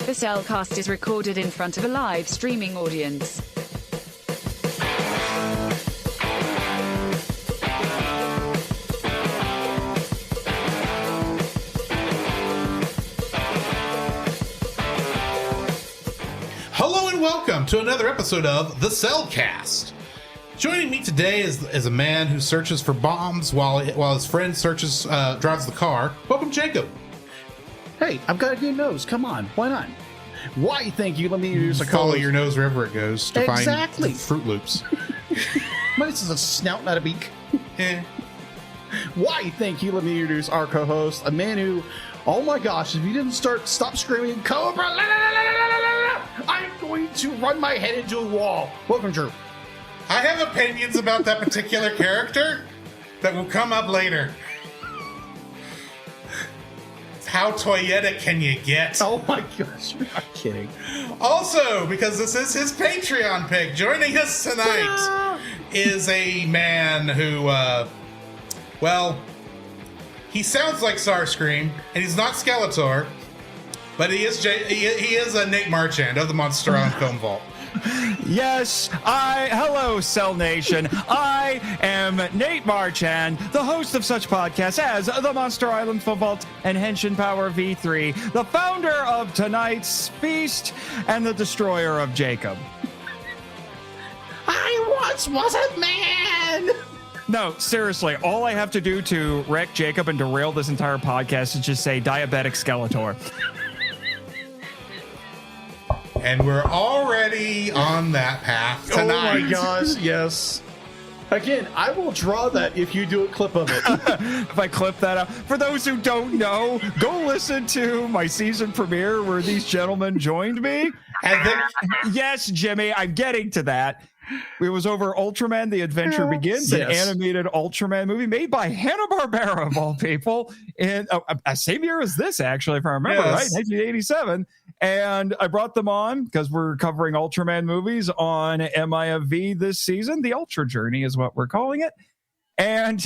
The Cellcast is recorded in front of a live streaming audience. Hello and welcome to another episode of The Cellcast. Joining me today is a man who searches for bombs while his friend drives the car. Welcome, Jacob. Hey, I've got a good nose. Come on, why not? Why, thank you. Let me use a Follow your nose wherever it goes to Exactly. find Fruit Loops. This is a snout, not a beak. Eh. Why, thank you. Let me introduce our co-host, a man who, oh my gosh, if you didn't stop screaming, Cobra-lalalalala, I'm going to run my head into a wall. Welcome, Drew. I have opinions about that particular character that will come up later. How toyetic can you get? Oh my gosh, you're not kidding. Also, because this is his Patreon pick, joining us tonight is a man who, he sounds like Starscream, and he's not Skeletor, but he is a Nate Marchand of the Monster Island Film Vault. Yes, hello, Cell Nation. I am Nate Marchand, the host of such podcasts as the Monster Island Film Vault and Henshin Power V3, the founder of tonight's feast, and the destroyer of Jacob. I once was a man! No, seriously, all I have to do to wreck Jacob and derail this entire podcast is just say diabetic Skeletor. And we're already on that path tonight. Oh my gosh, yes. Again, I will draw that if you do a clip of it. If I clip that out. For those who don't know, go listen to my season premiere where these gentlemen joined me. Yes, Jimmy, I'm getting to that. It was over Ultraman The Adventure Begins, an animated Ultraman movie made by Hanna-Barbera, of all people, in same year as this, actually, if I remember right, 1987. And I brought them on because we're covering Ultraman movies on MIFV this season. The Ultra Journey is what we're calling it. And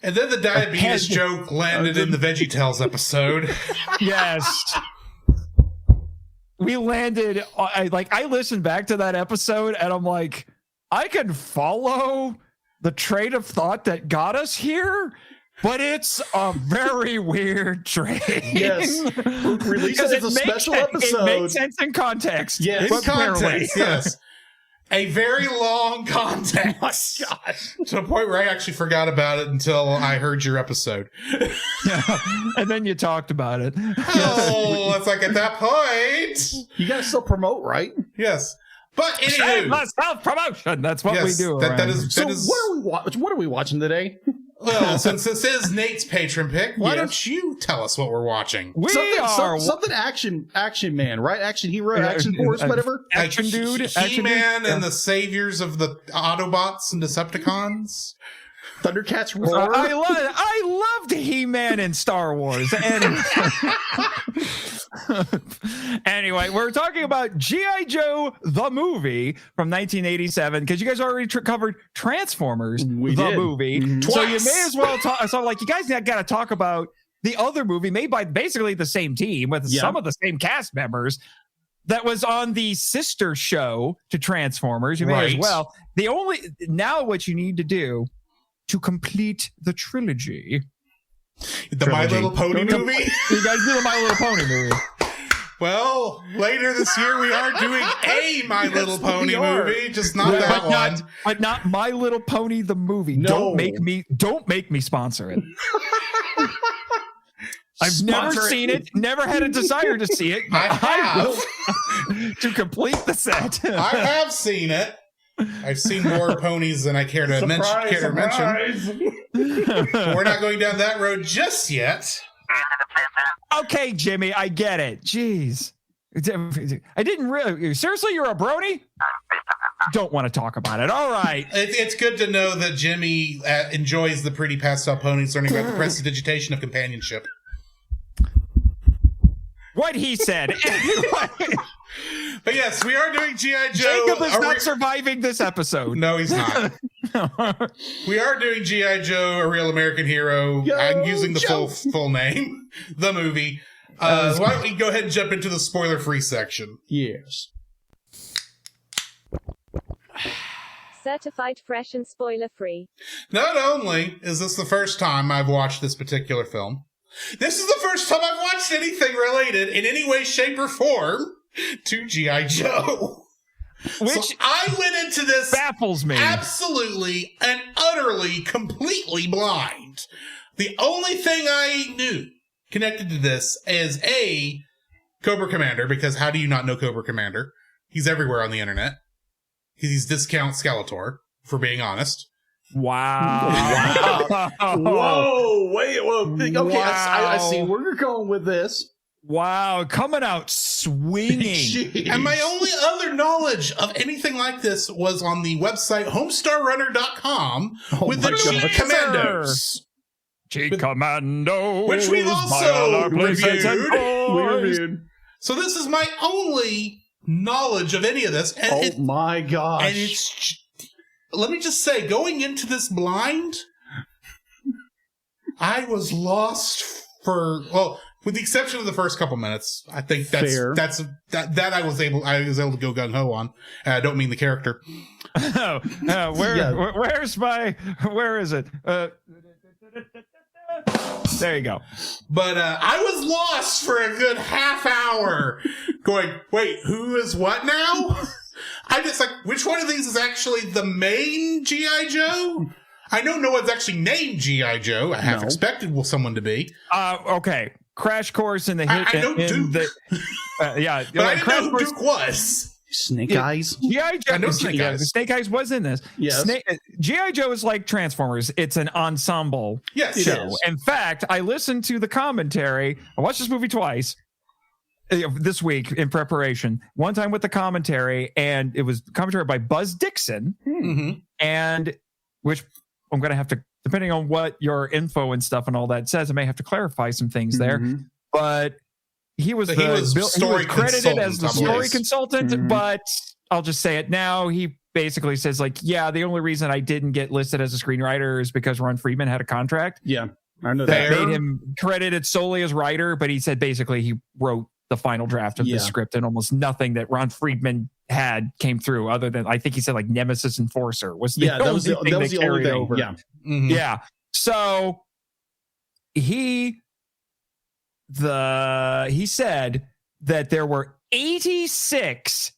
then the diabetes joke landed in the VeggieTales episode. Yes. We landed, I listened back to that episode and I'm like, I can follow the train of thought that got us here, but it's a very weird train. Yes. Release it as a special episode. It makes sense in context. Yes. In context, yes. A very long context. Oh my gosh. To the point where I actually forgot about it until I heard your episode. And then you talked about it. Oh, it's like at that point. You gotta still promote, right? Yes. But anywho. Self-promotion. That's what we do. That is, what are we watching today? Well, since this is Nate's patron pick, why don't you tell us what we're watching? Something action man, right? Action hero, action force, whatever. Action dude. He-Man and the saviors of the Autobots and Decepticons. Thundercats roar. I loved He-Man in Star Wars. Anyway, we're talking about G.I.Joe, the movie from 1987, because you guys already covered Transformers, movie. Mm-hmm. So you may as well talk. So, you guys got to talk about the other movie made by basically the same team with some of the same cast members that was on the sister show to Transformers. You may as well. Now what you need to do to complete the trilogy. My Little Pony movie? You guys do the My Little Pony movie. Well, later this year we are doing a My Little Pony movie, just not that one. But not My Little Pony the movie. No. Don't make me sponsor it. I've never seen it, never had a desire to see it. I have. To complete the set. I have seen it. I've seen more ponies than I care to mention. We're not going down that road just yet. Okay, Jimmy, I get it. Jeez. I didn't really... Seriously, you're a brony? Don't want to talk about it. All right. It's good to know that Jimmy enjoys the pretty pastel ponies, learning about the prestidigitation of companionship. What he said. Anyway. But yes, we are doing G.I. Joe. Jacob is not surviving this episode. No, he's not. We are doing G.I. Joe, A Real American Hero. I'm using the full name. The movie. Why don't we go ahead and jump into the spoiler-free section? Yes. Certified fresh and spoiler-free. Not only is this the first time I've watched this particular film, this is the first time I've watched anything related in any way, shape, or form to G.I. Joe. Which so I went into this baffles me. Absolutely and utterly, completely blind. The only thing I knew connected to this is A, Cobra Commander, because how do you not know Cobra Commander? He's everywhere on the internet. He's Discount Skeletor, for being honest. Wow. Whoa, wait, well, okay, Wow. I see where you're going with this. Wow, coming out swinging. And my only other knowledge of anything like this was on the website homestarrunner.com with the my Cheat God. Commandos. Cheat Commando. Which we've also Weird, reviewed. dude. So this is my only knowledge of any of this. And My gosh. And it's, let me just say, going into this blind, I was lost for, well, with the exception of the first couple minutes. I think that I was able to go gung ho on. I don't mean the character. Where is it? There you go. But I was lost for a good half hour going, wait, who is what now? I just like, which one of these is actually the main G.I. Joe? I know no one's actually named G.I. Joe. I half expected someone to be. Okay. Crash course in the hit. I know Duke. Yeah. But I didn't know who Duke was. Snake Eyes? G.I. Joe. I know Snake Eyes. Snake Eyes was in this. Yes. G.I. Joe is like Transformers. It's an ensemble Yes. show. In fact, I listened to the commentary. I watched this movie twice this week in preparation. One time with the commentary, and it was commentary by Buzz Dixon, and which I'm going to have to, depending on what your info and stuff and all that says, I may have to clarify some things there. But he was credited as the story consultant, but I'll just say it now. He basically says, like, yeah, the only reason I didn't get listed as a screenwriter is because Ron Friedman had a contract. Yeah, I know that made him credited solely as writer, but he said basically he wrote the final draft of the script, and almost nothing that Ron Friedman had came through, other than, I think he said, like, Nemesis Enforcer was the only thing that carried over. Yeah. Yeah. So he said that there were 86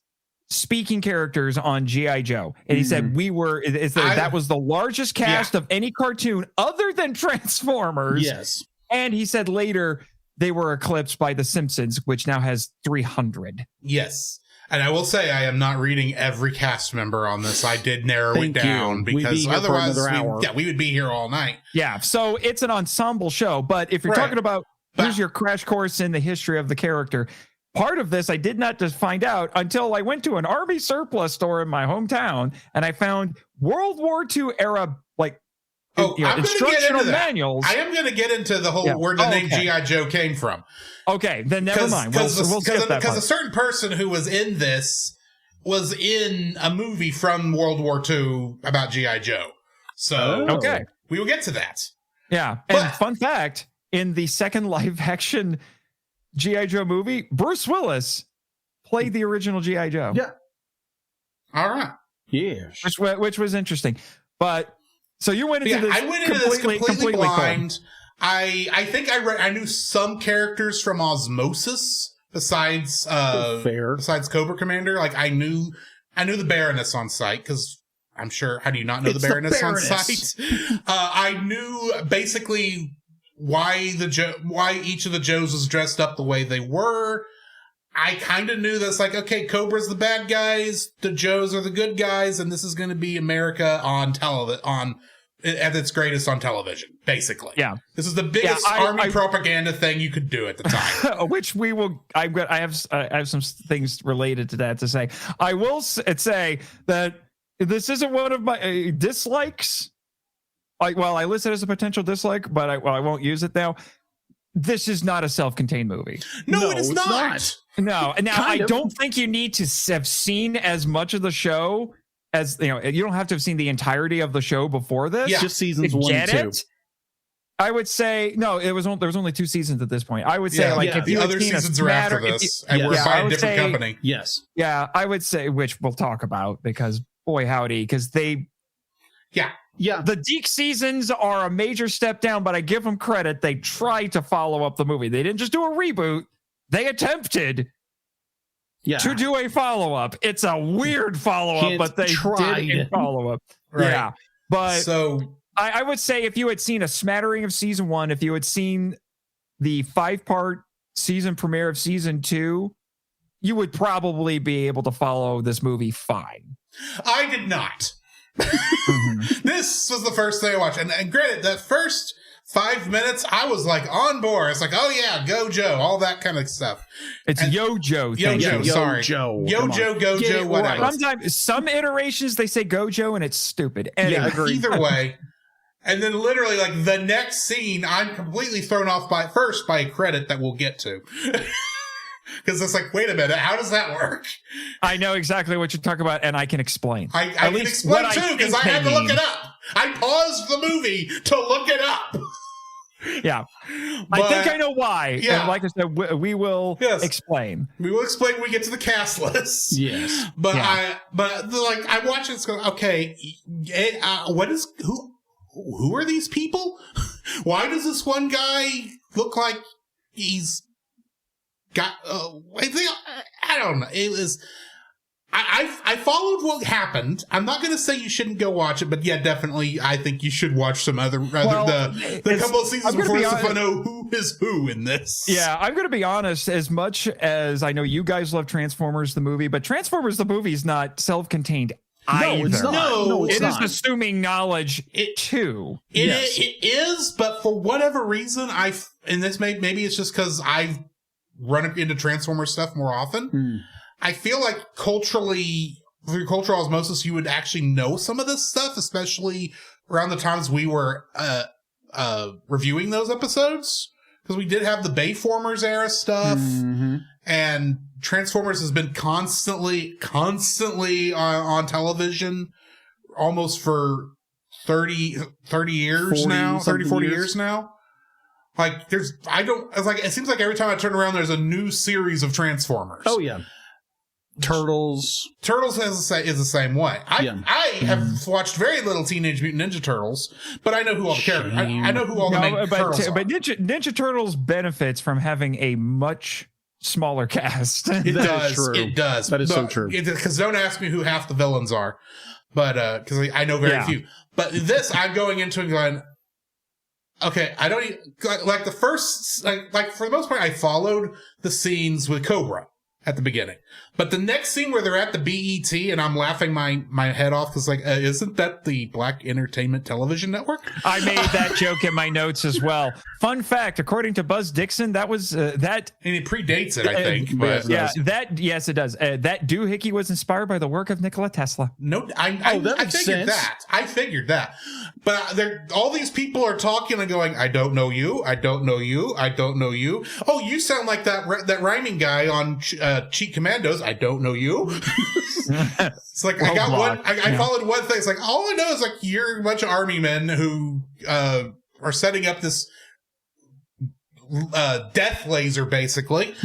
speaking characters on G.I. Joe. And he said that was the largest cast of any cartoon other than Transformers. Yes. And he said later they were eclipsed by The Simpsons, which now has 300. Yes. And I will say, I am not reading every cast member on this. I did narrow it down because otherwise we would be here all night. Yeah. So it's an ensemble show. But if you're talking about here's your crash course in the history of the character, part of this I did not just find out until I went to an Army surplus store in my hometown and I found World War II era, like, instructional manuals. I am going to get into the whole where the name G.I. Joe came from. Okay, then never mind. We'll skip that because a certain person who was in this was in a movie from World War II about G.I. Joe. So we will get to that. Yeah, and fun fact, in the second live-action G.I. Joe movie, Bruce Willis played the original G.I. Joe. Yeah. All right. Yeah. Which was interesting. But so you went into this I went into this completely blind. I think I knew some characters from Osmosis besides Cobra Commander. Like I knew the Baroness on sight because I'm sure, how do you not know the Baroness on sight? I knew basically why each of the Joes was dressed up the way they were. I kind of knew that's like, okay, Cobra's the bad guys, the Joes are the good guys, and this is going to be America on at its greatest on television, basically. Yeah. This is the biggest army propaganda thing you could do at the time. Which we will, I have some things related to that to say. I will say that this isn't one of my dislikes. I list it as a potential dislike, but I won't use it now. This is not a self-contained movie. No, it is not. No. Now, I don't think you need to have seen as much of the show as, you don't have to have seen the entirety of the show before this. Just seasons 1 and 2. I would say no. There was only 2 seasons at this point. I would say if the you other seasons are after this, and we're by a different company. Yes. Yeah, I would say, which we'll talk about because boy howdy, because they. Yeah. The Deke seasons are a major step down, but I give them credit. They tried to follow up the movie. They didn't just do a reboot. They attempted to do a follow-up. It's a weird follow-up, but they did a follow-up. Right. Yeah. But so I would say if you had seen a smattering of season 1, if you had seen the 5-part season premiere of season 2, you would probably be able to follow this movie fine. I did not. This was the first thing I watched. And granted, that first 5 minutes, I was like on board. It's like, oh yeah, go Joe, all that kind of stuff. It's Yo-Joe. Sorry. Joe. Yo-Joe, Go-Joe, whatever. Right. Sometimes, some iterations, they say Go-Joe and it's stupid. Anyway. Yeah, either way. And then literally, like, the next scene, I'm completely thrown off by a credit that we'll get to. Because it's like, wait a minute, how does that work? I know exactly what you're talking about, and I can explain. I can explain, too, because I had to look it up. I paused the movie to look it up. Yeah. But I think I know why. Yeah. And like I said, we will explain. We will explain when we get to the cast list. Yes. But I watch it and go, okay, who are these people? Why does this one guy look like he's got, I don't know. It was, I followed what happened. I'm not going to say you shouldn't go watch it, but yeah, definitely, I think you should watch some other, the couple of seasons before to know who is who in this. Yeah, I'm going to be honest, as much as I know you guys love Transformers the movie, but Transformers the movie is not self-contained either. No, it's not. No, it's not. It is assuming knowledge too. It is, but for whatever reason, and this maybe it's just because I've run into Transformers stuff more often. I feel like culturally, through cultural osmosis, you would actually know some of this stuff, especially around the times we were reviewing those episodes, because we did have the Bayformers era stuff, and Transformers has been constantly on television almost for 30 years now, 40 years now. Like, it seems like every time I turn around, there's a new series of Transformers. Oh, yeah. Turtles is the same way. I have watched very little Teenage Mutant Ninja Turtles, but I know who all the characters. I know who all the main turtles are. But Ninja Turtles benefits from having a much smaller cast. It does. That is so true. Because don't ask me who half the villains are, but because I know very few. But this, I'm going into and going, okay, I don't like the first, like for the most part, I followed the scenes with Cobra at the beginning. But the next scene where they're at the BET and I'm laughing my head off because isn't that the Black Entertainment Television Network? I made that joke in my notes as well. Fun fact, according to Buzz Dixon, that was that. And it predates it, I think. But yes, it does. That doohickey was inspired by the work of Nikola Tesla. No, I figured that. But all these people are talking and going, I don't know you. I don't know you. I don't know you. Oh, you sound like that rhyming guy on Cheat Commandos. I don't know you. It's like, I got one. I followed one thing. It's like, all I know is like, you're a bunch of army men who are setting up this death laser, basically.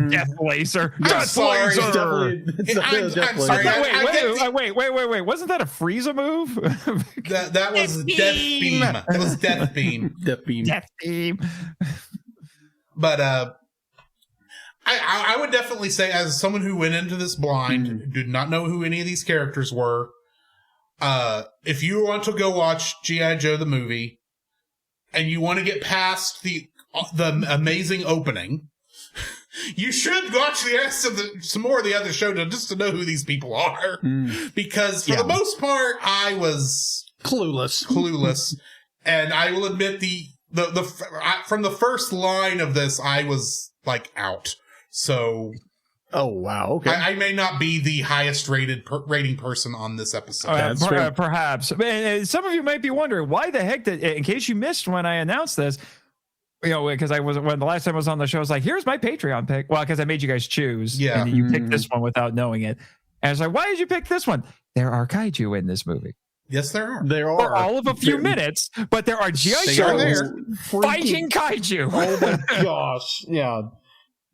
Death laser. I'm sorry. I'm sorry. Wait. Wasn't that a Frieza move? that was Death Beam. That was Death Beam. Death Beam. But I would definitely say, as someone who went into this blind, did not know who any of these characters were, if you want to go watch G.I. Joe the movie, and you want to get past the amazing opening, you should watch the rest of some more of the other show just to know who these people are. Because for the most part, I was clueless. And I will admit from the first line of this, I was like out. So, oh wow, okay. I may not be the highest rating person on this episode. Perhaps. Some of you might be wondering why the heck in case you missed when I announced this, because when the last time I was on the show, I was like, here's my Patreon pick. Well, because I made you guys choose. Yeah. And you picked this one without knowing it. And I was like, why did you pick this one? There are kaiju in this movie. Yes, there are. There are. For all of a few minutes, but there are G.I. They are Joes there. fighting kaiju. Oh my gosh. Yeah.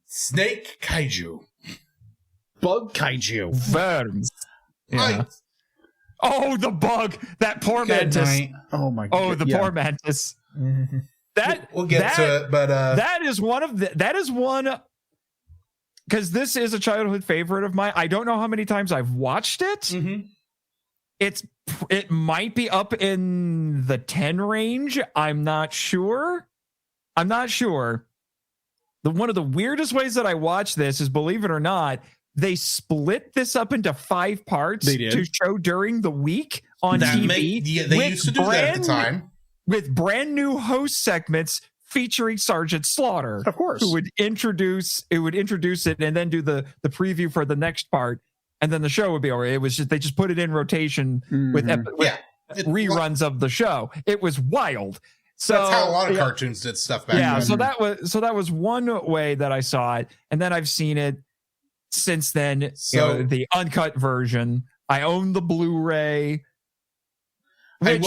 Snake kaiju. Bug kaiju. Worms. Yeah. I- The bug. That poor Good mantis. night. Oh my god. Oh, the poor mantis. We'll get to it, but that is one because this is a childhood favorite of mine. I don't know how many times I've watched it. mhm. It might be up in the 10 range. I'm not sure. One of the weirdest ways that I watch this is, believe it or not, they split this up into 5 parts They did. to show during the week on That TV. they with used to do that at the time. With brand new host segments featuring Sergeant Slaughter, Of course. who would introduce it and then do the preview for the next part, and then the show would be over. It was just, they just put it in rotation with Yeah. reruns of the show. It was wild. So That's how a lot of cartoons did stuff back then. so that was one way that I saw it, and then I've seen it since then. So- the uncut version. I own the Blu-ray. I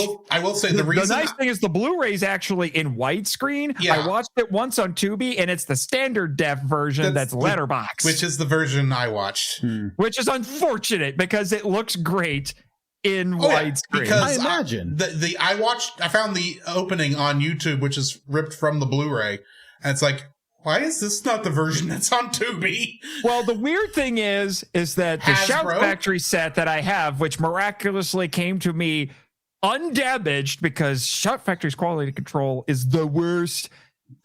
will say the reason. The nice thing is the Blu-ray is actually in widescreen. Yeah. I watched it once on Tubi, and it's the standard def version that's letterbox, which is the version I watched. which is unfortunate because it looks great in Oh, yeah, widescreen. because I imagine. I found the opening on YouTube, which is ripped from the Blu-ray, and it's like, why is this not the version that's on Tubi? Well, the weird thing is that the Shout Hasbro? Factory set that I have, which miraculously came to me undamaged because Shout Factory's quality control is the worst.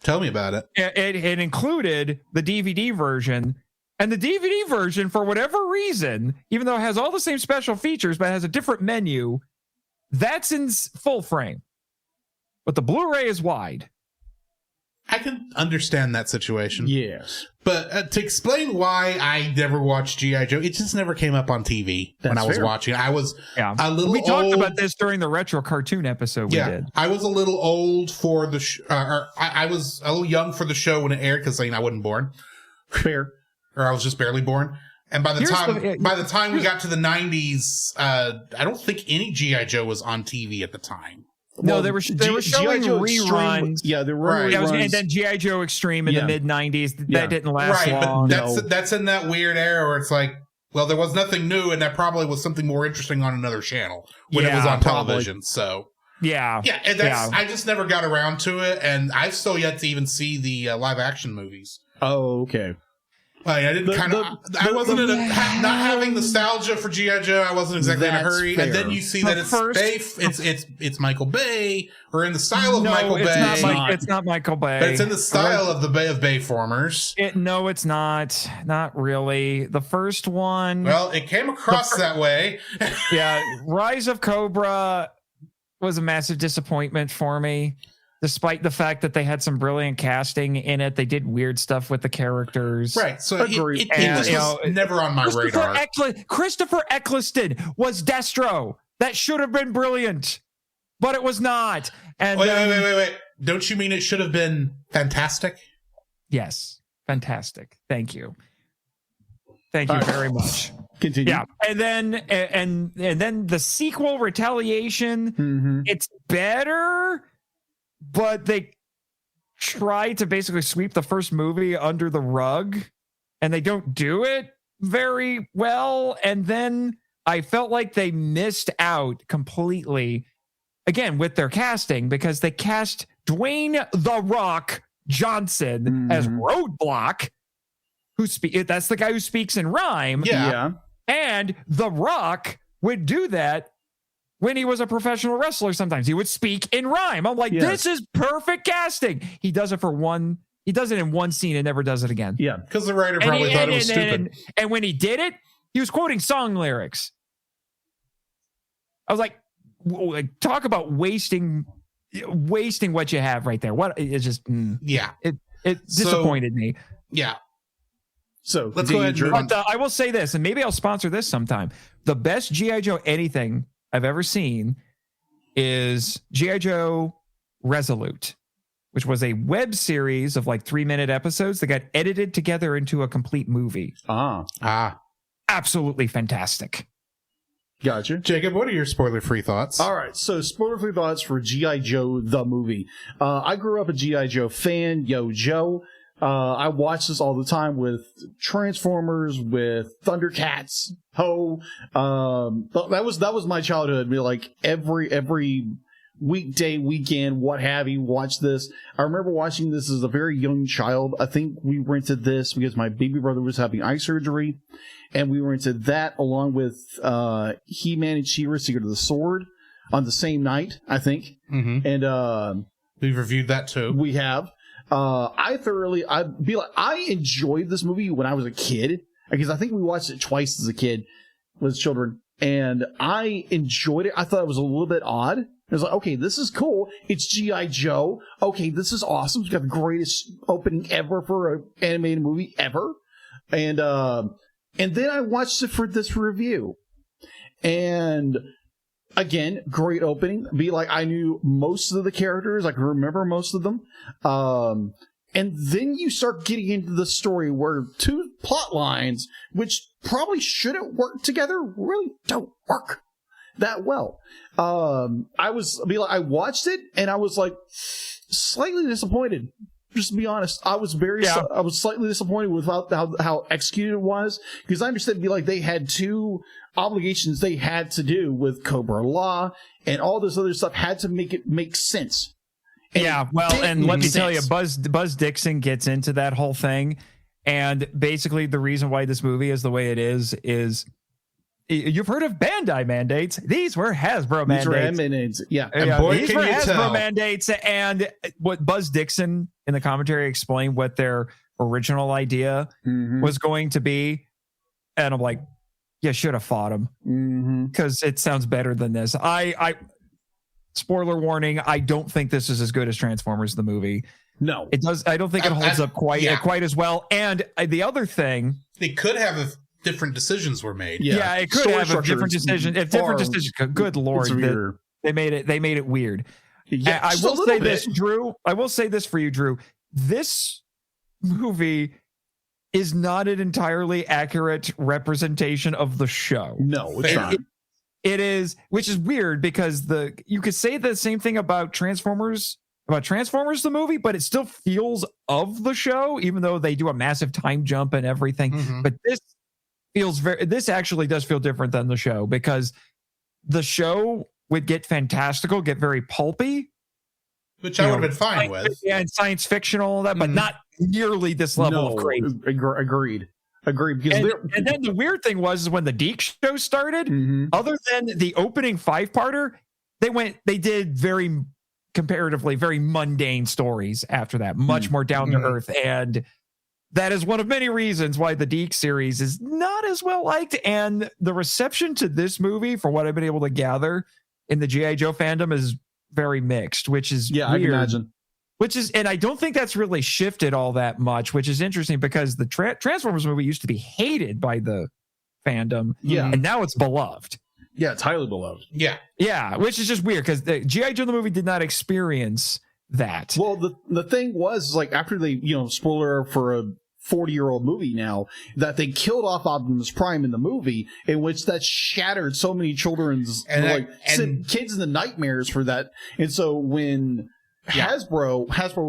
Tell me about it. It included the DVD version, and the DVD version, for whatever reason, even though it has all the same special features but it has a different menu, that's in full frame. But the Blu-ray is wide. I can understand that situation. Yes. But to explain why I never watched G.I. Joe, it just never came up on TV when That's I was fair. watching. I was a little We talked old. about this during the retro cartoon episode we did. I was a little old for the I was a little young for the show when it aired because I wasn't born, Fair. or I was just barely born. And by the time we got to the 90s, I don't think any G.I. Joe was on TV at the time. No, they were showing G.I. Joe reruns. Extreme, yeah, there were Right. reruns. And then G.I. Joe Extreme in the mid 90s. That didn't last Right, long. but that's in that weird era where it's like, well, there was nothing new, and that probably was something more interesting on another channel when it was on television. So yeah, and I just never got around to it, and I've still yet to even see the live action movies. Oh, okay. I didn't I wasn't not having nostalgia for G.I. Joe. I wasn't exactly in a hurry. fair. And then you see that it's Michael Bay, or in the style of Michael Bay. It's not Michael Bay. But it's in the style of the Bayformers. No, it's not. Not really. The first one. Well, it came across that way. Yeah, Rise of Cobra was a massive disappointment for me. Despite the fact that they had some brilliant casting in it, they did weird stuff with the characters. Right. So Agreed. it just was never on my radar. Christopher Eccleston was Destro. That should have been brilliant, but it was not. And Wait. Don't you mean it should have been fantastic? Yes, fantastic. Thank you. Thank you very much. Continue. Yeah, and then the sequel, Retaliation. It's better, but they try to basically sweep the first movie under the rug, and they don't do it very well. And then I felt like they missed out completely, again, with their casting, because they cast Dwayne "The Rock" Johnson as Roadblock, that's the guy who speaks in rhyme. Yeah. And The Rock would do that when he was a professional wrestler. Sometimes he would speak in rhyme. I'm like, this is perfect casting. He does it in one scene and never does it again. Yeah. Because the writer probably thought it was stupid. And when he did it, he was quoting song lyrics. I was like, talk about wasting what you have right there. What it's just it disappointed me. Yeah. So let's go ahead and move on. But I will say this, and maybe I'll sponsor this sometime. The best G.I. Joe anything I've ever seen is G.I. Joe Resolute, which was a web series of like 3-minute episodes that got edited together into a complete movie. Ah. Absolutely fantastic. Gotcha. Jacob, what are your spoiler-free thoughts? All right, so spoiler-free thoughts for G.I. Joe, the movie. I grew up a G.I. Joe fan, Yo Joe. I watched this all the time with Transformers, with Thundercats, Ho. That was my childhood. Like every weekday, weekend, what have you, watch this. I remember watching this as a very young child. I think we rented this because my baby brother was having eye surgery, and we rented that along with He-Man and She-Ra Secret of the Sword on the same night, I think. Mm-hmm. And we've reviewed that too. We have. I enjoyed this movie when I was a kid, because I think we watched it twice as a kid with children, and I enjoyed it. I thought it was a little bit odd. I was like, okay, this is cool. It's G.I. Joe. Okay, this is awesome. It's got the greatest opening ever for an animated movie ever. And then I watched it for this review. And again, great opening. I knew most of the characters. I can remember most of them. And then you start getting into the story where two plot lines, which probably shouldn't work together, really don't work that well. I watched it and I was like slightly disappointed. Just to be honest, I was I was slightly disappointed with how executed it was, because I understand they had two obligations they had to do with Cobra-La, and all this other stuff had to make it make sense. And and let me tell you, Buzz Dixon gets into that whole thing, and basically the reason why this movie is the way it is you've heard of Bandai mandates. These were Hasbro mandates. Yeah. And boy, these can were you Hasbro tell. mandates. And what Buzz Dixon in the commentary explained what their original idea was going to be. And I'm like, you should have fought him, because it sounds better than this. I spoiler warning, I don't think this is as good as Transformers the movie. No, it does. I don't think it holds up quite as well. And the other thing, they could have if different decisions were made. Yeah, it could have a different decision. If different decisions, good lord, they made it weird. Yeah, I will say this, Drew. I will say this for you, Drew. This movie is not an entirely accurate representation of the show. No, it's not. It is, which is weird, because you could say the same thing about Transformers the movie, but it still feels of the show, even though they do a massive time jump and everything. But this actually does feel different than the show, because the show would get fantastical, get very pulpy, which I would have been fine with. Yeah, and science fiction, all that, but not nearly this level of crazy. Agreed. Because and then the weird thing was when the Deke show started, other than the opening 5-parter, they did very comparatively very mundane stories after that, much more down to earth. And that is one of many reasons why the Deke series is not as well liked. And the reception to this movie, from what I've been able to gather in the G.I. Joe fandom, is very mixed, which is weird. I can imagine. And I don't think that's really shifted all that much, which is interesting, because the Transformers movie used to be hated by the fandom. Yeah. And now it's beloved. Yeah, it's highly beloved. Yeah. Yeah, which is just weird, because the G.I. Joe the movie did not experience that. Well, the thing was, after they, spoiler for a 40-year-old movie now, that they killed off Optimus Prime in the movie, in which that shattered so many children's kids in the nightmares for that. And so when Hasbro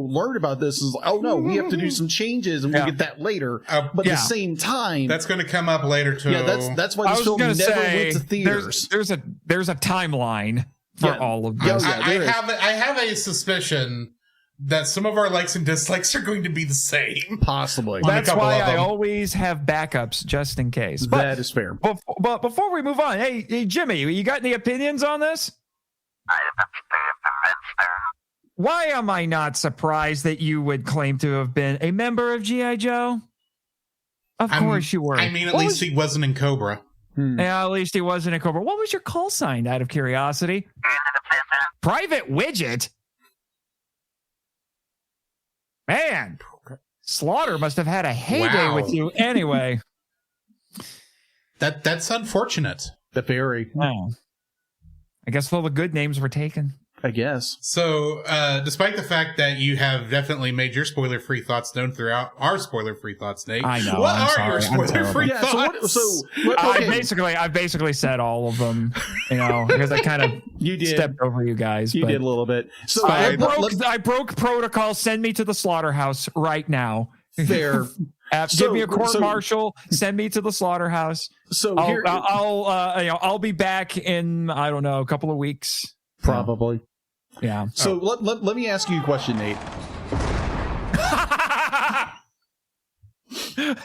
learned about this, is oh no, we have to do some changes, and we'll get that later. But at the same time, that's going to come up later too. Yeah, that's why this film never went to theaters. There's a timeline for all of this. I have a suspicion that some of our likes and dislikes are going to be the same. Possibly. That's why I always have backups just in case. But, that is fair. But before we move on, hey, Jimmy, you got any opinions on this? Why am I not surprised that you would claim to have been a member of G.I. Joe? Of course you were. I mean, at least he wasn't in Cobra. Yeah, at least he wasn't in Cobra. What was your call sign, out of curiosity? Private Widget? Man, Slaughter must have had a heyday with you anyway. That's unfortunate. The very. Wow. I guess all the good names were taken. I guess. So, despite the fact that you have definitely made your spoiler-free thoughts known throughout our spoiler-free thoughts, Nate, I know. what I'm are sorry, your I'm spoiler-free Yeah, thoughts? I've basically said all of them, because I kind of stepped over you guys. You but did a little bit. So I broke protocol. Send me to the slaughterhouse right now. fair. Give me a court-martial. Send me to the slaughterhouse. So I'll be back in, I don't know, a couple of weeks. Probably. Yeah. So let me ask you a question, Nate.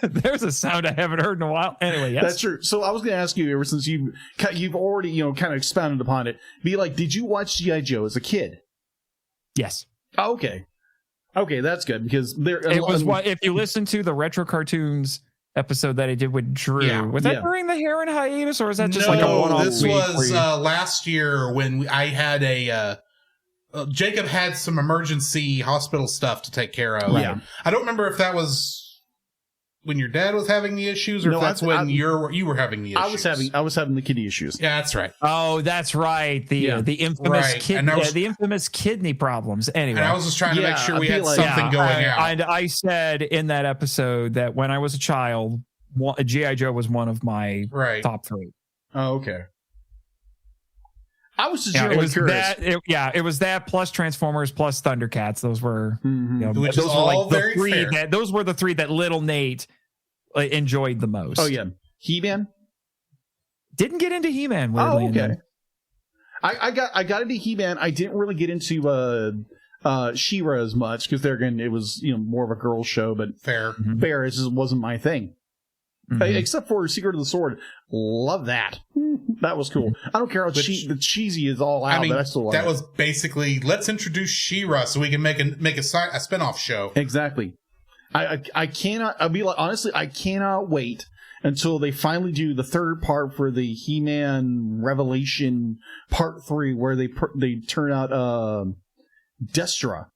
There's a sound I haven't heard in a while. Anyway, yes. That's true. So I was going to ask you, ever since you've already kind of expounded upon it, be like, did you watch G.I. Joe as a kid? Yes. Oh, okay. Okay, that's good because it was if you listen to the retro cartoons episode that I did with Drew, was that during the Heron hiatus, or is that just like a one-off? This was last year when I had Jacob had some emergency hospital stuff to take care of. Yeah. I don't remember if that was when your dad was having the issues, or if that's when you were having the issues. I was having the kidney issues. Yeah, that's right. Oh, that's right. The infamous the infamous kidney problems. Anyway, and I was just trying to make sure we had something going out. And I said in that episode that when I was a child, G.I. Joe was one of my top 3. Oh, okay. I was just generally curious. It was that plus Transformers plus Thundercats. Those were, which is all very fair. Those were the 3 that little Nate enjoyed the most. Oh yeah, He-Man. Didn't get into He-Man. Oh, okay. I got into He-Man. I didn't really get into She-Ra as much because it was more of a girls show. But fair, it just wasn't my thing. Except for Secret of the Sword. Love that. That was cool. I don't care how the cheesy is all out, but I still love it. That was basically, let's introduce She-Ra so we can make a spin-off show. Exactly. I cannot, I'll be like, honestly, I cannot wait until they finally do the third part for the He-Man Revelation Part 3, where they turn out Destra.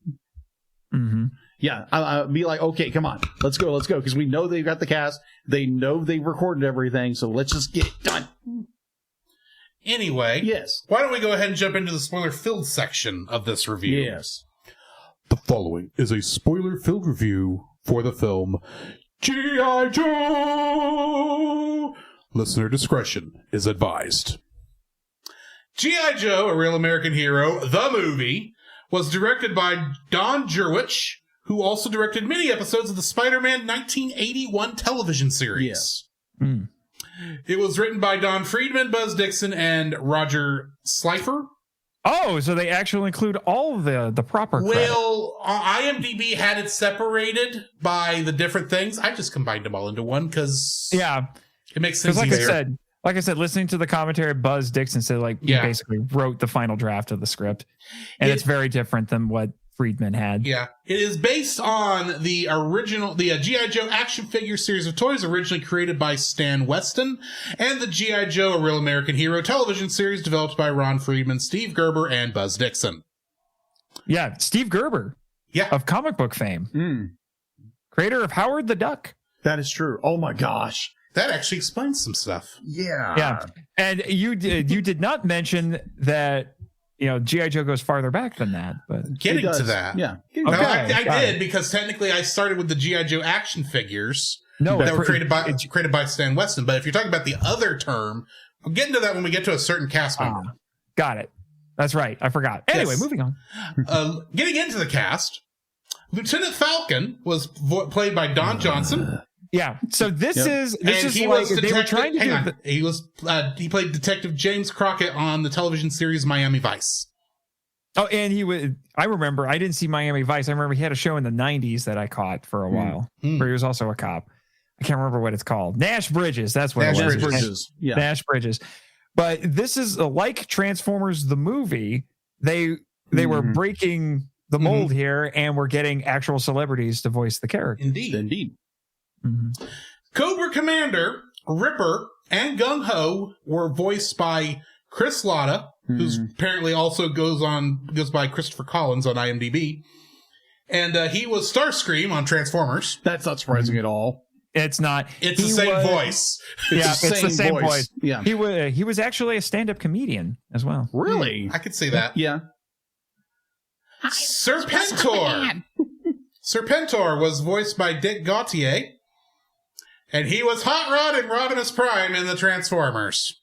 Mm-hmm. Yeah, I'll be like, okay, come on, let's go, because we know they've got the cast, they know they've recorded everything, so let's just get it done. Anyway, yes. Why don't we go ahead and jump into the spoiler-filled section of this review? Yes. The following is a spoiler-filled review for the film G.I. Joe! Listener discretion is advised. G.I. Joe, A Real American Hero, the movie, was directed by Don Jurwich, who also directed many episodes of the Spider-Man 1981 television series. Yeah. Mm. It was written by Don Friedman, Buzz Dixon, and Roger Slifer. Oh, so they actually include all of the proper credit. Well, IMDb had it separated by the different things. I just combined them all into one because it makes sense easier. Like I said, listening to the commentary, Buzz Dixon said he basically wrote the final draft of the script, and it's very different than what Friedman had. Yeah, it is based on the G.I. Joe action figure series of toys originally created by Stan Weston, and the G.I. Joe, A Real American Hero television series developed by Ron Friedman, Steve Gerber, and Buzz Dixon. Yeah, Steve Gerber. Yeah, of comic book fame. Mm. Creator of Howard the Duck. That is true. Oh my gosh. That actually explains some stuff. Yeah. Yeah. And you did not mention that, G.I. Joe goes farther back than that, but getting to that. Yeah. Okay, I did because technically I started with the G.I. Joe action figures that were created by Stan Weston. But if you're talking about the other term, we'll get into that when we get to a certain cast member. Got it. That's right. I forgot. Anyway, moving on. Getting into the cast, Lieutenant Falcon was played by Don Johnson. Yeah. So this is he like was they were trying to he played Detective James Crockett on the television series Miami Vice. Oh, and I remember, I didn't see Miami Vice. I remember he had a show in the 90s that I caught for a while where he was also a cop. I can't remember what it's called. Nash Bridges. That's what it was. Nash Bridges. Yeah. Nash Bridges. But this is like Transformers the movie. They were breaking the mold here, and we're getting actual celebrities to voice the character. Indeed. Mm-hmm. Cobra Commander, Ripper, and Gung Ho were voiced by Chris Latta, who's apparently also goes by Christopher Collins on IMDb, and he was Starscream on Transformers. That's not surprising at all. It's not. It's the same voice. It's the same voice. Yeah, he was actually a stand-up comedian as well. Really, I could see that. Yeah. Serpentor. Serpentor was voiced by Dick Gautier, and he was Hot Rod in Rodimus Prime in the Transformers.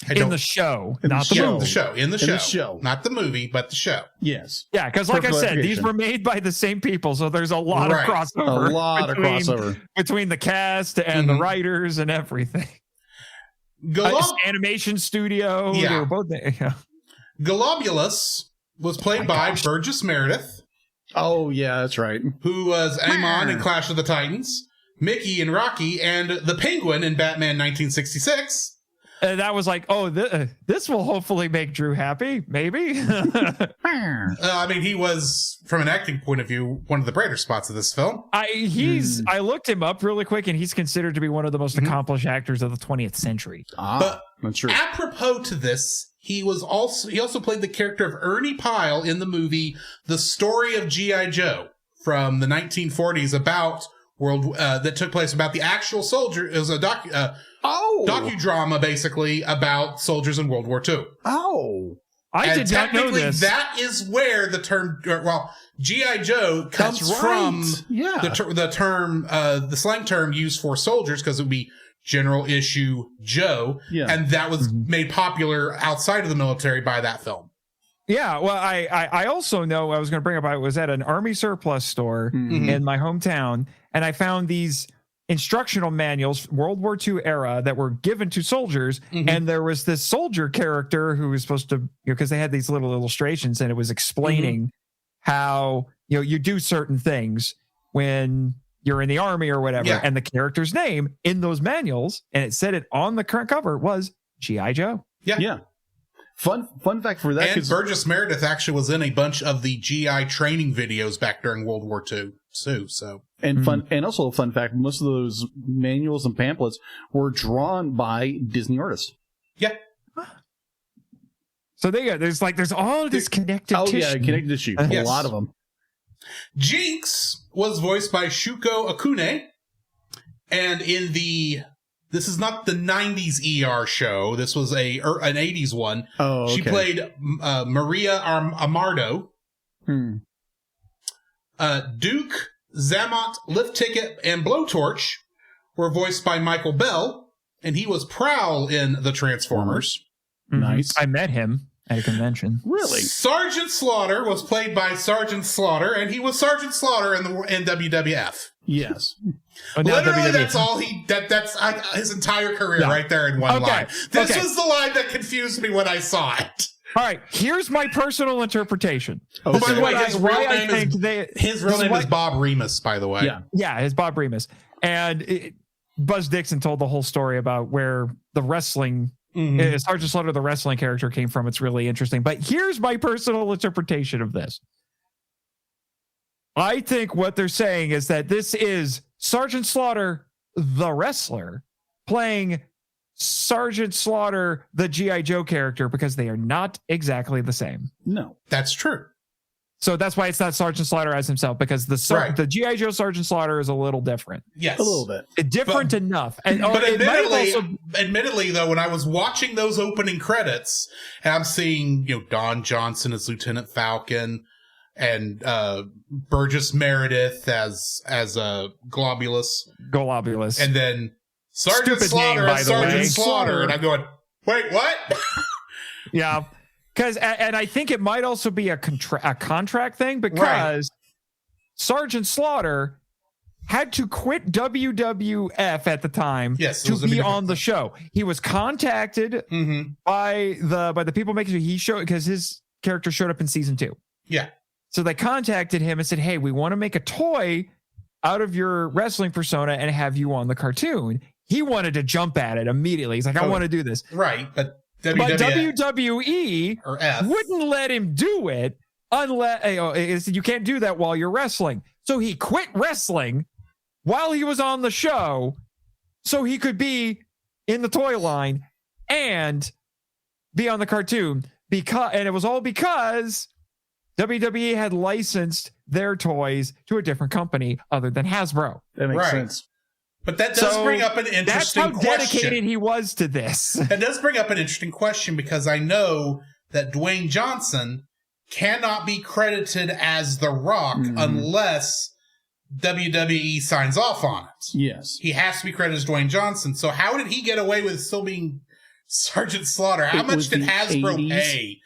In the show, In the not the show. movie. In the the show. show. Not the movie, but the show. Yes. Yeah, because like I For said, these clarification. were made by the same people, so there's a lot Right. of crossover. A lot of crossover. between the cast and the writers and everything. It's animation studio. Yeah. They were both there. Yeah. Globulus was played by Burgess Meredith, Oh, yeah, that's right. who was Amon in Clash of the Titans, Mickey in Rocky, and the Penguin in Batman 1966. And that was like, oh, this will hopefully make Drew happy. Maybe. I mean, he was, from an acting point of view, one of the brighter spots of this film. I looked him up really quick, and he's considered to be one of the most accomplished actors of the 20th century. But that's true. apropos to this, he also played the character of Ernie Pyle in the movie The Story of G.I. Joe from the 1940s about that took place about the actual soldier. It was a docudrama basically about soldiers in World War II. Oh. I did not know this. That is where the term, G.I. Joe comes from the term, the slang term used for soldiers, because it would be General Issue Joe. Yeah. And that was made popular outside of the military by that film. Yeah, well, I also know I was going to bring up, I was at an Army surplus store in my hometown, and I found these instructional manuals, World War II era, that were given to soldiers, and there was this soldier character who was supposed to, because they had these little illustrations, and it was explaining how, you do certain things when you're in the Army or whatever, and the character's name in those manuals, and it said it on the current cover, was G.I. Joe. Yeah. Fun fact for that. And Burgess Meredith actually was in a bunch of the GI training videos back during World War II too. So and also a fun fact: most of those manuals and pamphlets were drawn by Disney artists. Yeah. So there's all this connective tissue. Yeah, connective tissue. A lot of them. Jinx was voiced by Shuko Akune, and this is not the 90s ER show. This was an 80s one. Oh, okay. She played Maria Amardo. Duke, Zammot, Lift Ticket, and Blowtorch were voiced by Michael Bell, and he was Prowl in The Transformers. Nice. I met him at a convention. Really? Sergeant Slaughter was played by Sergeant Slaughter, and he was Sergeant Slaughter in WWF. Yes. Literally, that's all that's his entire career right there in one line. This was the line that confused me when I saw it. All right, here's my personal interpretation. By the way, his real name is Bob Remus, by the way. Yeah, it's Bob Remus. And Buzz Dixon told the whole story about where the wrestling, Sergeant Slaughter, the wrestling character, came from. It's really interesting. But here's my personal interpretation of this. I think what they're saying is that this is Sergeant Slaughter, the wrestler, playing Sergeant Slaughter, the G.I. Joe character, because they are not exactly the same. No. That's true. So that's why it's not Sergeant Slaughter as himself, because the G.I. Joe Sergeant Slaughter is a little different. Yes. A little bit. Different enough. But admittedly, though, when I was watching those opening credits, and I'm seeing, Don Johnson as Lieutenant Falcon, and Burgess Meredith as Globulus, and then Sergeant Slaughter as Sergeant Slaughter, and I'm going, wait, what? Yeah, because and I think it might also be a contract thing, because Sergeant Slaughter had to quit WWF at the time to be on the show. He was contacted by the people making sure because his character showed up in season 2. Yeah. So they contacted him and said, hey, we want to make a toy out of your wrestling persona and have you on the cartoon. He wanted to jump at it immediately. He's like, I want to do this. Right. But WWE wouldn't let him do it unless you can't do that while you're wrestling. So he quit wrestling while he was on the show so he could be in the toy line and be on the cartoon. And it was all because WWE had licensed their toys to a different company other than Hasbro. That makes sense. But that does bring up an interesting question. That's how dedicated he was to this. That does bring up an interesting question, because I know that Dwayne Johnson cannot be credited as The Rock unless WWE signs off on it. Yes. He has to be credited as Dwayne Johnson. So how did he get away with still being Sergeant Slaughter? How much did Hasbro pay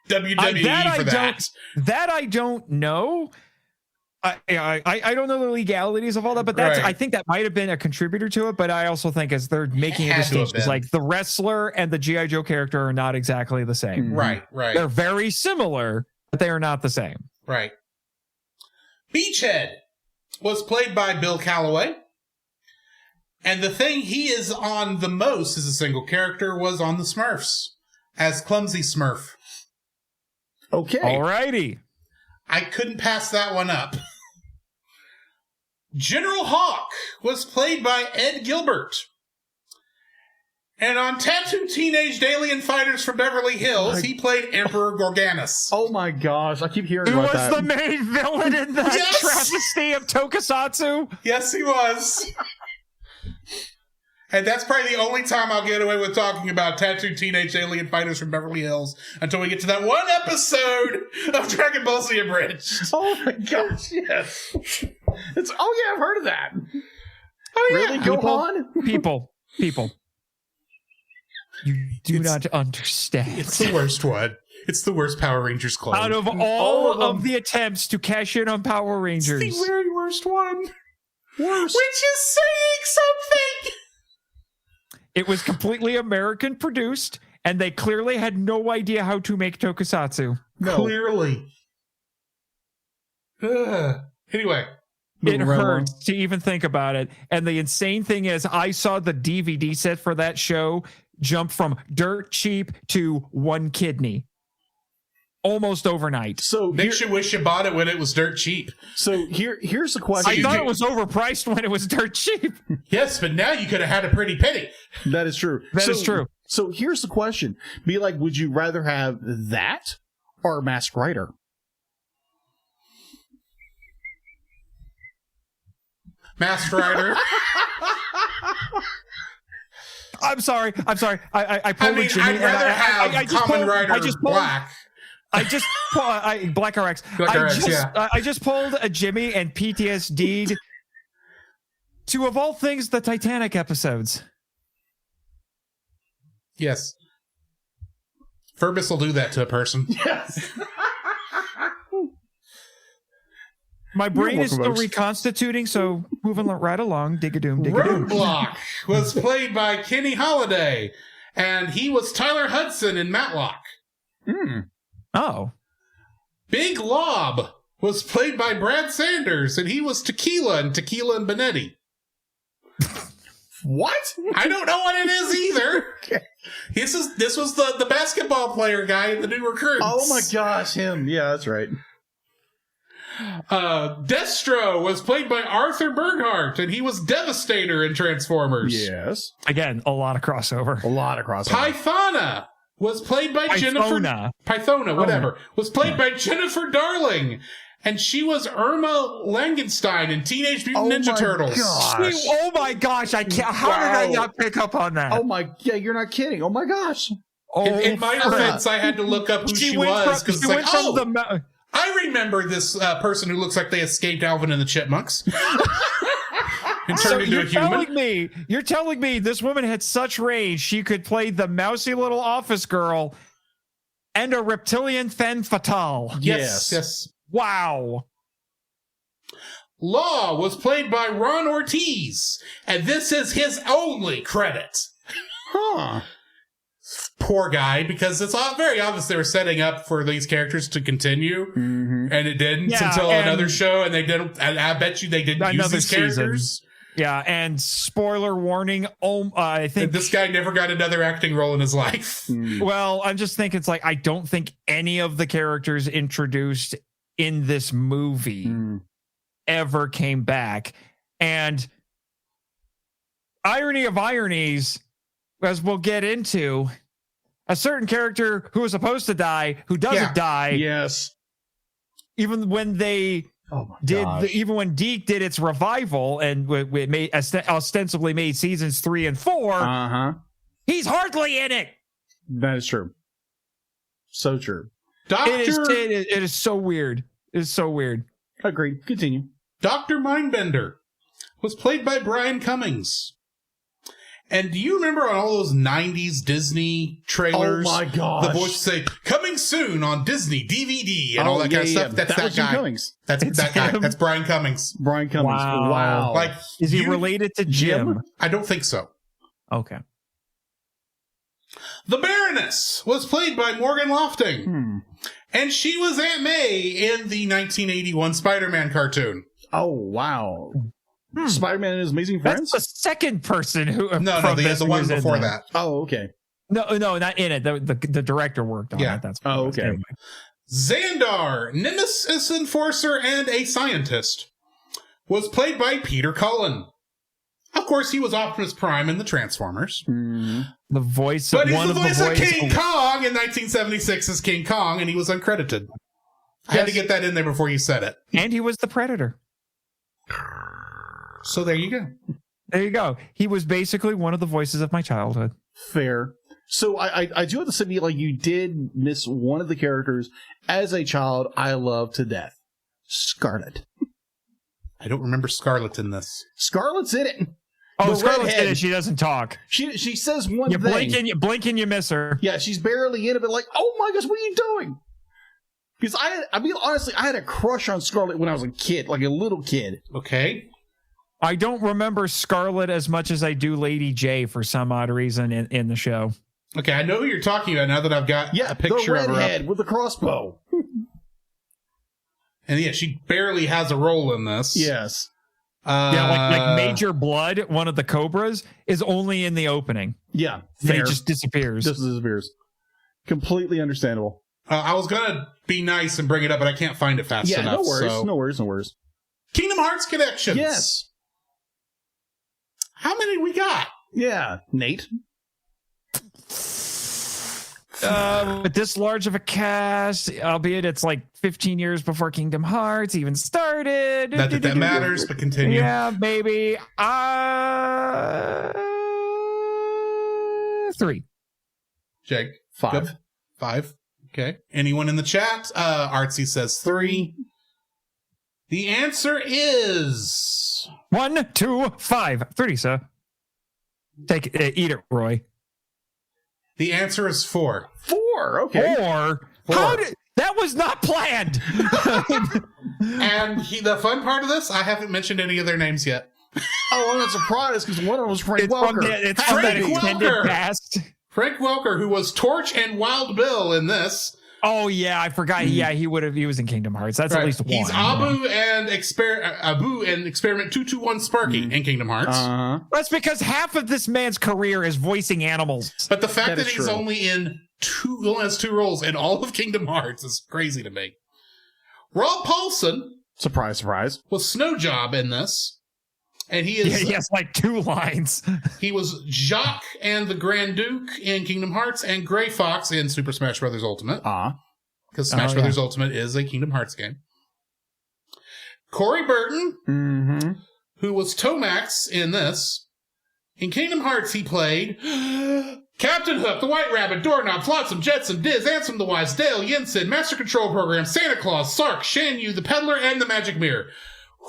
WWE for that? That I don't know. I don't know the legalities of all that, but that's I think that might have been a contributor to it. But I also think as they're making a distinction, it's like the wrestler and the G.I. Joe character are not exactly the same. Right. They're very similar, but they are not the same. Right. Beachhead was played by Bill Calloway. And the thing he is on the most as a single character was on the Smurfs as Clumsy Smurf. Okay. Alrighty. I couldn't pass that one up. General Hawk was played by Ed Gilbert. And on Tattooed Teenage Alien Fighters from Beverly Hills, he played Emperor Gorganis. Oh my gosh, I keep hearing Who about was that. the main villain in the travesty of Tokusatsu? Yes, he was. And that's probably the only time I'll get away with talking about Tattooed Teenage Alien Fighters from Beverly Hills until we get to that one episode of Dragon Ball Z Abridged. Oh my gosh, yes. I've heard of that. Oh yeah. Really? Go on? People. You do not understand. It's the worst one. It's the worst Power Rangers clone. Out of all of the attempts to cash in on Power Rangers. It's the very worst one. Worst. Which is saying something. It was completely American produced, and they clearly had no idea how to make Tokusatsu. No. Clearly. Anyway. It hurts to even think about it. And the insane thing is, I saw the DVD set for that show jump from dirt cheap to one kidney. Almost overnight. So makes you wish you bought it when it was dirt cheap. So here's the question. I thought it was overpriced when it was dirt cheap. Yes, but now you could have had a pretty penny. That is true. That is true. So here's the question. Be like, would you rather have that or Masked Rider? Masked Rider. I'm sorry. I pulled a Jimmy. I'd rather have Kamen Rider Black. Black RX. I just pulled a Jimmy and PTSD'd to, of all things, the Titanic episodes. Yes. Furbus will do that to a person. Yes. My brain is still reconstituting, so moving right along. Dig-a-doom, dig-a-doom. Roadblock was played by Kenny Holliday, and he was Tyler Hudson in Matlock. Oh. Big Lob was played by Brad Sanders, and he was Tequila in Tequila and Benetti. What? I don't know what it is either. Okay. This was the basketball player guy in the New Recruits. Oh my gosh, him. Yeah, that's right. Destro was played by Arthur Bernhardt, and he was Devastator in Transformers. Yes. Again, a lot of crossover. Pythona was played by Pythona, whatever. Was played by Jennifer Darling. And she was Irma Langenstein in Teenage Mutant Ninja Turtles. Oh my gosh, I can't. How did I not pick up on that? Yeah, you're not kidding. Oh my gosh. In my defense, I had to look up who she was. Because I remember this person who looks like they escaped Alvin and the Chipmunks. And turned into a human. You're telling me this woman had such range, she could play the mousy little office girl and a reptilian femme fatale. Yes. Wow. Law was played by Ron Ortiz, and this is his only credit. Poor guy, because it's very obvious they were setting up for these characters to continue, and it didn't until another show, and they didn't. I bet you they didn't use these characters. Yeah, and spoiler warning. I think this guy never got another acting role in his life. Well, I'm just thinking it's like I don't think any of the characters introduced in this movie ever came back. And irony of ironies, as we'll get into, a certain character who was supposed to die, who doesn't die. Yes. Even when they even when Deke did its revival and it made ostensibly made seasons 3 and 4, he's hardly in it. That is true. So true. It is so weird. It is so weird. Agreed. Continue. Dr. Mindbender was played by Brian Cummings. And do you remember on all those 90s Disney trailers? Oh my gosh. The voice would say, coming soon on Disney DVD and all that kind of stuff. That's that guy. Cummings. That's that guy. That's Brian Cummings. Brian Cummings. Wow. Like, is he related to Jim? I don't think so. Okay. The Baroness was played by Morgan Lofting. And she was Aunt May in the 1981 Spider-Man cartoon. Oh, wow. Spider-Man and His Amazing Friends? That's the second person who... No, the one before that. Oh, okay. No, not in it. The director worked on it. That's okay. Anyway. Xandar, Nemesis Enforcer and a Scientist, was played by Peter Cullen. Of course, he was Optimus Prime in the Transformers. The voice of But he's the voice of King Kong in 1976 as King Kong, and he was uncredited. I had to get that in there before you said it. And he was the Predator. So there you go. There you go. He was basically one of the voices of my childhood. Fair. So I do have to say, like, you did miss one of the characters as a child I loved to death. Scarlet. I don't remember Scarlet in this. Scarlet's in it. Oh, Scarlet's in it. She doesn't talk. She says one you thing. You blink and you miss her. Yeah, she's barely in it, but like, oh my gosh, what are you doing? Because I mean, honestly, I had a crush on Scarlet when I was a kid, like a little kid. Okay. I don't remember Scarlet as much as I do Lady J for some odd reason in the show. Okay, I know who you're talking about now that I've got a picture of her. The redhead with the crossbow. And yeah, she barely has a role in this. Yes. Like Major Blood, one of the Cobras, is only in the opening. Yeah. Fair. It just disappears. Just disappears. Completely understandable. I was going to be nice and bring it up, but I can't find it fast enough. No worries. Kingdom Hearts Connections. Yes. How many we got? Yeah. Nate? With this large of a cast, albeit it's like 15 years before Kingdom Hearts even started. Not that matters, but continue. Yeah, maybe. 3. Jake? 5. Good. 5. Okay. Anyone in the chat? Artsy says 3. The answer is 1, 2, 5. 30, sir. Eat it, Roy. The answer is 4. 4. Okay. 4. How did that was not planned? And the fun part of this, I haven't mentioned any of their names yet. Oh, I'm not surprised because one of them was Frank Welker. It's from that extended past. Frank Welker, who was Torch and Wild Bill in this. Oh yeah, I forgot. Yeah, he was in Kingdom Hearts. That's at least one. He's Abu and Experiment 221 Sparky in Kingdom Hearts. That's because half of this man's career is voicing animals. But the fact that he's only has 2 roles in all of Kingdom Hearts is crazy to me. Rob Paulson, surprise, was Snowjob in this. And he has like 2 lines. He was Jacques and the Grand Duke in Kingdom Hearts and Gray Fox in Super Smash Bros. Ultimate. Because Smash Bros. Ultimate is a Kingdom Hearts game. Corey Burton, who was Tomax in this. In Kingdom Hearts, he played Captain Hook, the White Rabbit, Doorknob, Flotsam, Jetsam, Diz, Ansem the Wise, Dale, Yinsen, Master Control Program, Santa Claus, Sark, Shan Yu, the Peddler, and the Magic Mirror.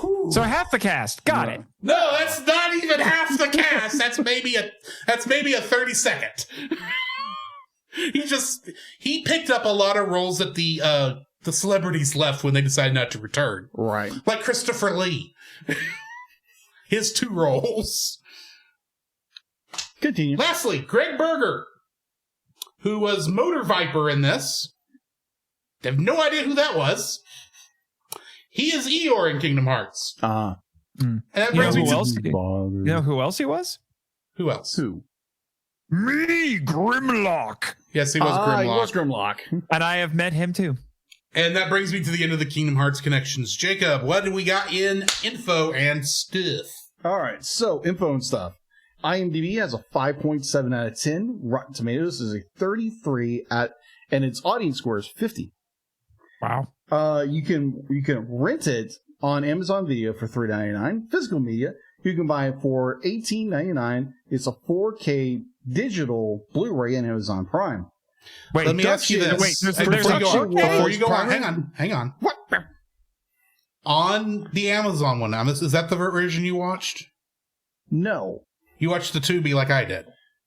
Whew. So half the cast. Got it. No, that's not even half the cast. That's maybe a 30-second. He picked up a lot of roles that the celebrities left when they decided not to return. Right. Like Christopher Lee. His 2 roles. Continue. Lastly, Greg Berger, who was Motor Viper in this. I have no idea who that was. He is Eeyore in Kingdom Hearts. And that brings me to... You know who else he was? Who else? Who? Me, Grimlock. Yes, he was Grimlock. He was Grimlock. And I have met him too. And that brings me to the end of the Kingdom Hearts connections. Jacob, what do we got in info and stuff? All right, so info and stuff. IMDb has a 5.7 out of 10. Rotten Tomatoes is a 33 and its audience score is 50. Wow. You can rent it on Amazon Video for $3.99. Physical media, you can buy it for $18.99. It's a 4K digital Blu-ray on Amazon Prime. Wait, Let me ask you this. Wait, there's before you go on, hang on. What? On the Amazon one, now, is that the version you watched? No. You watched the Tubi like I did.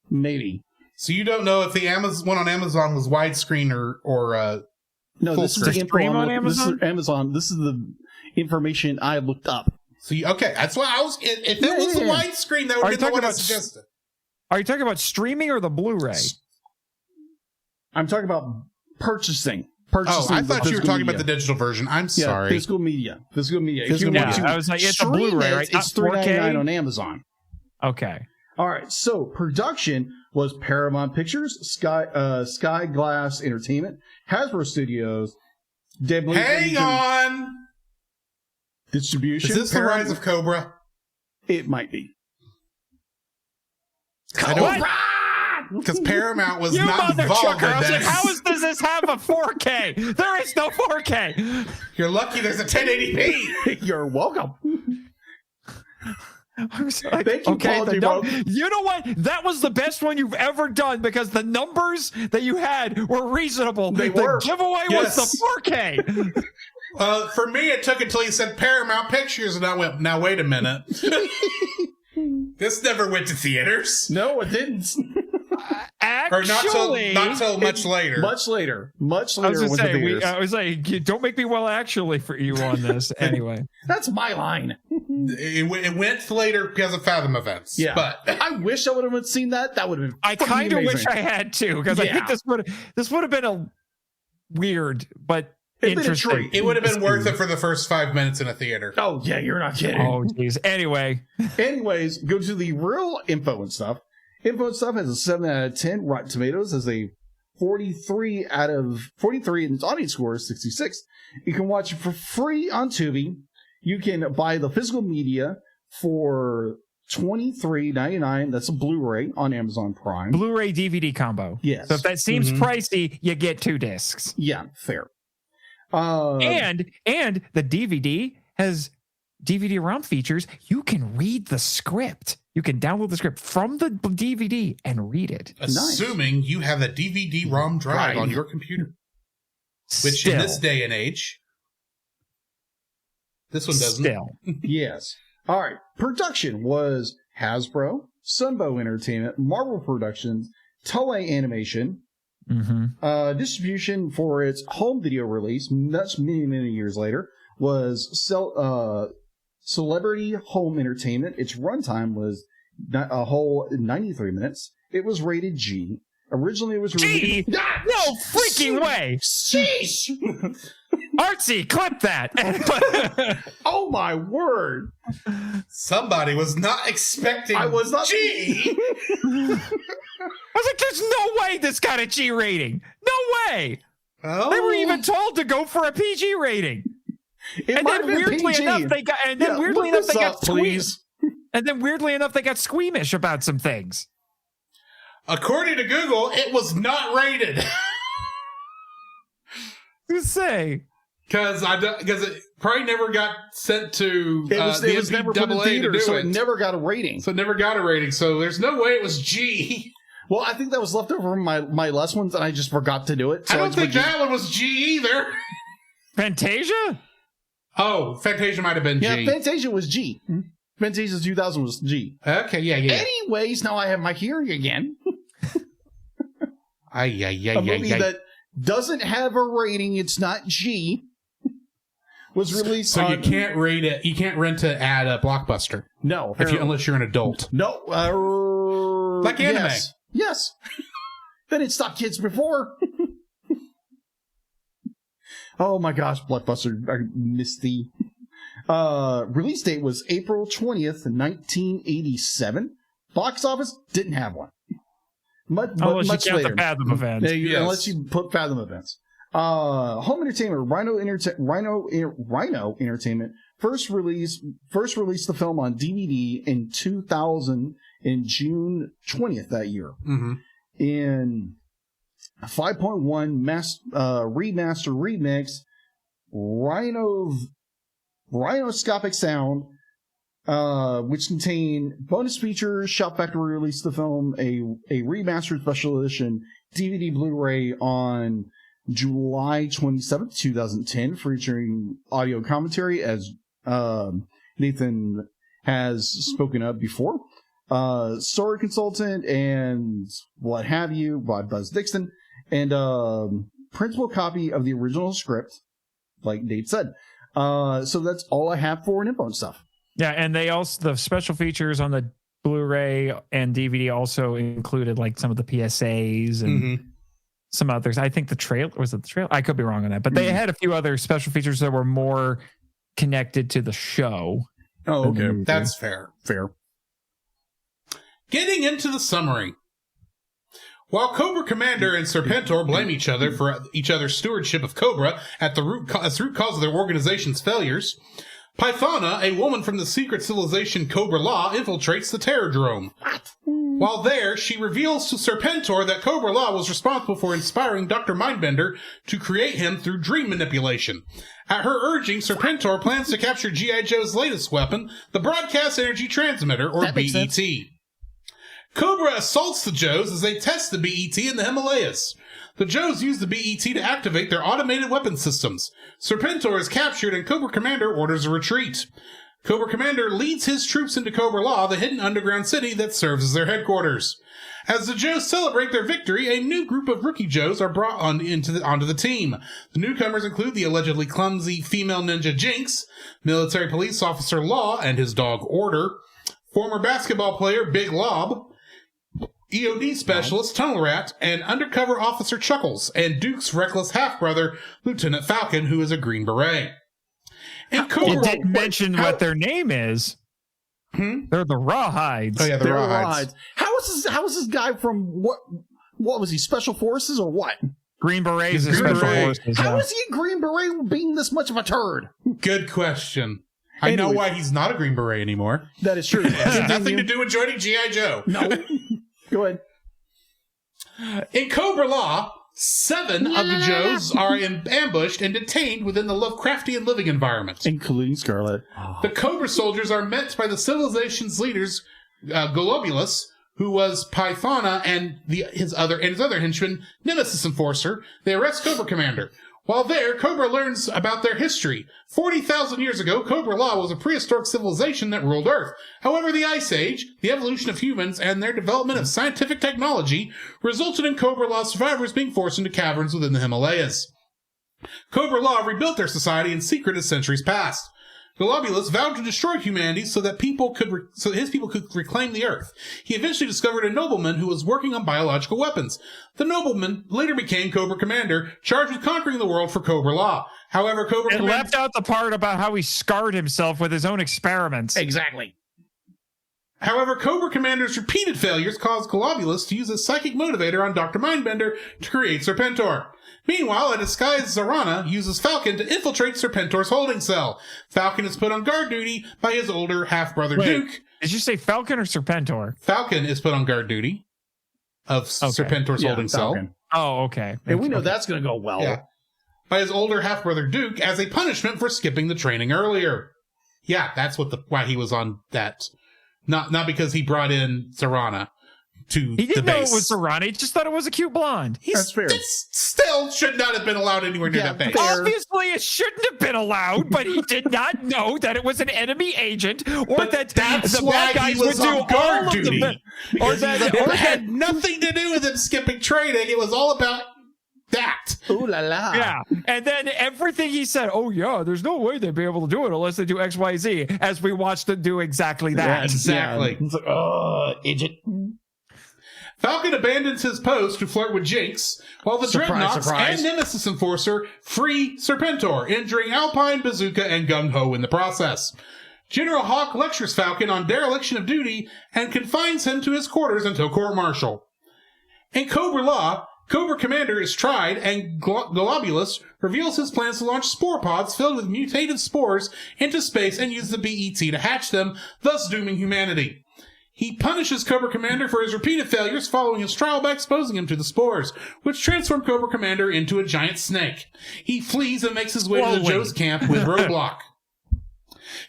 Maybe. So you don't know if the one on Amazon was widescreen or no. This is the info on Amazon. This is Amazon. This is the information I looked up. So okay, that's why I was. If it was the widescreen, that would be the one I suggested. Are you talking about streaming or the Blu-ray? I'm talking about purchasing. Oh, I thought you were talking about the digital version. I'm sorry. Physical media. I was like, it's a Blu-ray, right? It's $3.99 on Amazon. Okay. All right. So production was Paramount Pictures, Sky Glass Entertainment, Hasbro Studios. Hang on. Distribution. Is this the Rise of Cobra? It might be. Because Paramount was you not involved in I was this. like, how does this have a 4K? There is no 4K. You're lucky there's a 1080p. You're welcome. I was like, Thank you, okay, Paul. you know what? That was the best one you've ever done because the numbers that you had were reasonable. They the were. giveaway was the 4K. For me, it took until he said Paramount Pictures, and I went, now wait a minute. This never went to theaters. No, it didn't. Or not till much later. Much later. I was like, don't make me actually for you on this. Anyway. That's my line. It went later because of Fathom events. Yeah. But I wish I would have seen that. That would have been I kind of wish I had too, because I think this would have been a weird but interesting. It would have been worth it for the first 5 minutes in a theater. Oh, yeah, you're not kidding. Oh, jeez. Anyways, go to the real info and stuff. Info and stuff has a 7 out of 10. Rotten Tomatoes has a 43 out of 43, and its audience score is 66. You can watch it for free on Tubi. You can buy the physical media for $23.99. That's a Blu-ray on Amazon Prime. Blu-ray DVD combo. Yes. So if that seems pricey, you get 2 discs. Yeah, fair. And the DVD has DVD-ROM features. You can read the script. You can download the script from the DVD and read it. Assuming you have a DVD-ROM drive on your computer. Which in this day and age, this one doesn't. Yes. All right. Production was Hasbro, Sunbow Entertainment, Marvel Productions, Toei Animation. Distribution for its home video release, much many years later, was Celebrity Home Entertainment. Its runtime was a whole 93 minutes. It was rated G. Originally, it was G. No freaking way. Sheesh. Artsy, clip that. Oh my word! Somebody was not expecting. I was not. G. I was like, "There's no way this got a G rating. No way." Oh. They were even told to go for a PG rating. And then weirdly enough, they got. And then weirdly enough, they got squeamish. And then weirdly enough, they got squeamish about some things. According to Google, it was not rated. Who say? Because it probably never got sent to it was never put in theater, so it never got a rating. So there's no way it was G. Well, I think that was left over from my last ones, and I just forgot to do it. So I don't think that one was G either. Fantasia? Oh, Fantasia might have been G. Yeah, Fantasia was G. Fantasia 2000 was G. Okay, yeah. Anyways, now I have my hearing again. A movie that doesn't have a rating, it's not G, was released so you can't rate it, you can't rent it at a Blockbuster. No. Unless you're an adult. No. Like anime. Yes. They didn't stop kids before. Oh my gosh, Blockbuster, I missed the... release date was April 20th, 1987. Box office, didn't have one. Much later. The Fathom events. Unless you put Fathom events. Home entertainment, Rhino Entertainment first released the film on DVD in 2000 in June 20th that year. In 5.1 remaster remix, Rhinoscopic Sound, which contain bonus features. Shout Factory released the film a remastered special edition DVD Blu-ray on July 27th, 2010, featuring audio commentary as Nathan has spoken of before. Story consultant and what have you by Buzz Dixon, and principal copy of the original script, like Nate said. So that's all I have for info and stuff. Yeah, and they also, the special features on the Blu-ray and DVD also included like some of the PSAs and some others. I think the trailer, was it the trailer? I could be wrong on that, but they had a few other special features that were more connected to the show. Oh, okay. That's fair. Fair. Getting into the summary. While Cobra Commander and Serpentor blame each other for each other's stewardship of Cobra as the root cause of their organization's failures, Pythona, a woman from the secret civilization Cobra-La, infiltrates the Terrordrome. While there, she reveals to Serpentor that Cobra-La was responsible for inspiring Dr. Mindbender to create him through dream manipulation. At her urging, Serpentor plans to capture G.I. Joe's latest weapon, the Broadcast Energy Transmitter, or BET. Cobra assaults the Joes as they test the BET in the Himalayas. The Joes use the BET to activate their automated weapon systems. Serpentor is captured and Cobra Commander orders a retreat. Cobra Commander leads his troops into Cobra-La, the hidden underground city that serves as their headquarters. As the Joes celebrate their victory, a new group of rookie Joes are brought onto the team. The newcomers include the allegedly clumsy female ninja Jinx, military police officer Law and his dog Order, former basketball player Big Lob, EOD specialist Tunnel Rat, and undercover officer Chuckles, and Duke's reckless half-brother, Lieutenant Falcon, who is a Green Beret. And Cobra, it didn't mention what their name is. They're the Rawhides. Oh yeah, the Rawhides. How is this guy from what was he, Special Forces or what? Green Berets is Special Forces. How is he a Green Beret being this much of a turd? Good question. I know why he's not a Green Beret anymore. That is true. It has nothing to do with joining G.I. Joe. No. Go ahead. In Cobra-La, 7 of the Joes are ambushed and detained within the Lovecraftian living environment, including Scarlet. The Cobra soldiers are met by the civilization's leaders, Globulus, who was Pythona, and his other henchman, Nemesis Enforcer. They arrest Cobra Commander. While there, Cobra learns about their history. 40,000 years ago, Cobra-La was a prehistoric civilization that ruled Earth. However, the Ice Age, the evolution of humans, and their development of scientific technology resulted in Cobra-La survivors being forced into caverns within the Himalayas. Cobra-La rebuilt their society in secret as centuries passed. Globulus vowed to destroy humanity so that his people could reclaim the Earth. He eventually discovered a nobleman who was working on biological weapons. The nobleman later became Cobra Commander, charged with conquering the world for Cobra-La. However, Cobra Commander left out the part about how he scarred himself with his own experiments. Exactly. However, Cobra Commander's repeated failures caused Globulus to use a psychic motivator on Dr. Mindbender to create Serpentor. Meanwhile, a disguised Zarana uses Falcon to infiltrate Serpentor's holding cell. Falcon is put on guard duty by his older half-brother Duke. Did you say Falcon or Serpentor? Falcon is put on guard duty of Serpentor's holding cell. Oh, okay. And we know that's going to go well. Yeah. By his older half-brother Duke as a punishment for skipping the training earlier. Yeah, that's why he was on that. Not because he brought in Zarana to the base. He didn't know it was Zarana. He just thought it was a cute blonde. That's fair. Still should not have been allowed anywhere near that base. Obviously, it shouldn't have been allowed, but he did not know that it was an enemy agent, or that that's the why bad guys he was would on do guard all duty. It had nothing to do with him skipping training. It was all about that. Ooh la la. Yeah. And then everything he said, oh yeah, there's no way they'd be able to do it unless they do XYZ, as we watched them do exactly that. Yeah, exactly. Yeah. It's like, agent. Falcon abandons his post to flirt with Jinx, while the Dreadnoughts and Nemesis Enforcer free Serpentor, injuring Alpine, Bazooka, and Gung-Ho in the process. General Hawk lectures Falcon on dereliction of duty and confines him to his quarters until court-martial. In Cobra-La, Cobra Commander is tried, and Globulus reveals his plans to launch spore pods filled with mutated spores into space and use the BET to hatch them, thus dooming humanity. He punishes Cobra Commander for his repeated failures following his trial by exposing him to the spores, which transform Cobra Commander into a giant snake. He flees and makes his way to the Joe's camp with Roadblock.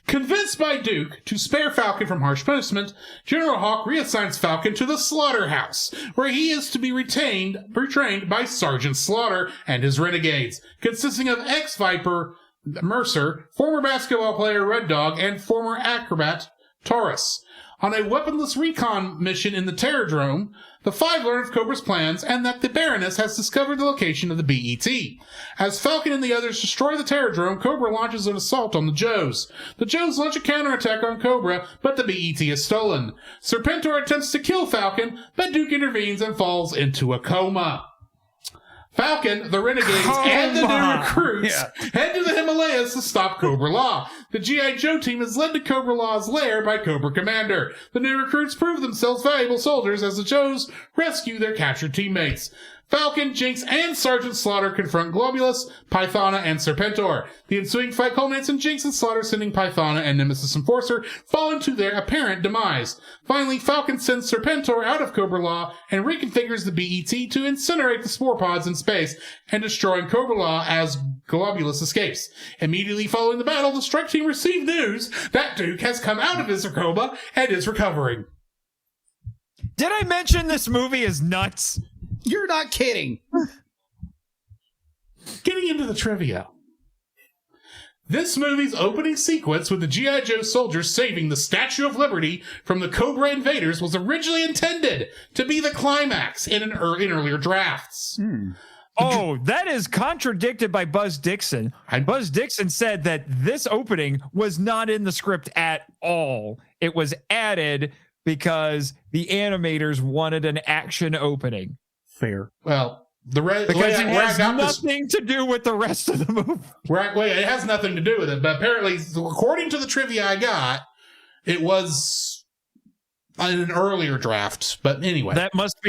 Convinced by Duke to spare Falcon from harsh punishment, General Hawk reassigns Falcon to the Slaughterhouse, where he is to be retrained by Sergeant Slaughter and his renegades, consisting of ex-Viper Mercer, former basketball player Red Dog, and former acrobat Taurus. On a weaponless recon mission in the Terrordrome, the five learn of Cobra's plans and that the Baroness has discovered the location of the BET. As Falcon and the others destroy the Terrordrome, Cobra launches an assault on the Joes. The Joes launch a counterattack on Cobra, but the BET is stolen. Serpentor attempts to kill Falcon, but Duke intervenes and falls into a coma. Falcon, the Renegades, and the new recruits head to the Himalayas to stop Cobra-La. The G.I.Joe team is led to Cobra-La's lair by Cobra Commander. The new recruits prove themselves valuable soldiers as the Joes rescue their captured teammates. Falcon, Jinx, and Sergeant Slaughter confront Globulus, Pythona, and Serpentor. The ensuing fight culminates in Jinx and Slaughter sending Pythona and Nemesis Enforcer falling to their apparent demise. Finally, Falcon sends Serpentor out of Cobra-La and reconfigures the BET to incinerate the spore pods in space and destroying Cobra-La as Globulus escapes. Immediately following the battle, the strike team receive news that Duke has come out of his coma and is recovering. Did I mention this movie is nuts? You're not kidding. Getting into the trivia. This movie's opening sequence with the G.I. Joe soldiers saving the Statue of Liberty from the Cobra invaders was originally intended to be the climax in earlier drafts. Oh, that is contradicted by Buzz Dixon. Buzz Dixon said that this opening was not in the script at all. It was added because the animators wanted an action opening. Fair. Well, because it has nothing to do with the rest of the movie. It has nothing to do with it, but apparently, according to the trivia I got, it was in an earlier draft. But anyway, that must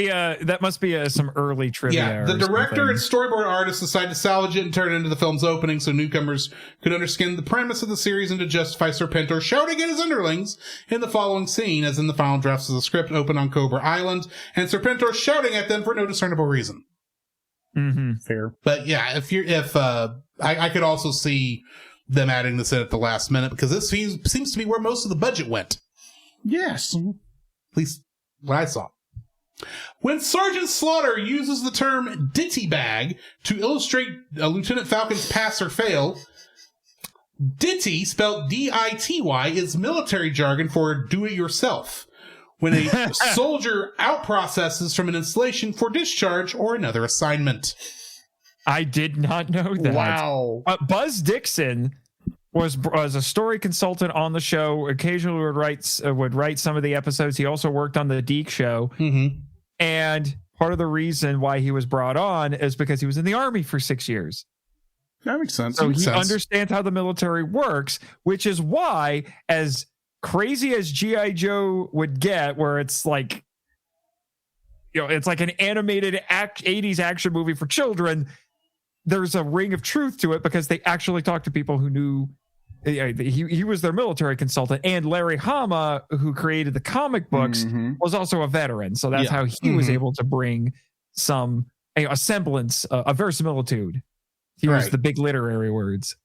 be some early trivia. Yeah, the director and storyboard artist decided to salvage it and turn it into the film's opening so newcomers could understand the premise of the series and to justify Serpentor shouting at his underlings in the following scene, as in the final drafts of the script open on Cobra Island, and Serpentor shouting at them for no discernible reason. Mm-hmm. Fair. But yeah, I could also see them adding this in at the last minute because this seems to be where most of the budget went. Yes. At least what I saw. When Sergeant Slaughter uses the term ditty bag to illustrate Lieutenant Falcon's pass or fail, ditty, spelled D-I-T-Y, is military jargon for do-it-yourself. When a soldier outprocesses from an installation for discharge or another assignment. I did not know that. Wow. Buzz Dixon was a story consultant on the show. Occasionally would write some of the episodes. He also worked on the Deke show. Mm-hmm. And part of the reason why he was brought on is because he was in the Army for 6 years. That makes sense. So he understands how the military works, which is why, as crazy as G.I. Joe would get, where it's like, it's like an animated 80s action movie for children, there's a ring of truth to it because they actually talked to people who knew. He was their military consultant, and Larry Hama, who created the comic books, was also a veteran. So that's how he was able to bring a semblance, a verisimilitude. He was the big literary words.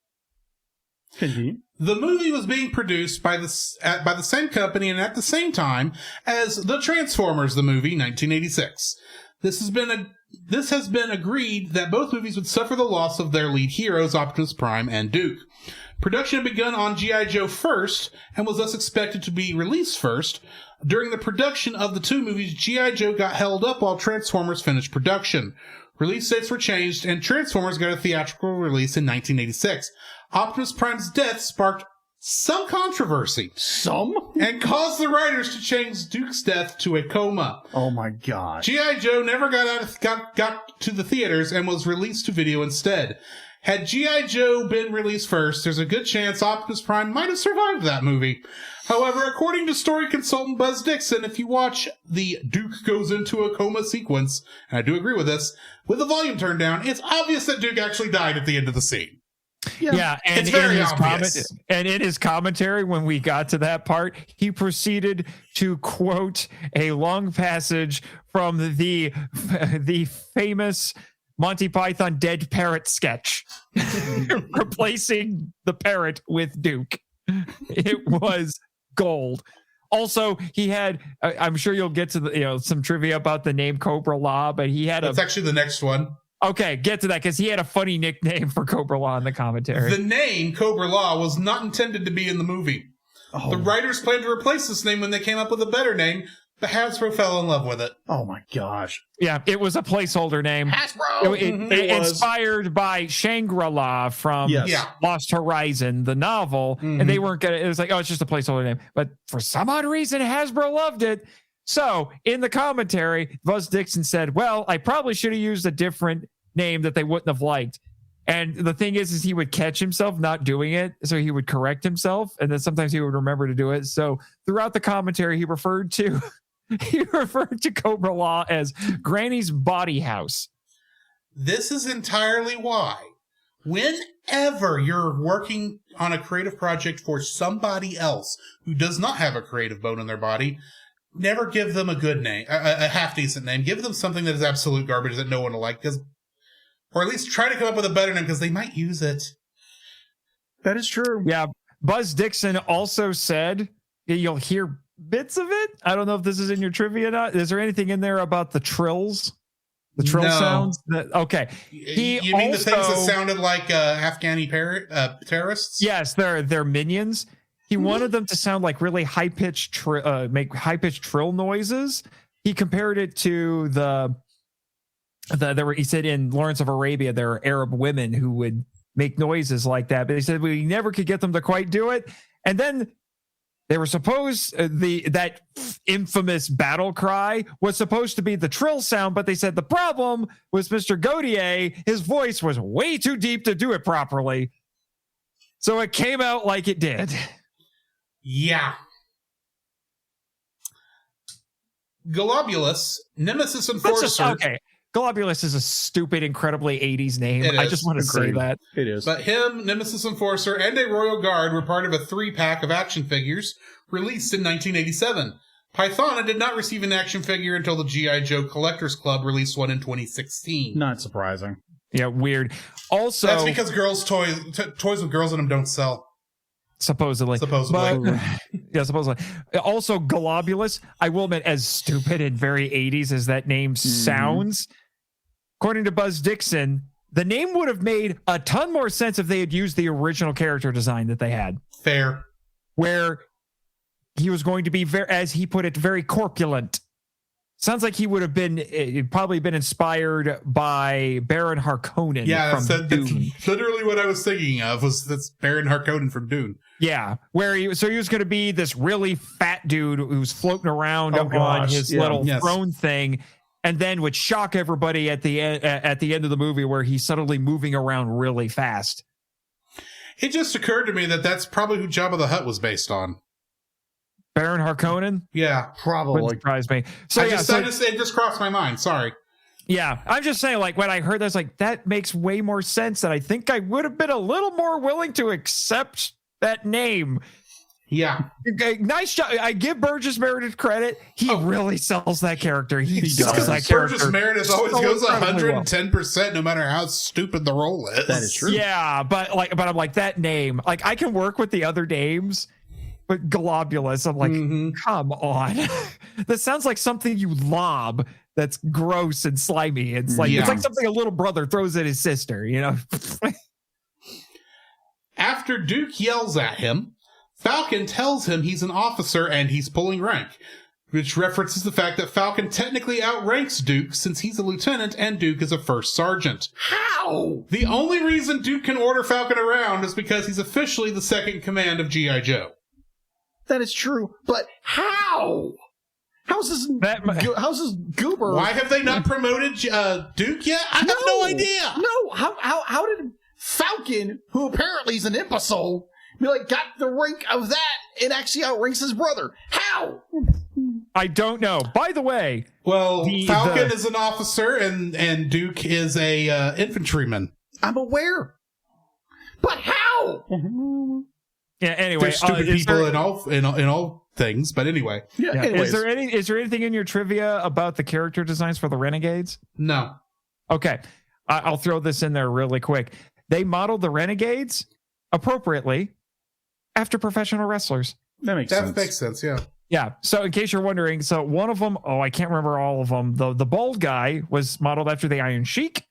Indeed. The movie was being produced by the same company and at the same time as The Transformers, the movie, 1986. This has been agreed that both movies would suffer the loss of their lead heroes, Optimus Prime and Duke. Production had begun on G.I. Joe first and was thus expected to be released first. During the production of the two movies, G.I. Joe got held up while Transformers finished production. Release dates were changed, and Transformers got a theatrical release in 1986. Optimus Prime's death sparked some controversy. And caused the writers to change Duke's death to a coma. Oh my god. G.I. Joe never got to the theaters and was released to video instead. Had G.I. Joe been released first, there's a good chance Optimus Prime might have survived that movie. However, according to story consultant Buzz Dixon, if you watch the Duke goes into a coma sequence, and I do agree with this, with the volume turned down, it's obvious that Duke actually died at the end of the scene. Yeah, and it's very obvious. And in his commentary, when we got to that part, he proceeded to quote a long passage from the famous Monty Python Dead Parrot sketch, replacing the parrot with Duke. It was gold. Also, he had, I'm sure you'll get to the, some trivia about the name Cobra-La, but he had That's actually the next one. Okay, get to that, because he had a funny nickname for Cobra-La in the commentary. The name Cobra-La was not intended to be in the movie. Oh. The writers planned to replace this name when they came up with a better name, but Hasbro fell in love with it. Oh my gosh. Yeah, it was a placeholder name. Hasbro! It inspired by Shangri-La from Lost Horizon, the novel, and they weren't gonna, it was like, oh, it's just a placeholder name. But for some odd reason, Hasbro loved it. So in the commentary, Buzz Dixon said, well, I probably should have used a different name that they wouldn't have liked. And the thing is he would catch himself not doing it, so he would correct himself, and then sometimes he would remember to do it. So throughout the commentary, he referred to Cobra-La as Granny's Body House. This is entirely why, whenever you're working on a creative project for somebody else who does not have a creative bone in their body, never give them a good name, a half-decent name. Give them something that is absolute garbage that no one will like, or at least try to come up with a better name, because they might use it. That is true. Yeah. Buzz Dixon also said, you'll hear bits of it. I don't know if this is in your trivia or not. Is there anything in there about the trills? The trill sounds? Okay. You mean the things that sounded like Afghani terrorists? Yes, they're minions. He wanted them to sound like really high-pitched, make high-pitched trill noises. He compared it to he said in Lawrence of Arabia, there are Arab women who would make noises like that, but he said we never could get them to quite do it. And then they were supposed, that infamous battle cry was supposed to be the trill sound, but they said the problem was Mr. Gautier, his voice was way too deep to do it properly. So it came out like it did. Yeah. Globulus, Nemesis Enforcer. Okay. Globulus is a stupid, incredibly 80s name. I just want to say that. It is. But him, Nemesis Enforcer, and a Royal Guard were part of a 3-pack of action figures released in 1987. Pythona did not receive an action figure until the G.I. Joe Collectors Club released one in 2016. Not surprising. Yeah, weird. Also, that's because toys with girls in them don't sell. Supposedly. But, yeah, supposedly. Also, Globulus, I will admit, as stupid and very 80s as that name sounds, according to Buzz Dixon, the name would have made a ton more sense if they had used the original character design that they had. Fair. Where he was going to be, very, as he put it, very corpulent. Sounds like he would have probably been inspired by Baron Harkonnen. Yeah, that's literally what I was thinking of. That's Baron Harkonnen from Dune. Yeah, where he was going to be this really fat dude who's floating around on his little throne thing, and then would shock everybody at the end of the movie, where he's suddenly moving around really fast. It just occurred to me that that's probably who Jabba the Hutt was based on. Baron Harkonnen? Yeah, probably. Wouldn't surprise me. So it just crossed my mind. Sorry. Yeah, I'm just saying, like, when I heard this, like, that makes way more sense, and I think I would have been a little more willing to accept that name. Yeah. Nice job. I give Burgess Meredith credit. He really sells that character. He sells that character. Burgess Meredith always goes 110%, no matter how stupid the role is. That is true. Yeah, but I'm like, that name, like, I can work with the other names. But Globulus, I'm like, come on. That sounds like something you lob that's gross and slimy. It's like it's like something a little brother throws at his sister, you know? After Duke yells at him, Falcon tells him he's an officer and he's pulling rank, which references the fact that Falcon technically outranks Duke since he's a lieutenant and Duke is a first sergeant. How? The only reason Duke can order Falcon around is because he's officially the second in command of G.I. Joe. That is true, but how? How's this goober? Why have they not promoted Duke yet? I have no idea. No, how did Falcon, who apparently is an imbecile, got the rank of that and actually outranks his brother? How? I don't know. By the way, Falcon is an officer and Duke is a infantryman. I'm aware, but how? Yeah. Anyway, there's stupid people in all things, but anyway. Yeah. Is there anything in your trivia about the character designs for the Renegades? No. Okay, I'll throw this in there really quick. They modeled the Renegades appropriately after professional wrestlers. That makes sense. That makes sense, yeah. Yeah. So in case you're wondering, so one of them, I can't remember all of them. The bald guy was modeled after the Iron Sheik.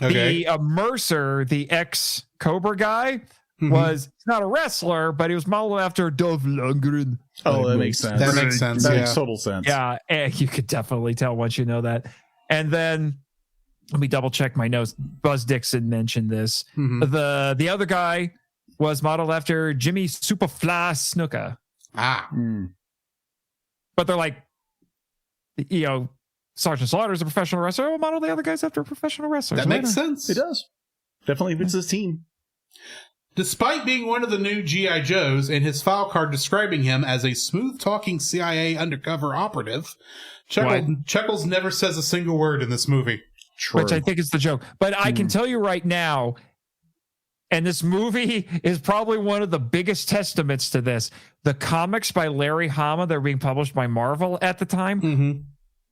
Okay. The Mercer, the ex-Cobra guy, was not a wrestler, but he was modeled after Dolph Lundgren. Oh, that makes sense. That makes sense. That Yeah. makes total sense. Yeah, and you could definitely tell once you know that. And then let me double check my notes. Buzz Dixon mentioned this. The other guy was modeled after Jimmy Superfly Snuka. Ah. But they're like, Sergeant Slaughter's a professional wrestler. We'll model the other guys after professional wrestlers. That makes sense. It does. Definitely fits his team. Despite being one of the new G.I. Joes and his file card describing him as a smooth-talking CIA undercover operative, Chuckles never says a single word in this movie. True. Which I think is the joke. But I can tell you right now, and this movie is probably one of the biggest testaments to this. The comics by Larry Hama that are being published by Marvel at the time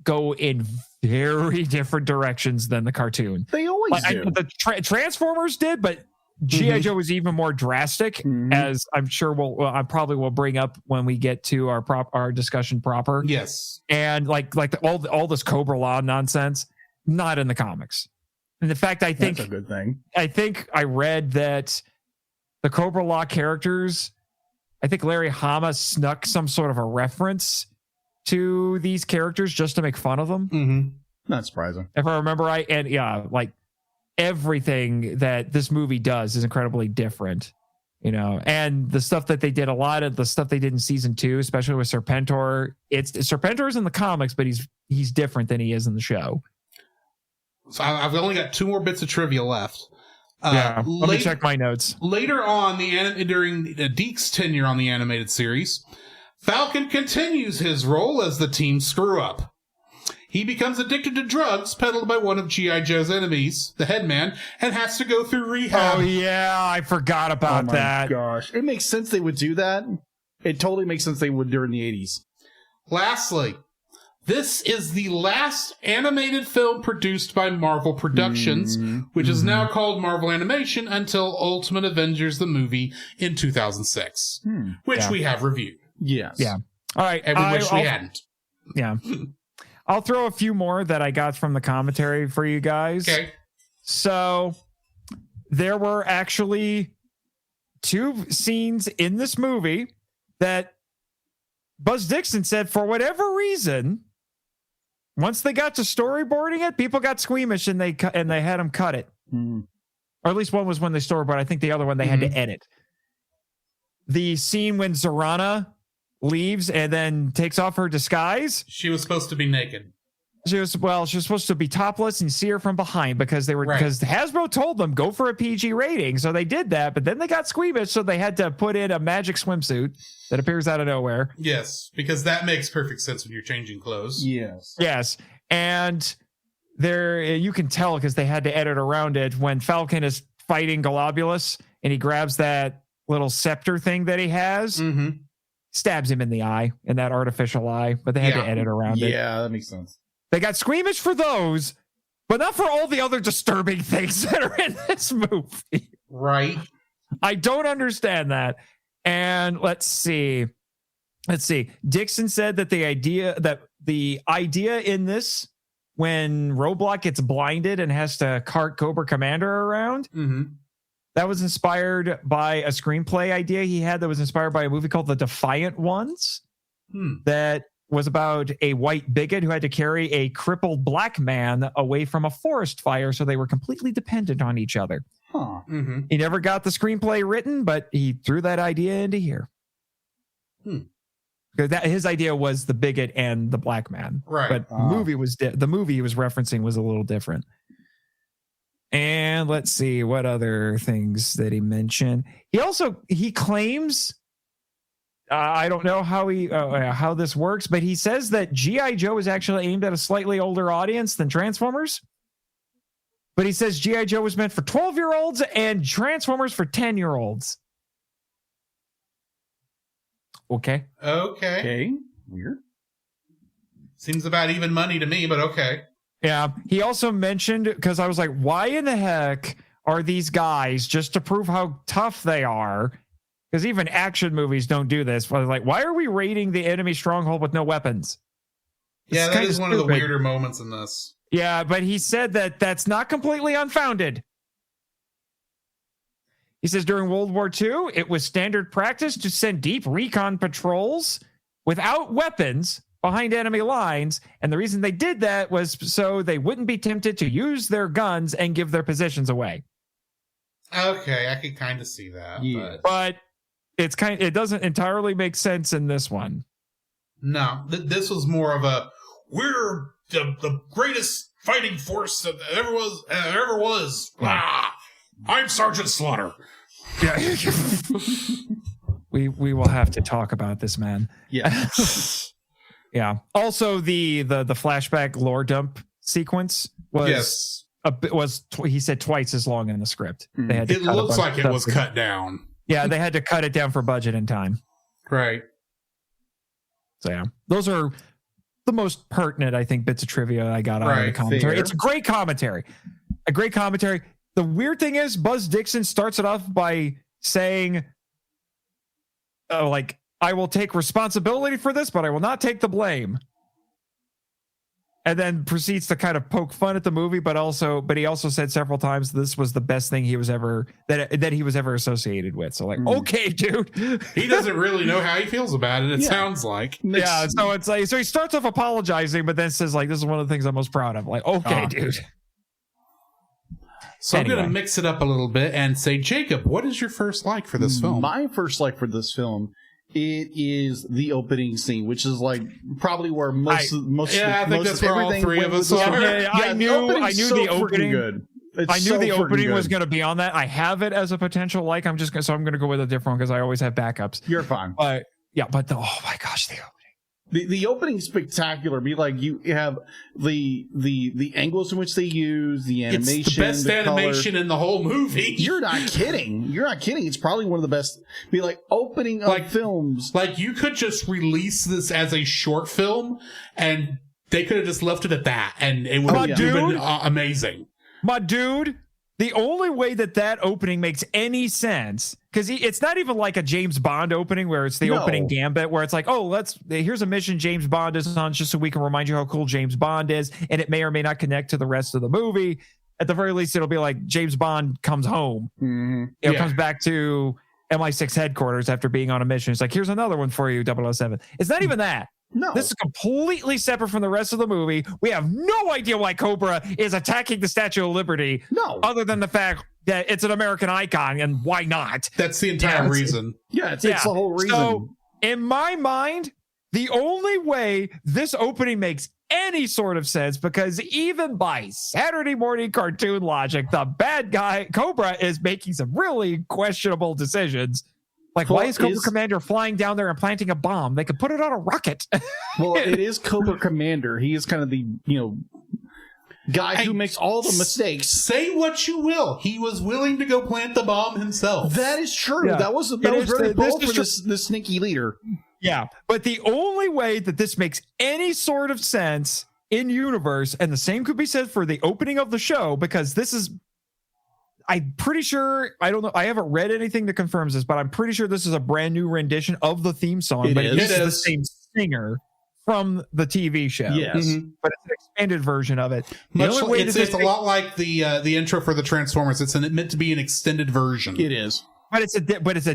go in very different directions than the cartoon. They always do. The Transformers did, but G.I. Joe was even more drastic, as I'm sure I probably will bring up when we get to our discussion proper. Yes. And all this Cobra-La nonsense, not in the comics. And in fact, I think that's a good thing. I think I read that the Cobra-La characters, I think Larry Hama snuck some sort of a reference to these characters just to make fun of them. Not surprising. If I remember right. And yeah, everything that this movie does is incredibly different, and the stuff that they did, a lot of the stuff they did in season 2, especially with Serpentor, Serpentor's in the comics, but he's different than he is in the show. So I've only got 2 more bits of trivia left. Let me check my notes. Later on, during Deke's tenure on the animated series, Falcon continues his role as the team screw-up. He becomes addicted to drugs peddled by one of G.I. Joe's enemies, the Headman, and has to go through rehab. Oh, yeah, I forgot about that. Oh, my gosh. It makes sense they would do that. It totally makes sense they would during the 80s. Lastly, this is the last animated film produced by Marvel Productions, which is now called Marvel Animation until Ultimate Avengers the movie in 2006, which we have reviewed. Yes. Yeah. All right. And we wish we hadn't. Yeah. I'll throw a few more that I got from the commentary for you guys. Okay. So there were actually 2 scenes in this movie that Buzz Dixon said, for whatever reason, once they got to storyboarding it, people got squeamish and they had them cut it. Or at least one was when they storyboard. I think the other one they had to edit. The scene when Zorana leaves and then takes off her disguise. She was supposed to be naked. She was supposed to be topless and see her from behind because Hasbro told them go for a PG rating. So they did that, but then they got squeamish, so they had to put in a magic swimsuit that appears out of nowhere. Yes, because that makes perfect sense when you're changing clothes. Yes. And there you can tell because they had to edit around it when Falcon is fighting Globulus and he grabs that little scepter thing that he has. Stabs him in the eye, in that artificial eye, but they had to edit around it. Yeah, that makes sense. They got squeamish for those, but not for all the other disturbing things that are in this movie. Right. I don't understand that. And let's see. Dixon said that the idea in this, when Roadblock gets blinded and has to cart Cobra Commander around, that was inspired by a screenplay idea he had that was inspired by a movie called The Defiant Ones that was about a white bigot who had to carry a crippled black man away from a forest fire, so they were completely dependent on each other. He never got the screenplay written, but he threw that idea into here. Because his idea was the bigot and the black man. Right. But the movie he was referencing was a little different. And let's see what other things that he mentioned. He claims, I don't know how this works, but he says that G.I. Joe is actually aimed at a slightly older audience than Transformers. But he says G.I. Joe was meant for 12-year-olds and Transformers for 10-year-olds. Okay. Weird. Seems about even money to me, but okay. Yeah. He also mentioned, because I was like, why in the heck are these guys, just to prove how tough they are, Because even action movies don't do this. Like, why are we raiding the enemy stronghold with no weapons? Yeah, that is one of the weirder moments in this. Yeah, but he said that that's not completely unfounded. He says during World War II, it was standard practice to send deep recon patrols without weapons behind enemy lines. And the reason they did that was so they wouldn't be tempted to use their guns and give their positions away. Okay, I could kind of see that. Yeah. But it doesn't entirely make sense in this one. No, this was more of a, we're the greatest fighting force that ever was. Ah, I'm Sergeant Slaughter. Yeah. we will have to talk about this, man. Yeah. Yeah. Also, the flashback lore dump sequence was he said twice as long in the script. They had to it looks like it was cut down. Yeah, they had to cut it down for budget and time. Right. So yeah, those are the most pertinent, I think, bits of trivia I got out of the commentary. Fair. It's a great commentary. The weird thing is, Buzz Dixon starts it off by saying, I will take responsibility for this, but I will not take the blame. And then proceeds to kind of poke fun at the movie, but he also said several times this was the best thing he was ever that he was ever associated with. So okay, dude, he doesn't really know how he feels about it. It sounds like so it's like he starts off apologizing, but then says this is one of the things I'm most proud of. Dude. So anyway. I'm going to mix it up a little bit and say, Jacob, what is your first like for this film? My first like for this film. It is the opening scene, which is probably where I think that's where all three of us are. I knew the opening. Good. I knew the opening was going to be on that. I have it as a potential like. I'm going to go with a different one because I always have backups. You're fine. But oh my gosh, the opening. The opening's spectacular. You have the angles in which they use, the animation. It's the best animation in the whole movie. You're not kidding. It's probably one of the best. Opening of films. You could just release this as a short film, and they could have just left it at that, and it would have been amazing. My dude, the only way that opening makes any sense, because it's not even like a James Bond opening where it's the opening gambit where it's here's a mission James Bond is on just so we can remind you how cool James Bond is, and it may or may not connect to the rest of the movie. At the very least, it'll be like James Bond comes home. Mm-hmm. It comes back to MI6 headquarters after being on a mission. It's like, here's another one for you, 007. It's not even that. No. This is completely separate from the rest of the movie. We have no idea why Cobra is attacking the Statue of Liberty. No. Other than the fact that it's an American icon, and why not? That's the entire reason. It's the whole reason. So, in my mind, the only way this opening makes any sort of sense, because even by Saturday morning cartoon logic, the bad guy, Cobra, is making some really questionable decisions. Why is Cobra Commander flying down there and planting a bomb? They could put it on a rocket. Well, it is Cobra Commander. He is kind of the, guy who makes all the mistakes. Say what you will. He was willing to go plant the bomb himself. That is true. Yeah. That was very bold for this sneaky leader. Yeah. But the only way that this makes any sort of sense in universe, and the same could be said for the opening of the show, because this is, I'm pretty sure, I don't know, I haven't read anything that confirms this, but I'm pretty sure this is a brand new rendition of the theme song. It is the same singer from the TV show. Yes. Mm-hmm. But it's an expanded version of it. It's a lot like the intro for the Transformers. It's meant to be an extended version. It is. But it's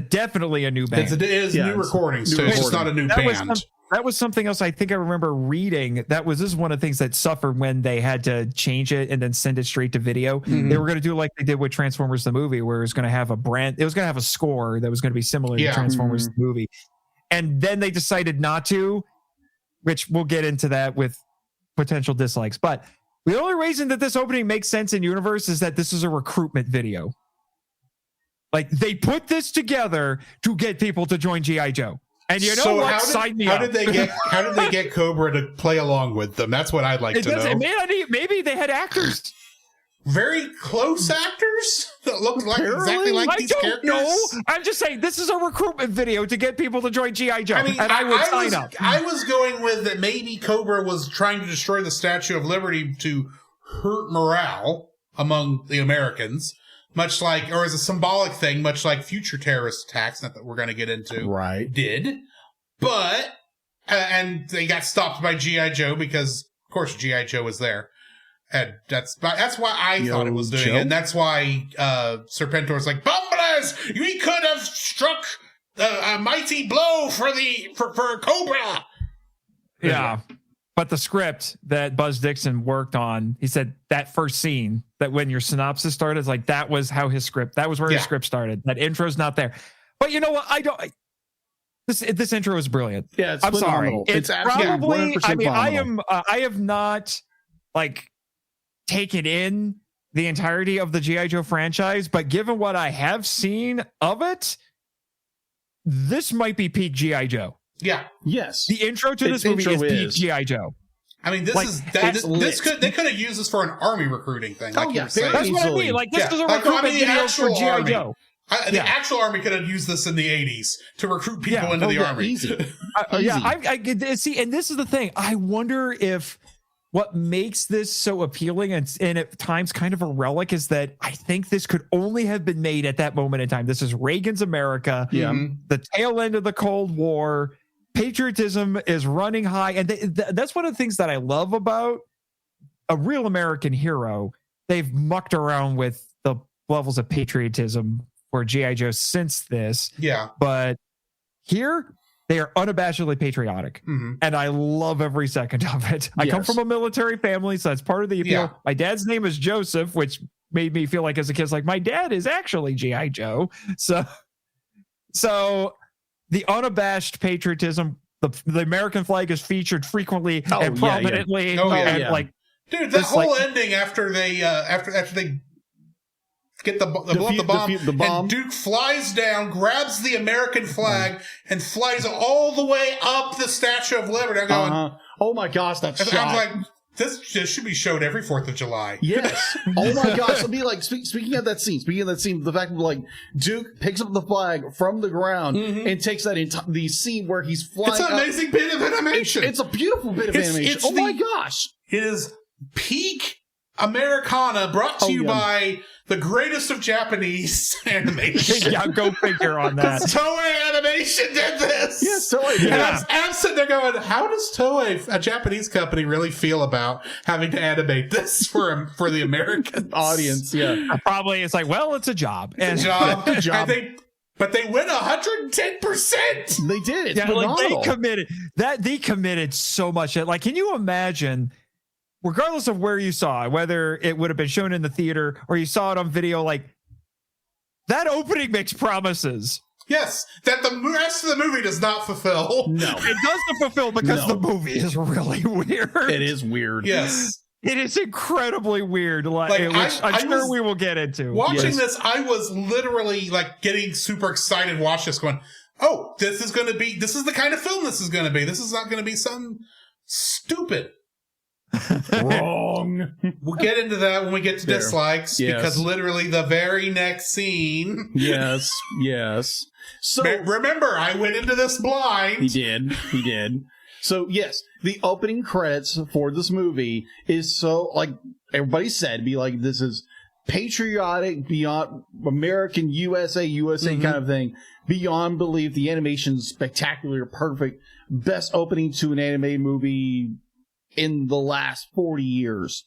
definitely a new band. It is new recordings too. It's just not a new band. That was something else I think I remember reading. This is one of the things that suffered when they had to change it and then send it straight to video. Mm-hmm. They were going to do like they did with Transformers the movie, where it was going to have a score that was going to be similar to Transformers the movie. And then they decided not to, which we'll get into that with potential dislikes. But the only reason that this opening makes sense in universe is that this is a recruitment video. They put this together to get people to join G.I. Joe. And you know what? Sign me up. How did they get Cobra to play along with them? That's what I'd like to know. Maybe they had actors. Very close actors that look exactly like these characters. No, I'm just saying this is a recruitment video to get people to join G.I. Joe. I would sign up. I was going with that maybe Cobra was trying to destroy the Statue of Liberty to hurt morale among the Americans. much like, or as a symbolic thing, much like future terrorist attacks, not that we're going to get into, did. But, and they got stopped by G.I. Joe because, of course, G.I. Joe was there. And that's why I thought it was doing it. And that's why Serpentor's like, Bumblers, we could have struck a mighty blow for Cobra. Yeah. But the script that Buzz Dixon worked on, he said that first scene, that when your synopsis started, like that was how his script, that was where his script started. That intro's not there. But you know what? This intro is brilliant. Yeah, it's I'm phenomenal. sorry. It's probably, 100% I mean, phenomenal. I have not like taken in the entirety of the G.I. Joe franchise, but given what I have seen of it, this might be peak G.I. Joe. Yeah. Yes. The intro to this movie is peak G.I. Joe. I mean, they could have used this for an army recruiting thing. Like yeah, that's what I mean. Like, this is a recruitment video for G.I. Joe. The actual army could have used this in the 80s to recruit people into the army. Easy. Yeah, I see, and this is the thing. I wonder if what makes this so appealing and at times kind of a relic is that I think this could only have been made at that moment in time. This is Reagan's America. Yeah. The tail end of the Cold War. Patriotism is running high. And that's one of the things that I love about a real American hero. They've mucked around with the levels of patriotism for G.I. Joe since this. Yeah. But here, they are unabashedly patriotic. Mm-hmm. And I love every second of it. I come from a military family, so that's part of the appeal. Yeah. My dad's name is Joseph, which made me feel like as a kid, like my dad is actually G.I. Joe. So the unabashed patriotism, the American flag is featured frequently and prominently. Yeah. And like, dude, that whole ending after they get blow up the bomb, and Duke flies down, grabs the American flag, and flies all the way up the Statue of Liberty. I'm going, oh my gosh, that's shot. I'm like, this should be showed every 4th of July. Yes. Oh my gosh. I'll be like, speaking of that scene, the fact that like Duke picks up the flag from the ground and takes that the scene where he's flying. It's an amazing bit of animation. It's a beautiful bit of animation. Oh my gosh. It is peak Americana, brought to you by the greatest of Japanese animation. Yeah, go figure on that. Toei Animation did this. Yes, Toei did. And I'm sitting there going, how does Toei, a Japanese company, really feel about having to animate this for the American audience? Yeah, probably it's like, well, it's a job. It's a job. But they went 110%. They did. It's phenomenal. They committed so much. Like, can you imagine? Regardless of where you saw it, whether it would have been shown in the theater or you saw it on video, like that opening makes promises. Yes, that the rest of the movie does not fulfill. No, it doesn't fulfill because the movie is really weird. It is weird. Yes. It is incredibly weird, which I'm sure we will get into. Watching this, I was literally like getting super excited watching this going, oh, this is the kind of film this is going to be. This is not going to be something stupid. Wrong. We'll get into that when we get to dislikes, because literally the very next scene. Yes. So remember, I went into this blind. He did. So yes, the opening credits for this movie is so, like everybody said, be like, this is patriotic, beyond American USA kind of thing, beyond belief. The animation's spectacular, perfect, best opening to an animated movie in the last 40 years.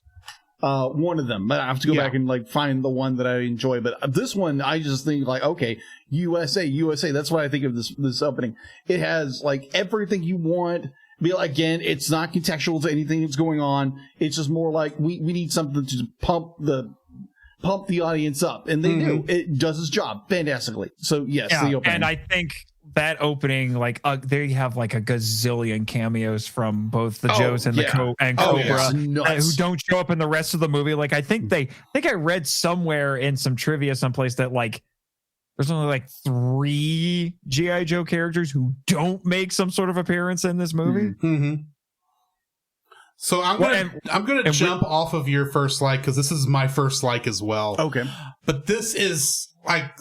One of them, but I have to go back and like find the one that I enjoy. But this one, I just think like, okay, USA. That's what I think of this opening. It has like everything you want. Again, it's not contextual to anything that's going on. It's just more like we need something to pump the audience up, and they do. It does its job fantastically. So yes, the opening. And I think that opening, like they have like a gazillion cameos from both the Joes and Cobra who don't show up in the rest of the movie. Like I think I read somewhere in some trivia someplace that like there's only like 3 G.I. Joe characters who don't make some sort of appearance in this movie. So I'm gonna jump off of your first like, because this is my first like as well. Okay, but this is like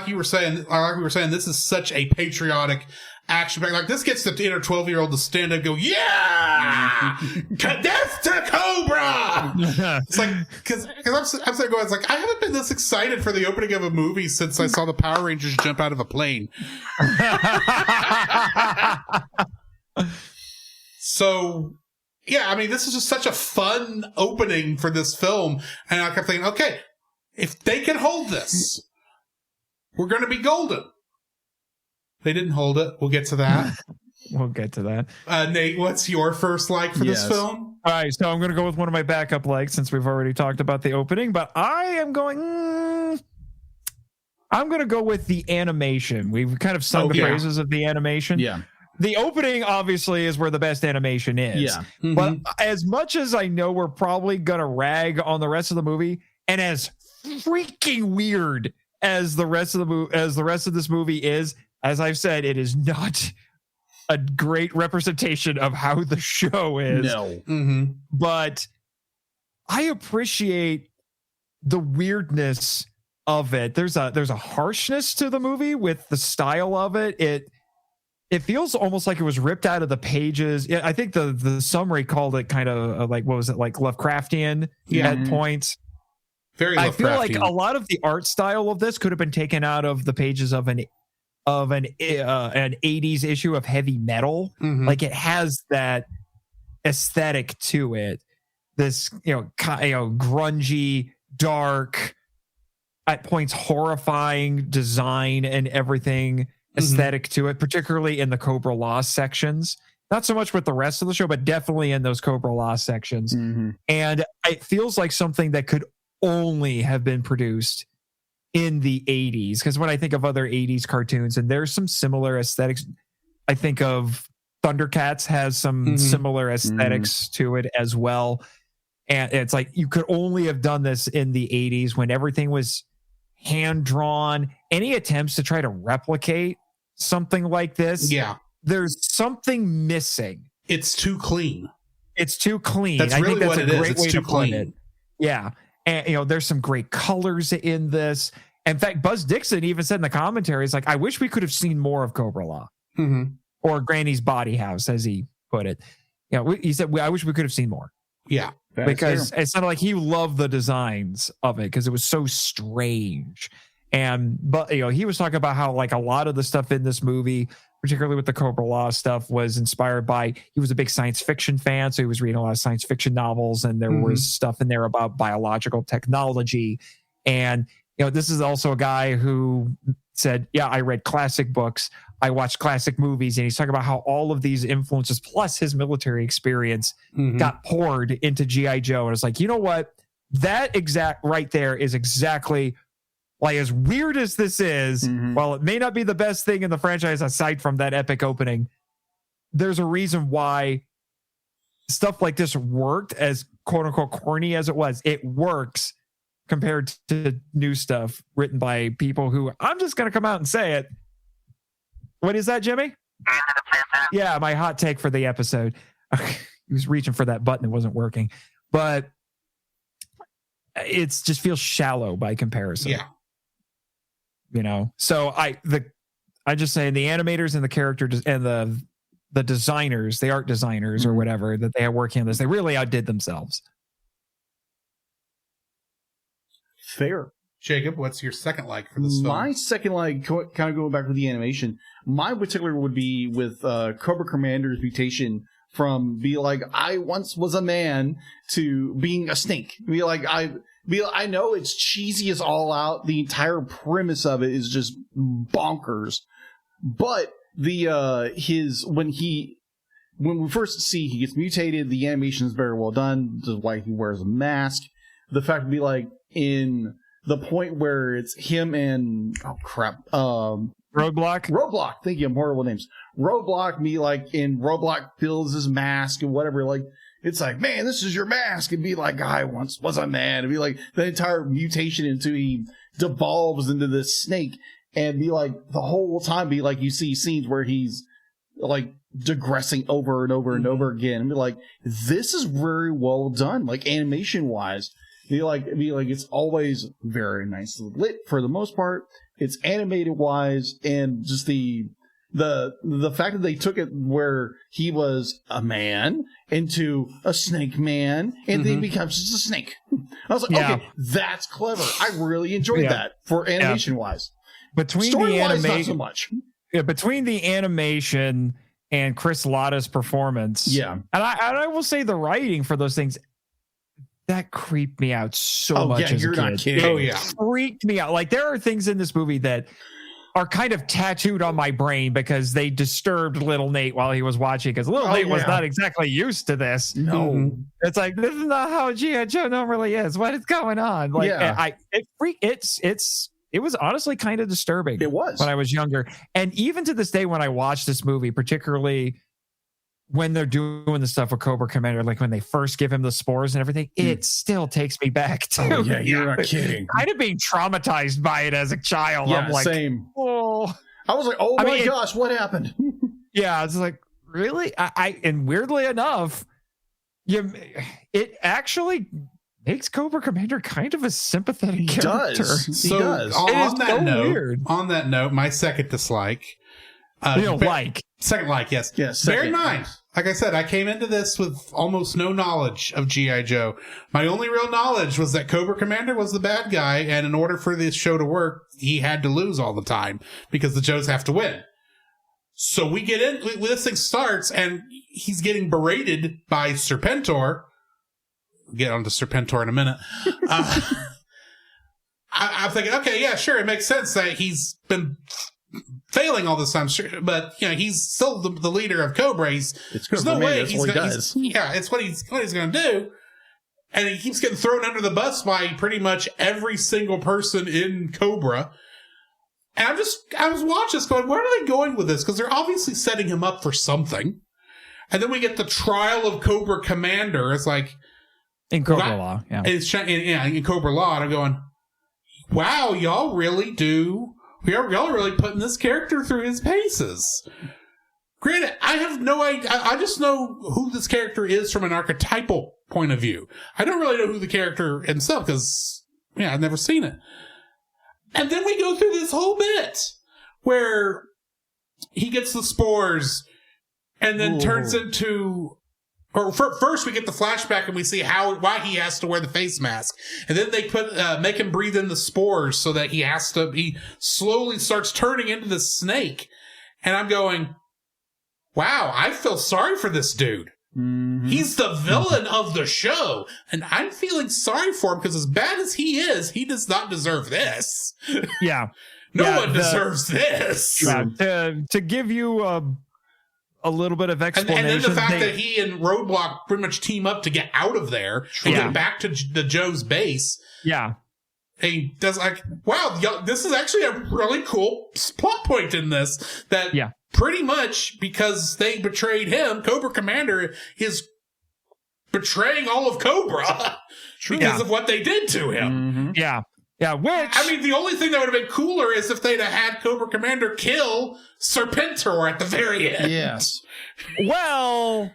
you were saying, this is such a patriotic action back. Like, this gets the inner 12-year-old to stand up and go, yeah! Death to Cobra! It's like, because I'm sitting going, it's like, I haven't been this excited for the opening of a movie since I saw the Power Rangers jump out of a plane. So, yeah, I mean, this is just such a fun opening for this film. And I kept thinking, okay, if they can hold this, we're going to be golden. They didn't hold it. We'll get to that. We'll get to that. Nate, what's your first like for this film? All right, so I'm going to go with one of my backup likes since we've already talked about the opening, but I am going... I'm going to go with the animation. We've kind of sung the praises of the animation. Yeah. The opening, obviously, is where the best animation is. Yeah. Mm-hmm. But as much as I know we're probably going to rag on the rest of the movie, and as freaking weird as the rest of this movie is, as I've said, it is not a great representation of how the show is. No. Mm-hmm. But I appreciate the weirdness of it. There's a harshness to the movie with the style of it. It feels almost like it was ripped out of the pages. Yeah, I think the summary called it kind of like, what was it, like Lovecraftian at points. Very I feel like Lovecraftian. a lot of the art style of this could have been taken out of the pages of an 80s issue of Heavy Metal. Mm-hmm. Like, it has that aesthetic to it. This, grungy, dark, at points horrifying design and everything aesthetic to it, particularly in the Cobra-La sections. Not so much with the rest of the show, but definitely in those Cobra-La sections. Mm-hmm. And it feels like something that could only have been produced in the 80s. Because when I think of other 80s cartoons, and there's some similar aesthetics, I think of Thundercats has some similar aesthetics to it as well. And it's like, you could only have done this in the 80s when everything was hand-drawn. Any attempts to try to replicate something like this, there's something missing. It's too clean. It's too clean. That's really what it is. It's too clean. Yeah. And, there's some great colors in this. In fact, Buzz Dixon even said in the commentaries, like, I wish we could have seen more of Cobra-La. Or Granny's Body House, as he put it. He said, I wish we could have seen more. Yeah. Because it sounded like he loved the designs of it because it was so strange. But he was talking about how, like, a lot of the stuff in this movie, particularly with the Cobra-La stuff, was inspired by, he was a big science fiction fan, so he was reading a lot of science fiction novels, and there was stuff in there about biological technology. And this is also a guy who said, I read classic books, I watched classic movies, and he's talking about how all of these influences plus his military experience got poured into G.I. Joe. And it's like, you know what? That exact right there is exactly, like, as weird as this is, while it may not be the best thing in the franchise aside from that epic opening, there's a reason why stuff like this worked, as quote unquote corny as it was. It works compared to new stuff written by people who, I'm just going to come out and say it. What is that, Jimmy? Yeah, my hot take for the episode. He was reaching for that button. It wasn't working. But it just feels shallow by comparison. Yeah. So I just say the animators and the characters and the designers, the art designers or whatever that they are working on this, they really outdid themselves. Fair. Jacob, what's your second like for this film? My second like, kind of going back with the animation, my particular would be with Cobra Commander's mutation from be like, I once was a man to being a snake. I know it's cheesy as all out. The entire premise of it is just bonkers. But when we first see he gets mutated, the animation is very well done. Just why he wears a mask. The fact to be like in the point where it's him and Roadblock. Thank you. I'm horrible names. Roadblock, Roadblock fills his mask and whatever. Like, it's like, man, this is your mask. And be like, I once was a man. And be like, the entire mutation into he devolves into this snake. And be like, the whole time, be like, you see scenes where he's like digressing over and over and over again. And be like, this is very well done, like animation wise. Be like, it's always very nicely lit for the most part. It's animated wise, and just the the fact that they took it where he was a man into a snake man, and then he becomes just a snake. I was like, okay, that's clever. I really enjoyed that for animation wise. Between Story the wise, animation, not so much. Yeah, between the animation and Chris Latta's performance, and I will say the writing for those things that creeped me out so much. Yeah, as you're a kid. not kidding. Oh yeah, Freaked me out. Like there are things in this movie that are kind of tattooed on my brain because they disturbed little Nate while he was watching. Because little Nate was not exactly used to this. No, it's like this is not how G.I.Joe normally is. What is going on? Like it was honestly kind of disturbing. It was when I was younger, and even to this day, when I watch this movie, particularly when they're doing the stuff with Cobra Commander, like when they first give him the spores and everything, it still takes me back to you're not kidding. Kind of being traumatized by it as a child. Yeah, I'm like, same. Oh, I was like, oh my gosh, what happened? Yeah, it's like really. And weirdly enough, it actually makes Cobra Commander kind of a sympathetic character. So He does. On that note, my second dislike. Second like, yes. Bear in mind, like I said, I came into this with almost no knowledge of G.I. Joe. My only real knowledge was that Cobra Commander was the bad guy, and in order for this show to work, he had to lose all the time because the Joes have to win. So we get in, this thing starts, and he's getting berated by Serpentor. We'll get onto Serpentor in a minute. I'm thinking, okay, yeah, sure, it makes sense that he's been failing all this time, sure, but he's still the leader of Cobra. There's no way it's what he's going to do, and he keeps getting thrown under the bus by pretty much every single person in Cobra. And I was watching this going, where are they going with this? Because they're obviously setting him up for something. And then we get the trial of Cobra Commander. It's like in Cobra Law, in Cobra Law, and I'm going, wow, y'all really do. Y'all are really putting this character through his paces. Granted, I have no idea. I just know who this character is from an archetypal point of view. I don't really know who the character himself, because, I've never seen it. And then we go through this whole bit where he gets the spores and then turns into... Or first we get the flashback and we see why he has to wear the face mask. And then they make him breathe in the spores so that he slowly starts turning into the snake. And I'm going, wow, I feel sorry for this dude. Mm-hmm. He's the villain of the show. And I'm feeling sorry for him because as bad as he is, he does not deserve this. Yeah. No one deserves this. Yeah, to give you a little bit of explanation. And then the fact that he and Roadblock pretty much team up to get out of there and get back to the Joe's base. Yeah. And he does wow, this is actually a really cool plot point in this. That pretty much because they betrayed him, Cobra Commander is betraying all of Cobra because of what they did to him. Mm-hmm. Yeah. Yeah, the only thing that would have been cooler is if they'd have had Cobra Commander kill Serpentor at the very end. Yes. Well,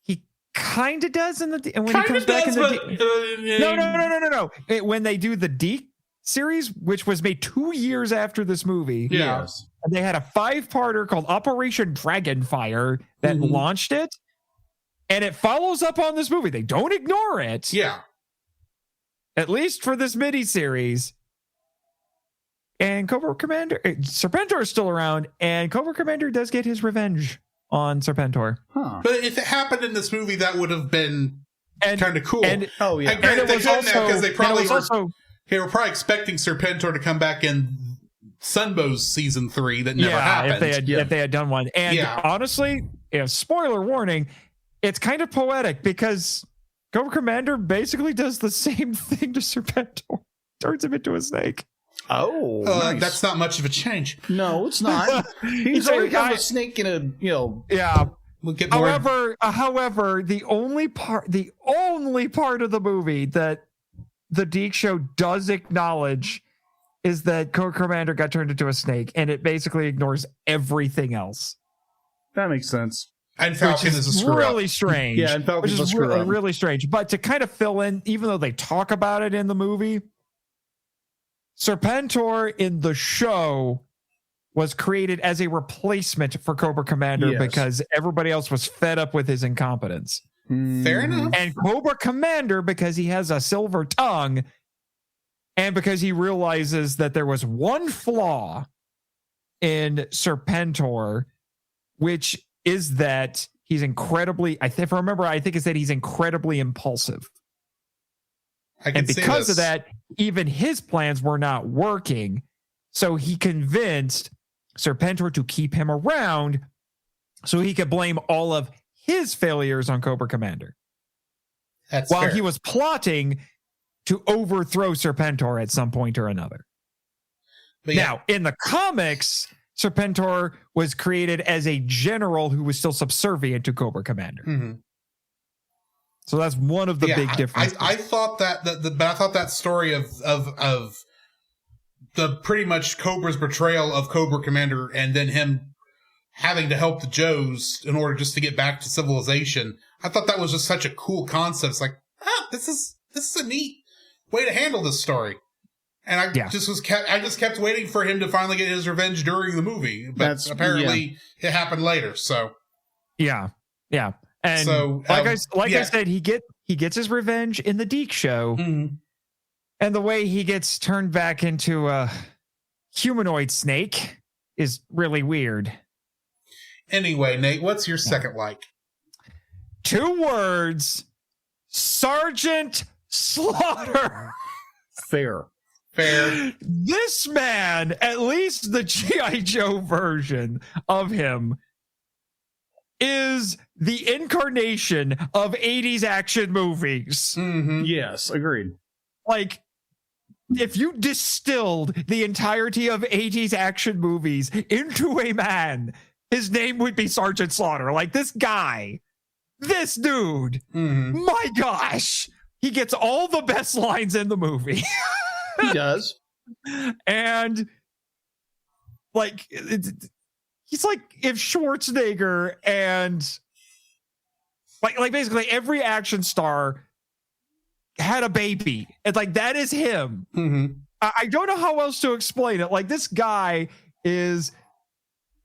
he kind of does when he comes back in the No. When they do the Deke series, which was made 2 years after this movie. Yes. And they had a 5-parter called Operation Dragonfire that launched it. And it follows up on this movie. They don't ignore it. Yeah. At least for this mini-series. And Cobra Commander... Serpentor is still around, and Cobra Commander does get his revenge on Serpentor. Huh. But if it happened in this movie, that would have been kind of cool. And granted, they couldn't have because they were probably expecting Serpentor to come back in Sunbow's season 3. That never happened. If they had done one. And honestly, spoiler warning, it's kind of poetic because... Cobra Commander basically does the same thing to Serpentor. Turns him into a snake. Oh, nice. That's not much of a change. No, it's not. He's already got a snake in a, Yeah. We'll get more. However, the only part of the movie that the Deke show does acknowledge is that Cobra Commander got turned into a snake, and it basically ignores everything else. That makes sense. And Falcon is a screw really strange. Yeah, and Falcon's a screw up. Really strange. But to kind of fill in, even though they talk about it in the movie, Serpentor in the show was created as a replacement for Cobra Commander because everybody else was fed up with his incompetence. Fair enough. And Cobra Commander because he has a silver tongue and because he realizes that there was one flaw in Serpentor, which is that he's incredibly, if I remember, I think it's that he's incredibly impulsive. And because of that, even his plans were not working. So he convinced Serpentor to keep him around so he could blame all of his failures on Cobra Commander. That's while fair. he was plotting to overthrow Serpentor at some point or another. But now, in the comics, Serpentor was created as a general who was still subservient to Cobra Commander. Mm-hmm. So that's one of the big differences. I thought but I thought that story of the pretty much Cobra's betrayal of Cobra Commander and then him having to help the Joes in order just to get back to civilization. I thought that was just such a cool concept. It's like, this is a neat way to handle this story. And I just kept waiting for him to finally get his revenge during the movie, but apparently it happened later. So yeah. And so, I said, he gets his revenge in the Deke show. Mm-hmm. And the way he gets turned back into a humanoid snake is really weird. Anyway, Nate, what's your second like? 2 words: Sergeant Slaughter. Fair. This man, at least the G.I. Joe version of him, is the incarnation of 80s action movies. Mm-hmm. Yes, agreed. Like, if you distilled the entirety of 80s action movies into a man, his name would be Sergeant Slaughter. Like, this guy, this dude, my gosh, he gets all the best lines in the movie. He does. And, like, he's like if Schwarzenegger and, like basically every action star had a baby. It's like, that is him. Mm-hmm. I don't know how else to explain it. Like, this guy is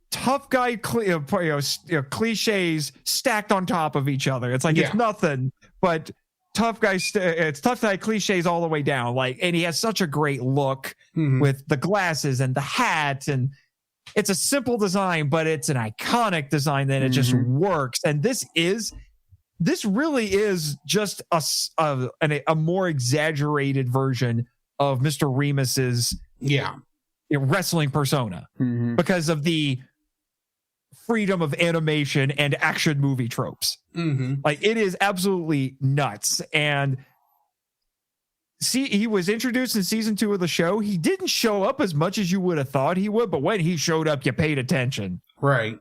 tough guy cliches stacked on top of each other. It's like it's nothing but tough guy. It's tough guy cliches all the way down. Like, and he has such a great look with the glasses and the hat, and it's a simple design, but it's an iconic design. That it just works. And this really is just a more exaggerated version of Mr. Remus's wrestling persona because of the freedom of animation and action movie tropes. Like, it is absolutely nuts. And he was introduced in season 2 of the show. He didn't show up as much as you would have thought he would, but when he showed up, you paid attention. Right.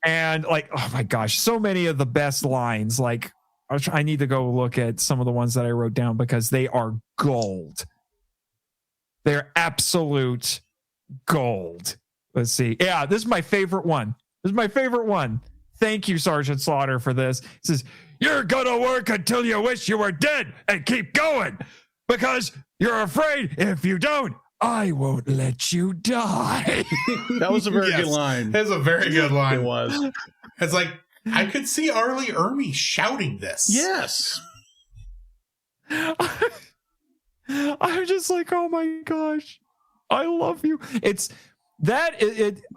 And, like, oh my gosh, so many of the best lines. Like, I need to go look at some of the ones that I wrote down because they are gold. They're absolute gold. Let's see. Yeah, this is my favorite one. Thank you, Sergeant Slaughter, for this. He says, "You're gonna work until you wish you were dead and keep going because you're afraid if you don't, I won't let you die." That was a very good line. That's a very good line. It was. It's like, I could see Arlie Ermey shouting this. Yes. I'm just like, oh my gosh, I love you.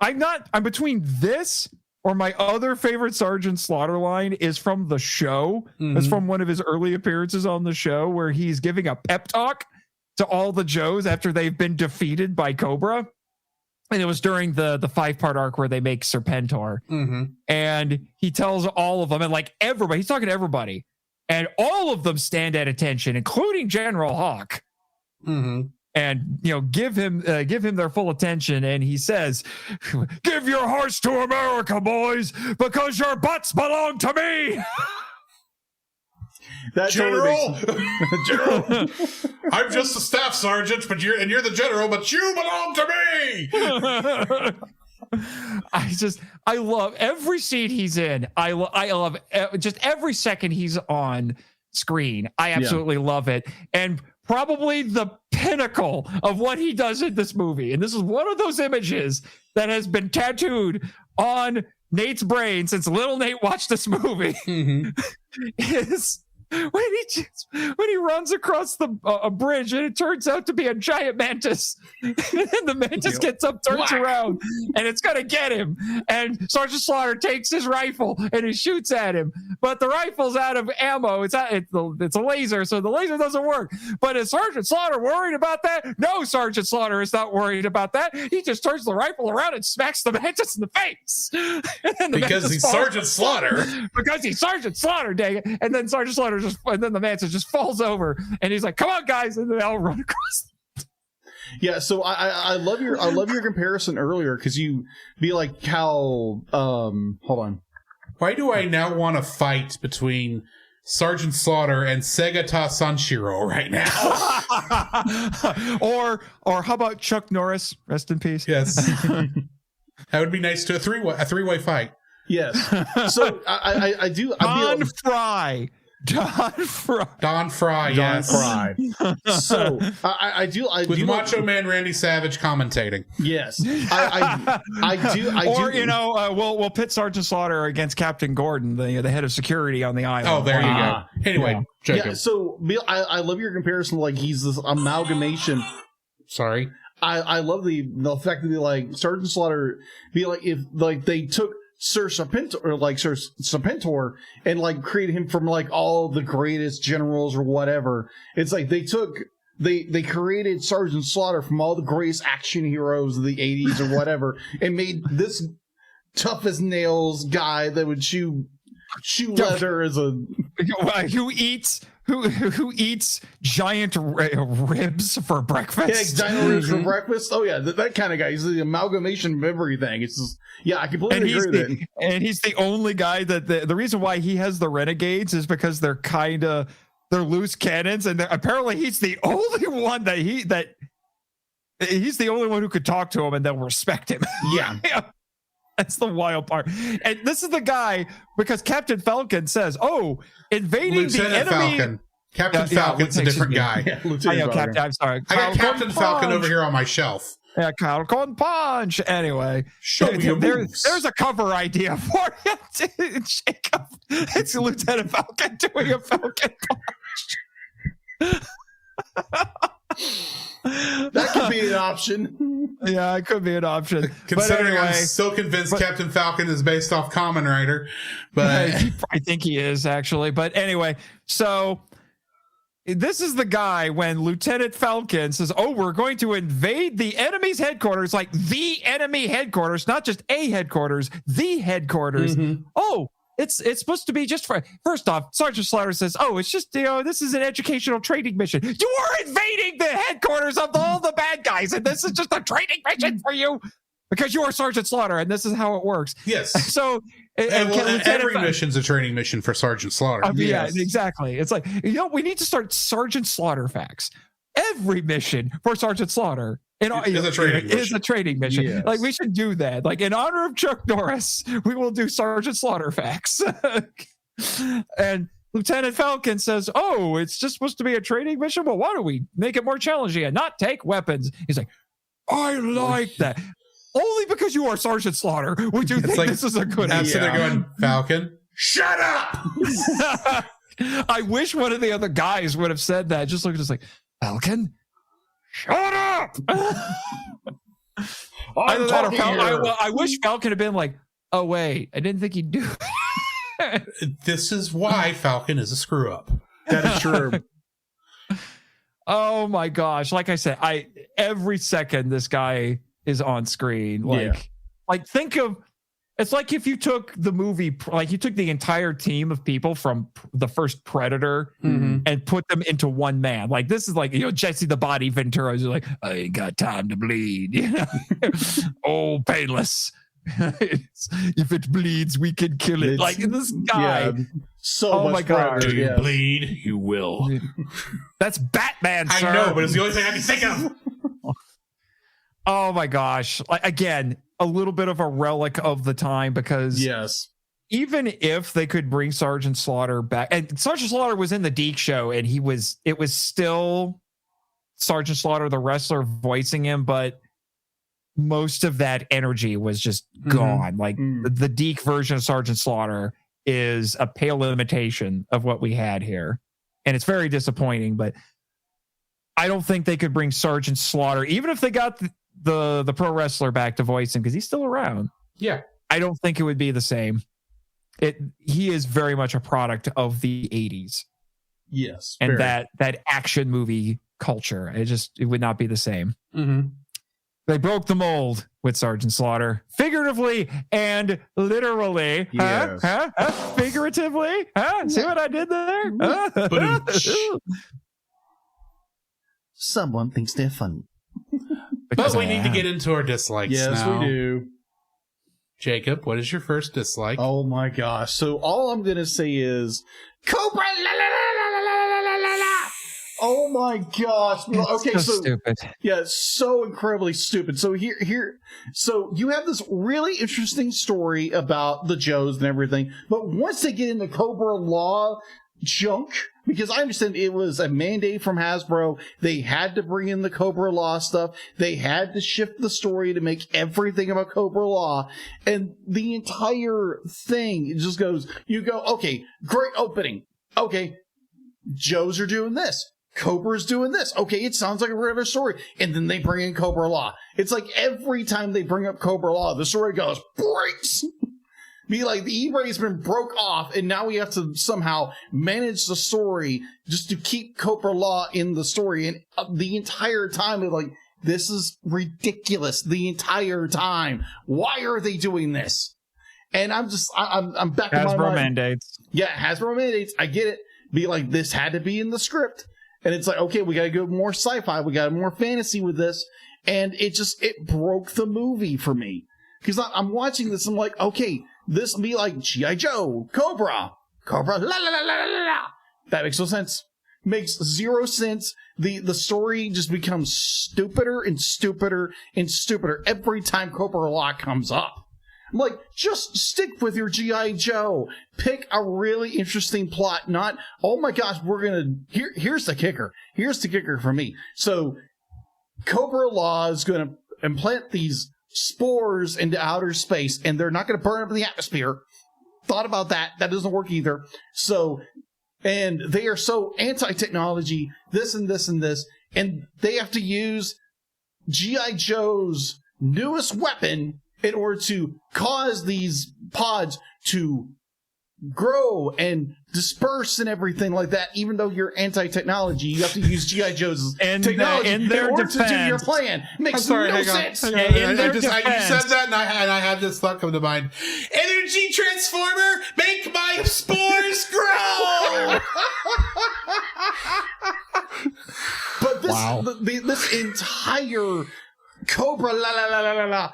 I'm between this or my other favorite Sergeant Slaughter line is from the show. It's from one of his early appearances on the show where he's giving a pep talk to all the Joes after they've been defeated by Cobra. And it was during the 5-part arc where they make Serpentor. And he tells all of them, and like everybody, he's talking to everybody, and all of them stand at attention, including General Hawk. And, give him their full attention. And he says, "Give your hearts to America, boys, because your butts belong to me." That General, General. I'm just a staff sergeant, but you're the general, but you belong to me. I love every scene he's in. I love just every second he's on screen. I absolutely love it. And probably the pinnacle of what he does in this movie. And this is one of those images that has been tattooed on Nate's brain since little Nate watched this movie. Is when he runs across a bridge and it turns out to be a giant mantis, and the mantis gets up, turns around, and it's gonna get him. And Sergeant Slaughter takes his rifle and he shoots at him, but the rifle's out of ammo. It's a laser, so the laser doesn't work. But is Sergeant Slaughter worried about that? No, Sergeant Slaughter is not worried about that. He just turns the rifle around and smacks the mantis in the face. Because he's Sergeant Slaughter. Because he's Sergeant Slaughter, dang it. And then Sergeant Slaughter and then the mantis just falls over, and he's like, "Come on, guys!" And they all run across. Yeah, so I love your comparison earlier, because you be like how hold on. Why do I now want to fight between Sergeant Slaughter and Segata Sanshiro right now? or how about Chuck Norris? Rest in peace. Yes, that would be nice to a three-way fight. Yes. So I do. Don Fry. Don Fry. Yes. Don Fry. So I do. With Macho Man Randy Savage commentating. Yes. I do. Or we'll pit Sergeant Slaughter against Captain Gordon, the head of security on the island. Oh, there you go. Anyway, Jacob. Yeah. So I love your comparison. Like, he's this amalgamation. Sorry. I love the fact that they, like, Sergeant Slaughter be like, if like they took Sir Serpentor and like created him from like all the greatest generals or whatever. It's like they created Sergeant Slaughter from all the greatest action heroes of the 80s or whatever, and made this tough as nails guy that would chew leather as a who eats giant ribs for breakfast. Yeah, giant ribs for breakfast. Oh yeah, that kind of guy. He's the amalgamation of everything. It's just, I completely agree with it. And he's the only guy that the reason why he has the renegades is because they're loose cannons, and apparently he's the only one he's the only one who could talk to him and they'll respect him. Yeah. That's the wild part. And this is the guy, because Captain Falcon says, invading Lieutenant the enemy. Falcon. Captain Falcon's a different guy. Yeah, I'm sorry. I got Captain Falcon over here on my shelf. Yeah, Falcon Punch. Anyway, show me your moves. There's a cover idea for you, Jacob. It's Lieutenant Falcon doing a Falcon Punch. That could be an option. Yeah, it could be an option. Considering I'm so convinced Captain Falcon is based off Kamen Rider, but I think he is actually. But anyway, so this is the guy when Lieutenant Falcon says, we're going to invade the enemy's headquarters, like the enemy headquarters, not just a headquarters, the headquarters. Mm-hmm. It's supposed to be just for, first off, Sergeant Slaughter says, it's just, this is an educational training mission. You are invading the headquarters of all the bad guys, and this is just a training mission for you because you are Sergeant Slaughter, and this is how it works. Yes. So, every mission's a training mission for Sergeant Slaughter. Yeah, exactly. It's like, we need to start Sergeant Slaughter facts. Every mission for Sergeant Slaughter is a training mission. Yes. Like, we should do that. Like, in honor of Chuck Norris, we will do Sergeant Slaughter facts. And Lieutenant Falcon says, it's just supposed to be a training mission? Well, why don't we make it more challenging and not take weapons? He's like, I like that. Only because you are Sergeant Slaughter would you think this is a good idea. So they're going, Falcon, shut up! I wish one of the other guys would have said that. Just like, Falcon, shut up! I wish Falcon had been like, oh wait, I didn't think he'd do it. This is why Falcon is a screw up. That is true. Oh my gosh. Like I said, every second this guy is on screen. Like think of, it's like if you took the movie, like you took the entire team of people from the first Predator and put them into one man. Like this is like, Jesse the Body Ventura is like, I ain't got time to bleed. Oh, painless. If it bleeds, we can kill it. Like this guy. Yeah, so much God. Do you bleed? You will. That's Batman, sir. I know, but it's the only thing I can think of. Oh my gosh. Like, again, a little bit of a relic of the time because even if they could bring Sergeant Slaughter back, and Sergeant Slaughter was in the Deke show and it was still Sergeant Slaughter, the wrestler, voicing him, but most of that energy was just gone. Like the Deke version of Sergeant Slaughter is a pale imitation of what we had here. And it's very disappointing, but I don't think they could bring Sergeant Slaughter, even if they got the pro wrestler back to voice him, because he's still around. Yeah. I don't think it would be the same. He is very much a product of the 80s. Yes. And very. that action movie culture. It would not be the same. Mm-hmm. They broke the mold with Sergeant Slaughter, figuratively and literally. Yes. Huh? Figuratively? See what I did there? Someone thinks they're funny. But we need to get into our dislikes now. Yes, we do. Jacob, what is your first dislike? Oh my gosh. So all I'm going to say is Cobra-lalalalala. Oh my gosh. Okay, so stupid. Yeah, so incredibly stupid. So so you have this really interesting story about the Joes and everything, but once they get into Cobra Law junk, because I understand it was a mandate from Hasbro, they had to bring in the Cobra Law stuff, they had to shift the story to make everything about Cobra Law, and the entire thing just goes, you go, okay, great opening, okay, Joes are doing this, Cobra's doing this, okay, it sounds like a regular story, and then they bring in Cobra Law. It's like every time they bring up Cobra Law, the story goes, breaks! Be like, the E-Ray's been broke off, and now we have to somehow manage the story just to keep Cobra Law in the story. And the entire time, it's like, this is ridiculous. The entire time. Why are they doing this? And I'm back in my mind. Hasbro mandates. Yeah, Hasbro mandates. I get it. Be like, this had to be in the script. And it's like, okay, we got to go more sci-fi. We got more fantasy with this. And it broke the movie for me. Because I'm watching this, I'm like, okay, this will be like G.I.Joe, Cobra-lalalalala. That makes no sense. Makes zero sense. The story just becomes stupider and stupider and stupider every time Cobra Law comes up. I'm like, just stick with your G.I. Joe. Pick a really interesting plot, not, oh my gosh, here's the kicker. Here's the kicker for me. So, Cobra Law is going to implant these spores into outer space, and they're not going to burn up in the atmosphere. Thought about that. That doesn't work either. So, and they are so anti-technology, this and this and this, and they have to use G.I. Joe's newest weapon in order to cause these pods to grow and disperse and everything like that. Even though you're anti-technology, you have to use G.I. Joe's technology in order to do your plan. Makes no sense. You said that, and I had this thought come to mind. Energy transformer, make my spores grow. But this entire Cobra-lalalalala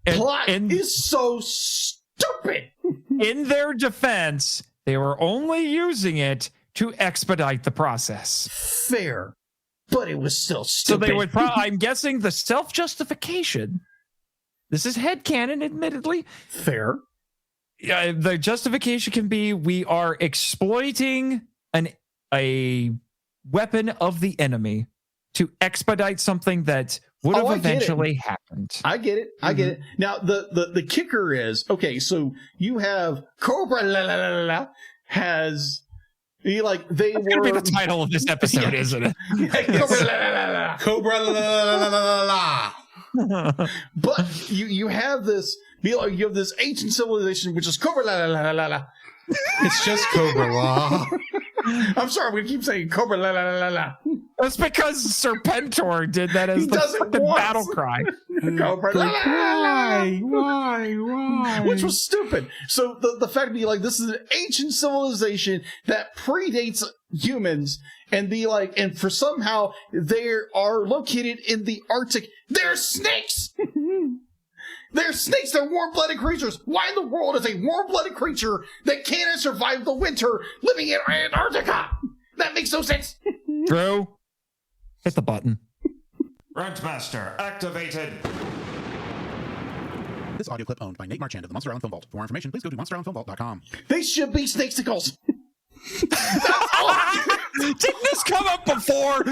plot is so stupid. In their defense, they were only using it to expedite the process. Fair. But it was still stupid. So they would I'm guessing the self-justification. This is headcanon, admittedly. Fair. The justification can be we are exploiting a weapon of the enemy to expedite something that would have eventually happened. I get it. I get it. Now, the kicker is, okay, so you have Cobra-lalalalala has, they were... That's going to be the title of this episode, isn't it? Cobra-lalalalala. Cobra-la-la-la-la-la. But you have this, you have this ancient civilization, which is Cobra-lalalalala. It's just Cobra Law. I'm sorry, we keep saying Cobra-lala-la-la-la. That's because Serpentor did that as the battle cry. Why? Which was stupid. So the fact to be like, this is an ancient civilization that predates humans, and be like, and for somehow they are located in the Arctic. They're snakes! They're snakes. They're warm-blooded creatures. Why in the world is a warm-blooded creature that cannot survive the winter living in Antarctica? That makes no sense. Drew, hit the button. Rentmaster activated. This audio clip owned by Nate Marchand of the Monster Island Film Vault. For more information, please go to monsterislandfilmvault.com. They should be snakesicles. That's all. Didn't this come up before?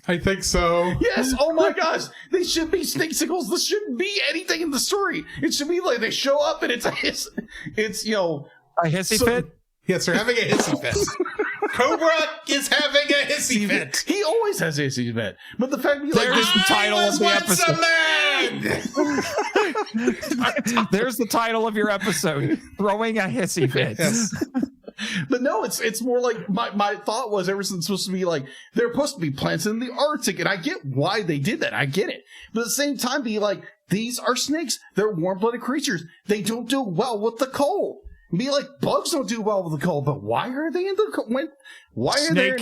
I think so. Yes. Oh my gosh. They should be snake sickles. This shouldn't be anything in the story. It should be like they show up and it's a hiss. It's, you know, A hissy fit? Yes, they're having a hissy fit. Cobra is having a hissy fit. He always has a hissy fit. But the fact that There's the title of the episode. There's the title of your episode. Throwing a hissy fit. Yes. But no, it's more like my thought was ever since it's supposed to be like they're supposed to be plants in the Arctic, and I get why they did that. I get it. But at the same time, be like, these are snakes. They're warm-blooded creatures. They don't do well with the cold. Be like, bugs don't do well with the cold, but why are they in the cold? Why are they?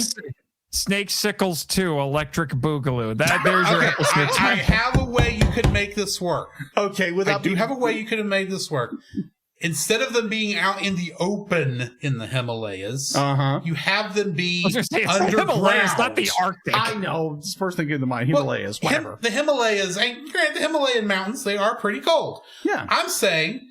Snake Sickles 2, Electric Boogaloo. There's your episode. I have a way you could make this work. Okay, I do have a way you could have made this work. Instead of them being out in the open in the Himalayas, you have them be underground. The Himalayas, not the Arctic. I know. It's the first thing came to mind. Himalayas, whatever. The Himalayas, and the Himalayan mountains, they are pretty cold. Yeah. I'm saying,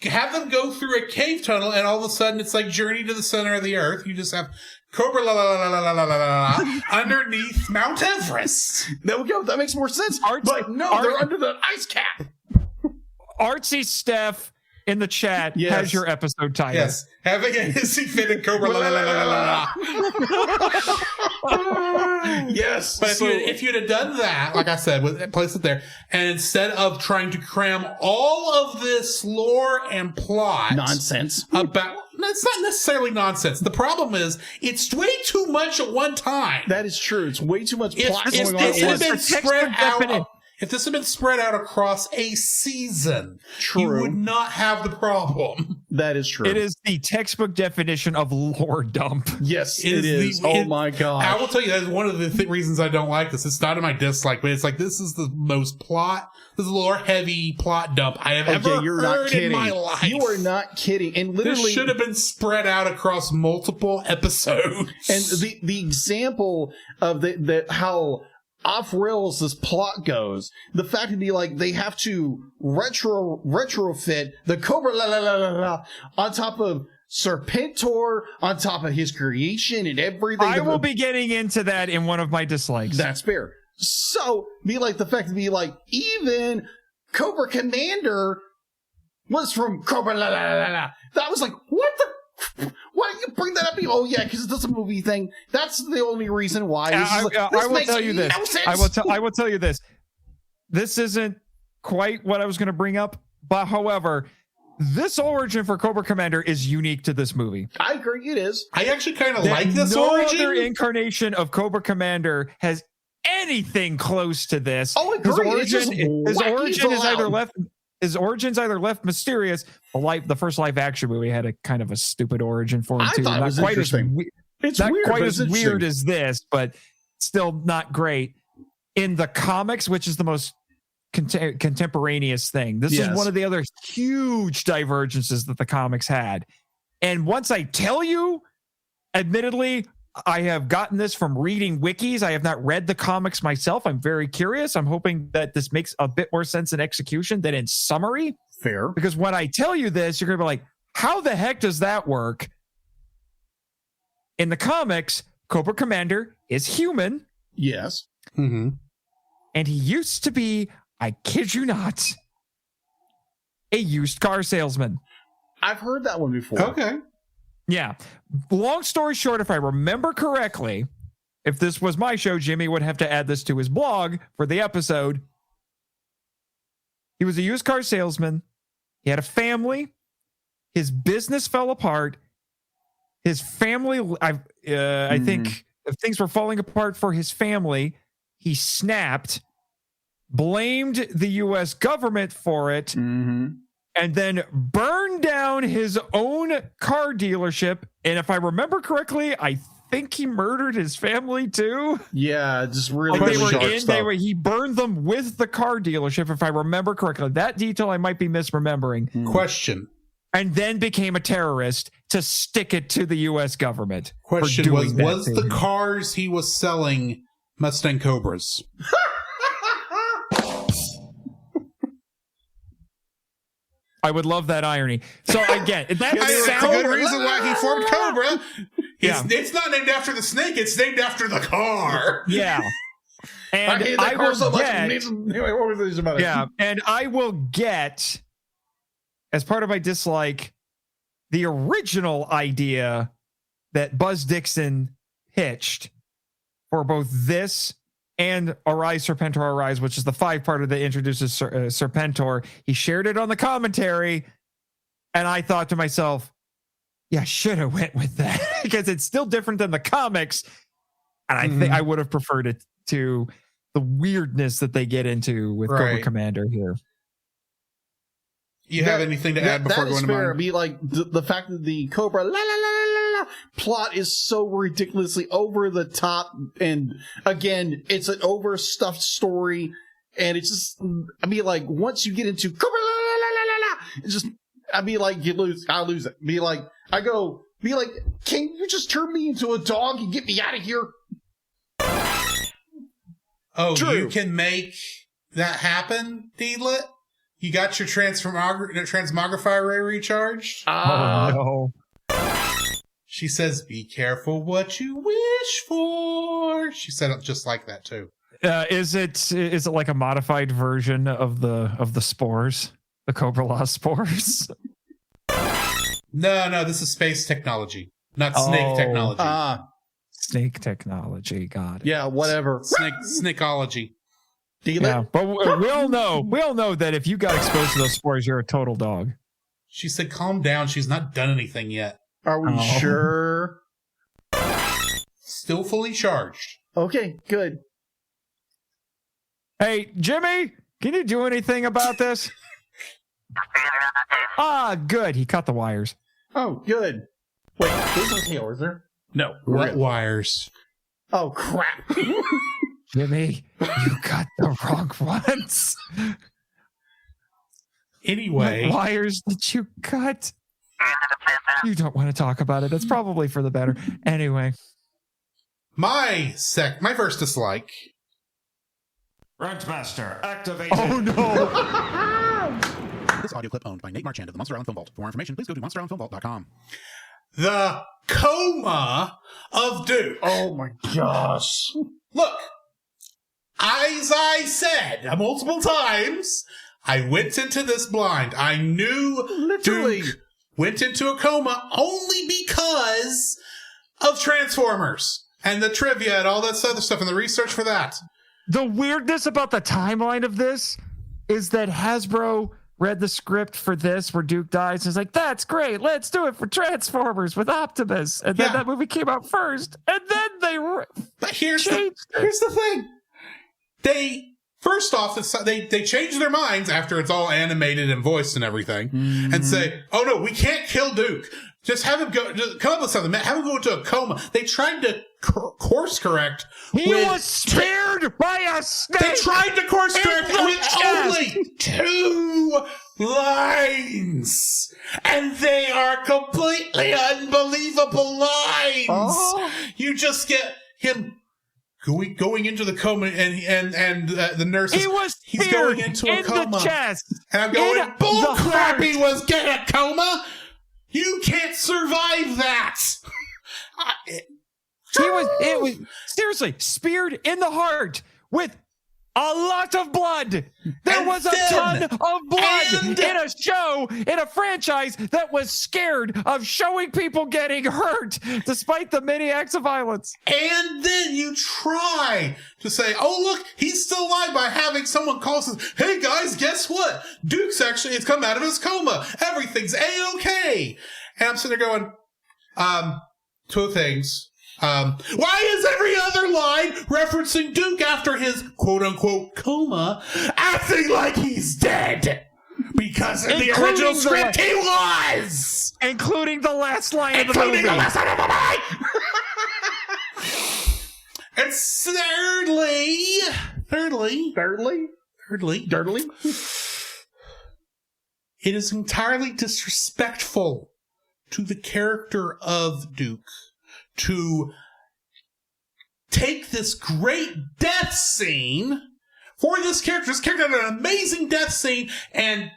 have them go through a cave tunnel, and all of a sudden it's like Journey to the Center of the Earth. You just have Cobra-lalalalala underneath Mount Everest. There we go. That makes more sense. But no, they're under the ice cap. Artsy Steph in the chat has your episode title. Yes. Having a hissy fit in Cobra-lalalalala. Yes. But if you'd have done that, like I said, place it there, and instead of trying to cram all of this lore and plot nonsense about, it's not necessarily nonsense. The problem is it's way too much at one time. That is true. It's way too much plot going on. If this had been spread out across a season, you would not have the problem. That is true. It is the textbook definition of lore dump. Yes, it is. Oh my god! I will tell you, that is one of the reasons I don't like this. It's not in my dislike, but it's like, this is the most this is lore heavy plot dump I have ever heard in my life. You are not kidding. And literally, this should have been spread out across multiple episodes. And the example of how off rails this plot goes, the fact to be like they have to retrofit the Cobra-lalalalala on top of Serpentor, on top of his creation and everything. I will be getting into that in one of my dislikes. That's fair. So be like the fact to be like, even Cobra Commander was from Cobra-lalalalala. That was like, what the? Why do you bring that up? Oh yeah, because it's a movie thing. That's the only reason why. I will tell you this. I will tell you this. This isn't quite what I was going to bring up, but however, this origin for Cobra Commander is unique to this movie. I agree, it is. I actually kind of like this origin. No other incarnation of Cobra Commander has anything close to this. Oh, I agree. His origins either left mysterious. The first live action movie had a kind of a stupid origin for him too. Thought it was interesting. It's not quite as weird as this, but still not great. In the comics, which is the most contemporaneous thing, this is one of the other huge divergences that the comics had. And once I tell you, admittedly, I have gotten this from reading wikis. I have not read the comics myself. I'm very curious. I'm hoping that this makes a bit more sense in execution than in summary. Fair. Because when I tell you this, you're going to be like, how the heck does that work? In the comics, Cobra Commander is human. Yes. Mm-hmm. And he used to be, I kid you not, a used car salesman. I've heard that one before. Okay. Yeah. Long story short, if I remember correctly, if this was my show, Jimmy would have to add this to his blog for the episode. He was a used car salesman. He had a family. His business fell apart. His family, I think things were falling apart for his family. He snapped, blamed the U.S. government for it, and then burned down his own car dealership. And if I remember correctly, I think he murdered his family too. Yeah, just really he burned them with the car dealership, if I remember correctly. That detail I might be misremembering. Question. And then became a terrorist to stick it to the U.S. government. Question was the cars he was selling Mustang Cobras? I would love that irony. So again, that sounds a good reason why he formed Cobra. It's not named after the snake. It's named after the car. Yeah. And I hate that car so much. Anyway, what were these about? Yeah, and I will get, as part of my dislike, the original idea that Buzz Dixon pitched for both this and Arise Serpentor Arise, which is the 5-parter that introduces Serpentor. He shared it on the commentary, and I thought to myself, yeah, I should have went with that because it's still different than the comics, and I think I would have preferred it to the weirdness that they get into with Cobra Commander here. You have anything to add before going to mine? I mean, like the fact that the Cobra-lalalalala plot is so ridiculously over the top, and again, it's an overstuffed story, and it's just, I mean, like once you get into Cobra-lalalalala, it's just, I mean, like I lose it. Be like, can you just turn me into a dog and get me out of here? Oh, True. You can make that happen, Deedlet? You got your transmogrifier recharged? No. She says, be careful what you wish for. She said it just like that, too. Is it like a modified version of the spores? The Cobra-La spores? No, this is space technology, not snake technology. Snake technology, got it. Yeah, whatever. Snakeology. Yeah, but we all know that if you got exposed to those spores, you're a total dog. She said, calm down. She's not done anything yet. Are we sure? Still fully charged. Okay, good. Hey, Jimmy, can you do anything about this? Good. He cut the wires. Oh, good. Wait, there's no tail, is there? No. What wires? Oh, crap. Jimmy, you got the wrong ones. Anyway. What wires did you cut? You don't want to talk about it. That's probably for the better. Anyway. My first dislike. Rentmaster, activated. Oh, no. This audio clip owned by Nate Marchand of the Monster Island Film Vault. For more information, please go to monsterislandfilmvault.com. The coma of Duke. Oh, my gosh. Look. As I said multiple times, I went into this blind. I knew Literally. Duke went into a coma only because of Transformers and the trivia and all that other stuff and the research for that. The weirdness about the timeline of this is that Hasbro read the script for this where Duke dies and is like, that's great, let's do it for Transformers with Optimus. And then that movie came out first. And then But here's the thing. They change their minds after it's all animated and voiced and everything, and say, "Oh no, we can't kill Duke. Just have him go. Just come up with something. Have him go into a coma." They tried to course correct. He was speared by a snake. They tried to course correct with only 2 lines, and they are completely unbelievable lines. Oh. You just get him going into the coma, and the nurse he's going into a coma. The chest. And I'm going, bullcrap, he was in a coma. You can't survive that. It was seriously speared in the heart with a lot of blood. There was a ton of blood in a show, in a franchise that was scared of showing people getting hurt despite the many acts of violence. And then you try to say, oh, look, he's still alive by having someone call us, hey, guys, guess what? Duke's it's come out of his coma. Everything's A-okay. And I'm sitting there going, 2 things. Why is every other line referencing Duke after his quote-unquote coma acting like he's dead? Because in the original script he was! Including the last line of the movie. Including the last line of the movie! And thirdly, it is entirely disrespectful to the character of Duke to take this great death scene for this character. This character had an amazing death scene, and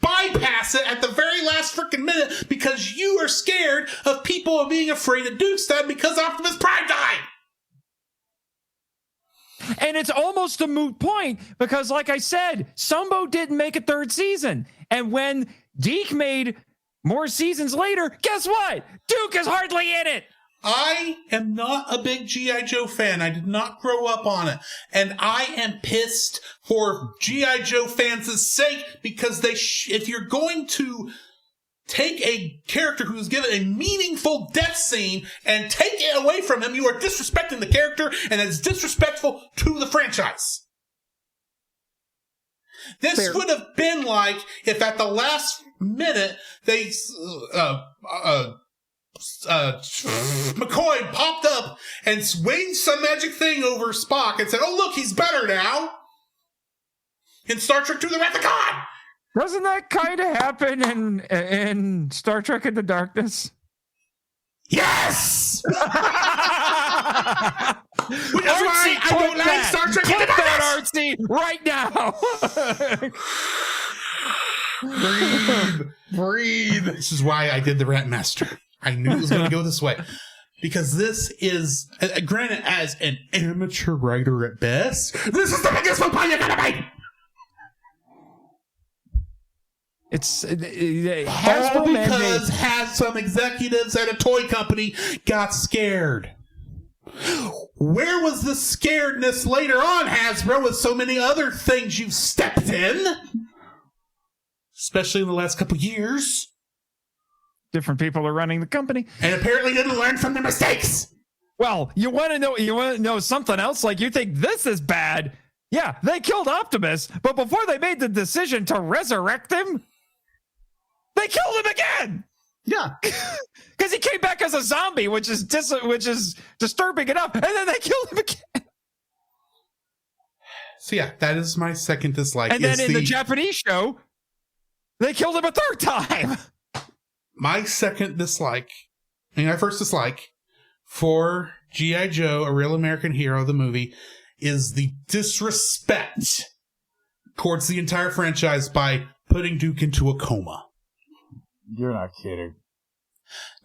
bypass it at the very last freaking minute because you are scared of people being afraid of Duke Stud because Optimus Prime died. And it's almost a moot point because, like I said, Sumbo didn't make a third season. And when Deke made more seasons later, guess what? Duke is hardly in it. I am not a big G.I. Joe fan. I did not grow up on it. And I am pissed for G.I. Joe fans' sake because if you're going to take a character who's given a meaningful death scene and take it away from him, you are disrespecting the character, and it's disrespectful to the franchise. This would have been like if at the last minute they McCoy popped up and waved some magic thing over Spock and said, "Oh look, he's better now." In Star Trek II: The Wrath of God. Doesn't that kind of happen in Star Trek Into Darkness? Yes! Which is why I don't like Star Trek Into Darkness! That, Artsy, right now! Breathe. This is why I did the Rat Master. I knew it was going to go this way. Because this is, granted, as an amateur writer at best, this is the biggest football you're going to make! It's all because some executives at a toy company got scared. Where was the scaredness later on, Hasbro, with so many other things you've stepped in? Especially in the last couple years. Different people are running the company. And apparently didn't learn from their mistakes. Well, you want to know something else? Like, you think this is bad. Yeah, they killed Optimus, but before they made the decision to resurrect him, they killed him again. Yeah, because he came back as a zombie, which is disturbing enough, and then they killed him again. So yeah, that is my second dislike. And then in the Japanese show, they killed him a third time. My second dislike, and my first dislike for G.I. Joe, A Real American Hero, the movie, is the disrespect towards the entire franchise by putting Duke into a coma. You're not kidding.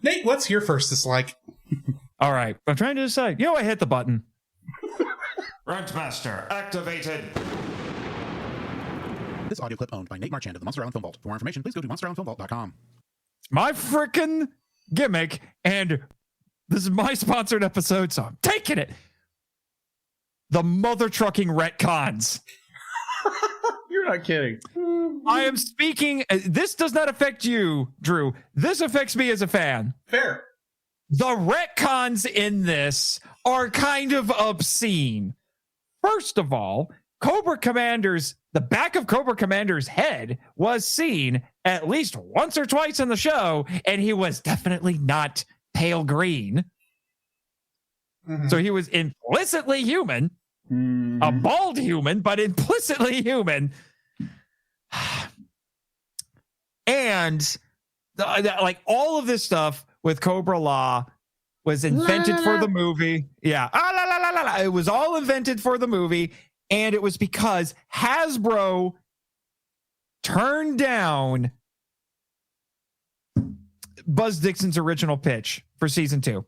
Nate, what's your first dislike? All right, I'm trying to decide. I hit the button. Rentmaster activated. This audio clip owned by Nate Marchand of the Monster Island Film Vault. For more information, please go to monsterislandfilmvault.com. My frickin' gimmick, and this is my sponsored episode, so I'm taking it. The mother trucking retcons. You're not kidding. I am speaking. This does not affect you, Drew. This affects me as a fan. Fair. The retcons in this are kind of obscene. First of all, the back of Cobra Commander's head was seen at least once or twice in the show, and he was definitely not pale green. Mm-hmm. So he was implicitly human, a bald human, but implicitly human. And like all of this stuff with Cobra-La was invented for the movie. Yeah. It was all invented for the movie. And it was because Hasbro turned down Buzz Dixon's original pitch for season 2.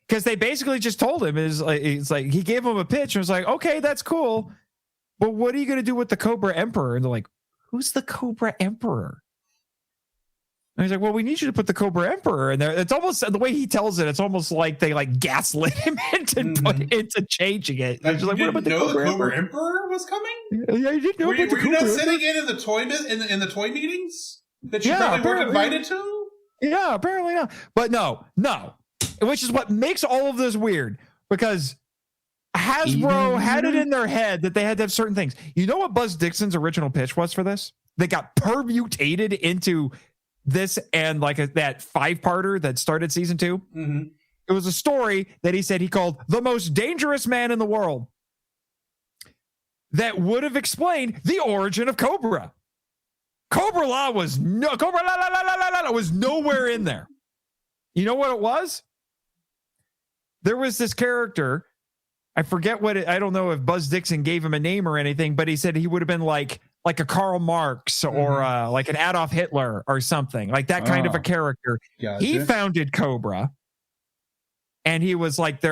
Because they basically just told him, it's like he gave him a pitch and was like, okay, that's cool. But what are you going to do with the Cobra Emperor? And they're like, who's the Cobra Emperor? And he's like, well, we need you to put the Cobra Emperor in there. It's almost the way he tells it. It's almost like they gaslit him into changing it. Like, what about the Cobra Emperor was coming? Yeah, you didn't know. Were you not sitting in the toy in the toy meetings that you probably weren't invited to? Yeah, apparently not. But no, which is what makes all of this weird, because Hasbro had it in their head that they had to have certain things. You know what Buzz Dixon's original pitch was for this? They got permutated into this and that 5-parter that started season 2. Mm-hmm. It was a story that he said he called The Most Dangerous Man in the World, that would have explained the origin of Cobra. Cobra-La was nowhere in there. You know what it was? There was this character, I forget I don't know if Buzz Dixon gave him a name or anything, but he said he would have been like like a Karl Marx or like an Adolf Hitler or something, like that kind of a character. Gotcha. He founded Cobra, and he was like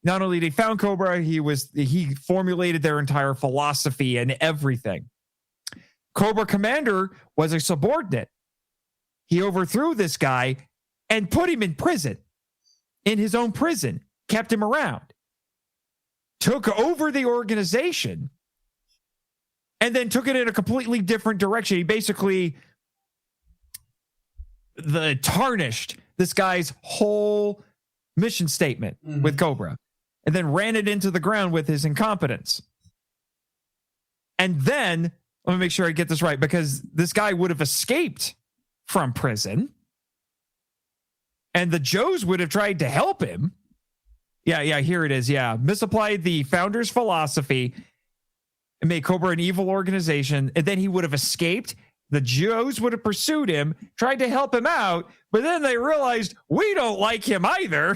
not only did he found Cobra, he formulated their entire philosophy and everything. Cobra Commander was a subordinate. He overthrew this guy and put him in prison, in his own prison, kept him around, took over the organization, and then took it in a completely different direction. He basically tarnished this guy's whole mission statement with Cobra, and then ran it into the ground with his incompetence. And then, let me make sure I get this right, because this guy would have escaped from prison, and the Joes would have tried to help him. Yeah, here it is. Yeah, misapplied the founder's philosophy and made Cobra an evil organization, and then he would have escaped. The Joes would have pursued him, tried to help him out, but then they realized we don't like him either.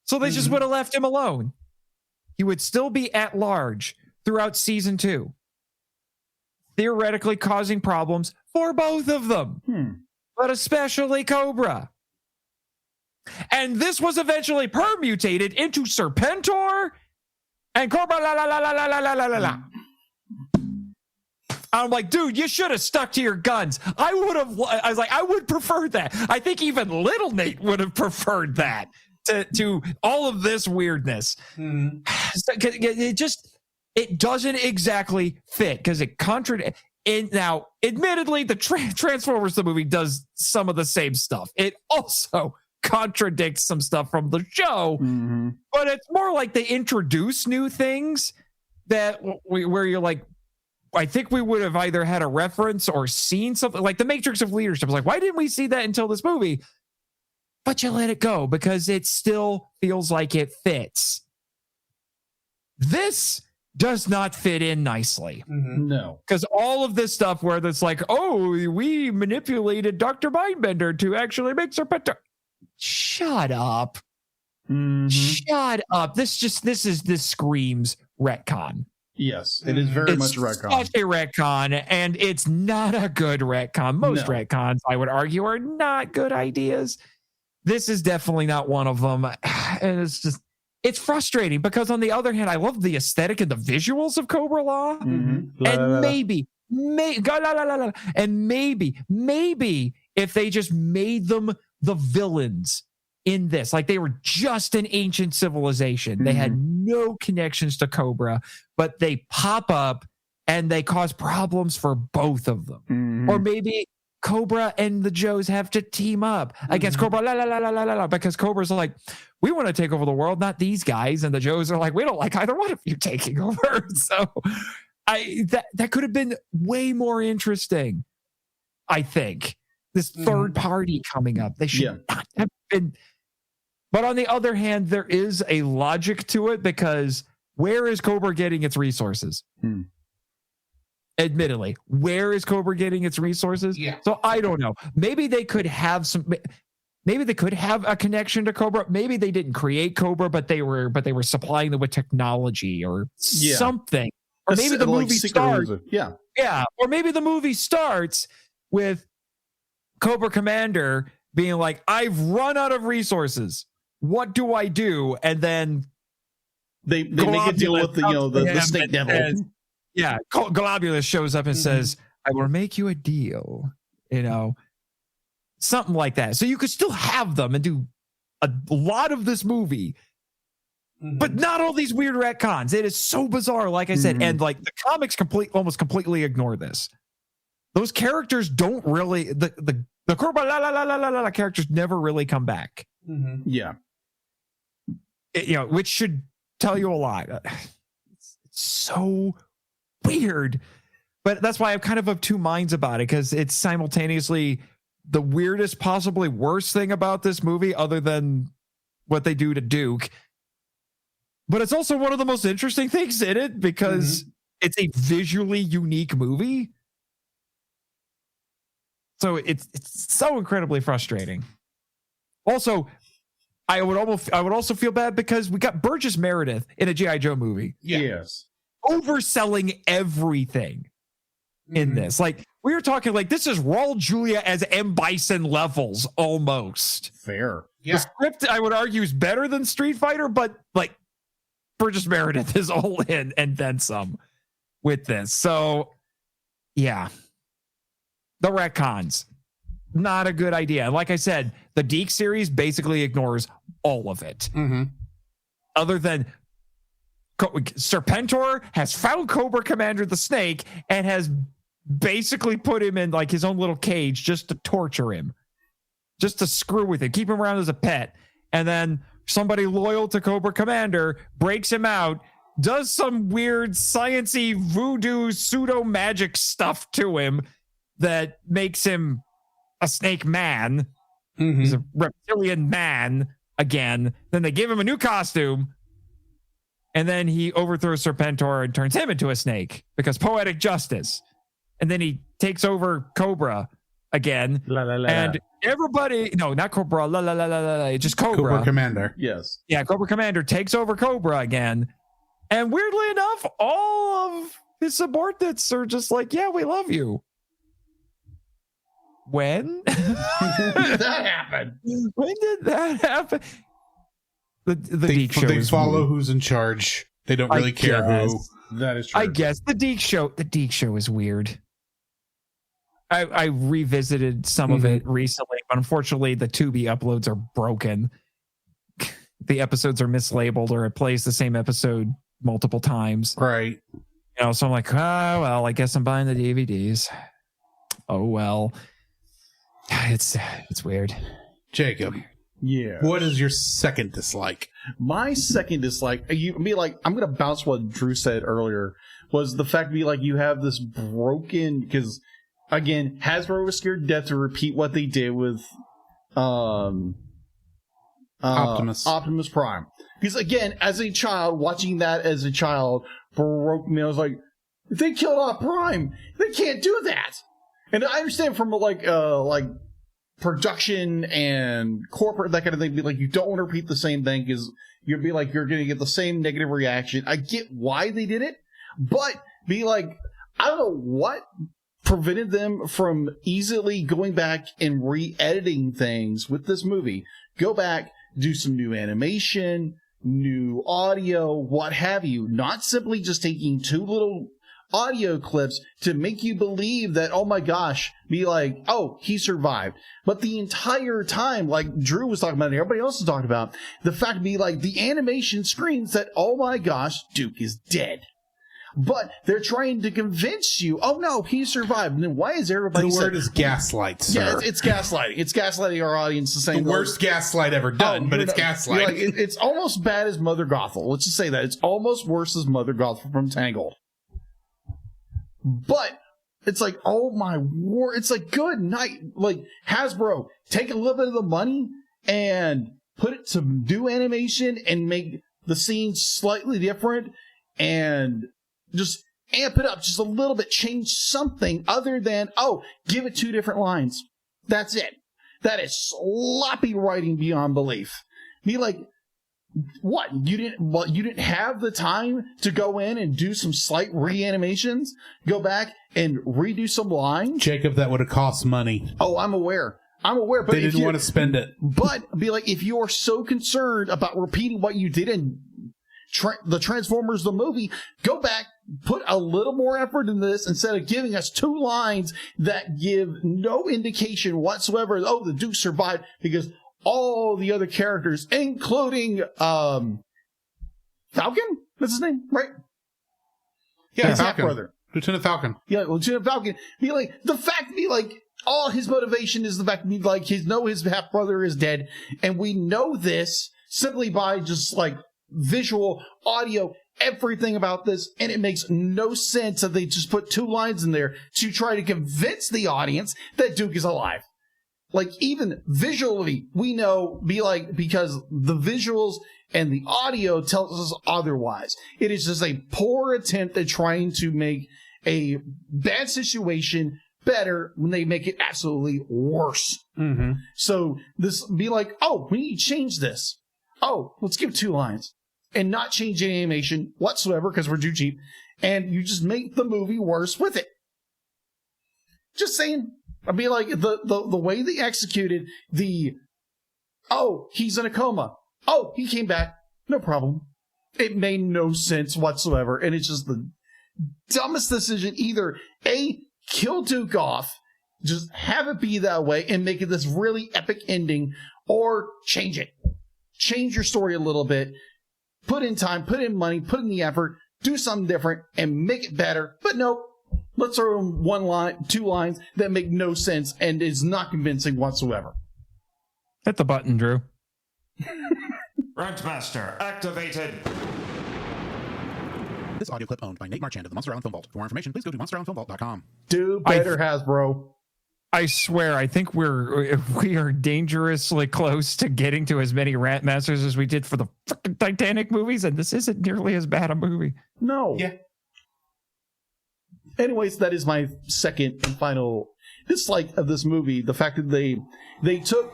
So they just would have left him alone. He would still be at large throughout season 2, theoretically causing problems for both of them, but especially Cobra. And this was eventually permutated into Serpentor and Cobra-lalalalala. I'm like, dude, you should have stuck to your guns. I would prefer that. I think even Little Nate would have preferred that to all of this weirdness. It doesn't exactly fit because it contradicts. Now, admittedly, the Transformers, the movie, does some of the same stuff. It also contradicts some stuff from the show, but it's more like they introduce new things where you're like, I think we would have either had a reference or seen something like the Matrix of Leadership. It's like, why didn't we see that until this movie? But you let it go because it still feels like it fits. This does not fit in nicely. No. Because all of this stuff where it's like, oh, we manipulated Dr. Mindbender to actually make Serpentor. Shut up. Shut up. This screams retcon. Yes, it is very much retcon. It's such a retcon, and it's not a good retcon. Most retcons, I would argue, are not good ideas. This is definitely not one of them. And it's frustrating because on the other hand, I love the aesthetic and the visuals of Cobra-La. And maybe if they just made them the villains in this, like they were just an ancient civilization. They had no connections to Cobra, but they pop up and they cause problems for both of them. Or maybe Cobra and the Joes have to team up against Cobra-lalalalala because Cobra's like, we want to take over the world, not these guys. And the Joes are like, we don't like either one of you taking over. So that could have been way more interesting, I think. This third party coming up. They should not have been. But on the other hand, there is a logic to it because where is Cobra getting its resources? Admittedly, where is Cobra getting its resources? Yeah. So I don't know. Maybe they could have a connection to Cobra. Maybe they didn't create Cobra, but they were supplying them with technology or something. Or maybe the movie starts. Or maybe the movie starts with Cobra Commander being like, I've run out of resources. What do I do? And then they make a deal with the snake devil. Globulus shows up and says, I will make you a deal, something like that. So you could still have them and do a lot of this movie, but not all these weird retcons. It is so bizarre, like I said, and like the comics almost completely ignore this. Those characters don't really, the Cobra-lalalalala characters never really come back. Which should tell you a lot. It's so weird, but that's why I'm kind of two minds about it, because it's simultaneously the weirdest, possibly worst thing about this movie, other than what they do to Duke. But it's also one of the most interesting things in it because it's a visually unique movie. So it's so incredibly frustrating. Also, I would also feel bad because we got Burgess Meredith in a G.I. Joe movie. Yes. Overselling everything. in this. Like, we were talking like this is Raul Julia as M. Bison levels almost. Fair. Yeah. The script, I would argue, is better than Street Fighter, but like Burgess Meredith is all in and then some with this. So, yeah. The retcons, not a good idea. Like I said, the Deke series basically ignores all of it. Other than Serpentor has found Cobra Commander the Snake and has basically put him in like his own little cage just to torture him, just to screw with him, keep him around as a pet. And then somebody loyal to Cobra Commander breaks him out, does some weird sciencey voodoo pseudo magic stuff to him that makes him a snake man. He's a reptilian man again. Then they give him a new costume, and then he overthrows Serpentor and turns him into a snake because poetic justice. And then he takes over Cobra again. And everybody, no, not Cobra, it's just Cobra. Cobra Commander. Yes. Yeah, Cobra Commander takes over Cobra again. And weirdly enough, all of his subordinates are just like, yeah, we love you. When? That happened. When did that happen? The Deke show. They is follow weird. who's in charge. They don't really care who. That is true. I guess the Deke show is weird. I revisited some of it recently, but unfortunately the Tubi uploads are broken. The episodes are mislabeled, or it plays the same episode multiple times. Right. You know, so I'm like, oh well, I guess I'm buying the DVDs. Oh well. It's weird. Jacob. Yeah. What is your second dislike? My second dislike, I'm gonna bounce what Drew said earlier, was the fact you have this broken, because again, Hasbro was scared to death to repeat what they did with Optimus Prime. Because again, as a child, watching that as a child broke me. I was like, if they killed off Prime, they can't do that. And I understand from like production and corporate, that kind of thing, be like, you don't want to repeat the same thing because you'll be like, you're going to get the same negative reaction. I get why they did it, but be like, I don't know what prevented them from easily going back and re-editing things with this movie. Go back, do some new animation, new audio, what have you. Not simply just taking two little audio clips to make you believe that, oh my gosh, be like, oh, he survived. But the entire time, like Drew was talking about and everybody else was talking about, the fact be like, the animation screams that, oh my gosh, Duke is dead. But they're trying to convince you, oh no, he survived. And then why is everybody The word is gaslight, sir. Yeah, it's gaslighting. It's gaslighting our audience the same The worst gaslight ever done, but it's gaslighting. Like, it's almost bad as Mother Gothel. Let's just say that. It's almost worse as Mother Gothel from Tangled. But it's like, oh my word, it's like, good night. Like, Hasbro, take a little bit of the money and put it to do animation and make the scenes slightly different and just amp it up just a little bit, change something other than, oh, give it two different lines. That's it. That is sloppy writing beyond belief. Be like, what? You didn't have the time to go in and do some slight reanimations? Go back and redo some lines? Jacob, that would have cost money. Oh, I'm aware. But they didn't want to spend it. But be like, if you are so concerned about repeating what you did in the Transformers the movie, go back, put a little more effort in this instead of giving us two lines that give no indication whatsoever. Oh, the Duke survived, because all the other characters, including Falcon, that's his name, right? Yeah, his Falcon. half-brother. Lieutenant Falcon. Yeah, Lieutenant Falcon. Be like, the fact be like, all his motivation is the fact be like, his half-brother is dead, and we know this simply by just like visual, audio, everything about this, and it makes no sense that they just put two lines in there to try to convince the audience that Duke is alive. Like, even visually, we know, because the visuals and the audio tells us otherwise. It is just a poor attempt at trying to make a bad situation better when they make it absolutely worse. Mm-hmm. So this be like, oh, we need to change this. Oh, let's give two lines and not change any animation whatsoever because we're too cheap. And you just make the movie worse with it. Just saying. I mean, like, the way they executed he's in a coma. Oh, he came back. No problem. It made no sense whatsoever. And it's just the dumbest decision. Either A, kill Duke off, just have it be that way and make it this really epic ending, or change it. Change your story a little bit. Put in time, put in money, put in the effort, do something different, and make it better. But nope. Let's throw in one line, 2 lines that make no sense and is not convincing whatsoever. Hit the button, Drew. Rentmaster activated. This audio clip owned by Nate Marchand of the Monster Island Film Vault. For more information, please go to monsterislandfilmvault.com. Do better, Hasbro. I swear, I think we are dangerously close to getting to as many Rantmasters as we did for the fucking Titanic movies, and this isn't nearly as bad a movie. No. Yeah. Anyways, that is my second and final dislike of this movie. The fact that they took,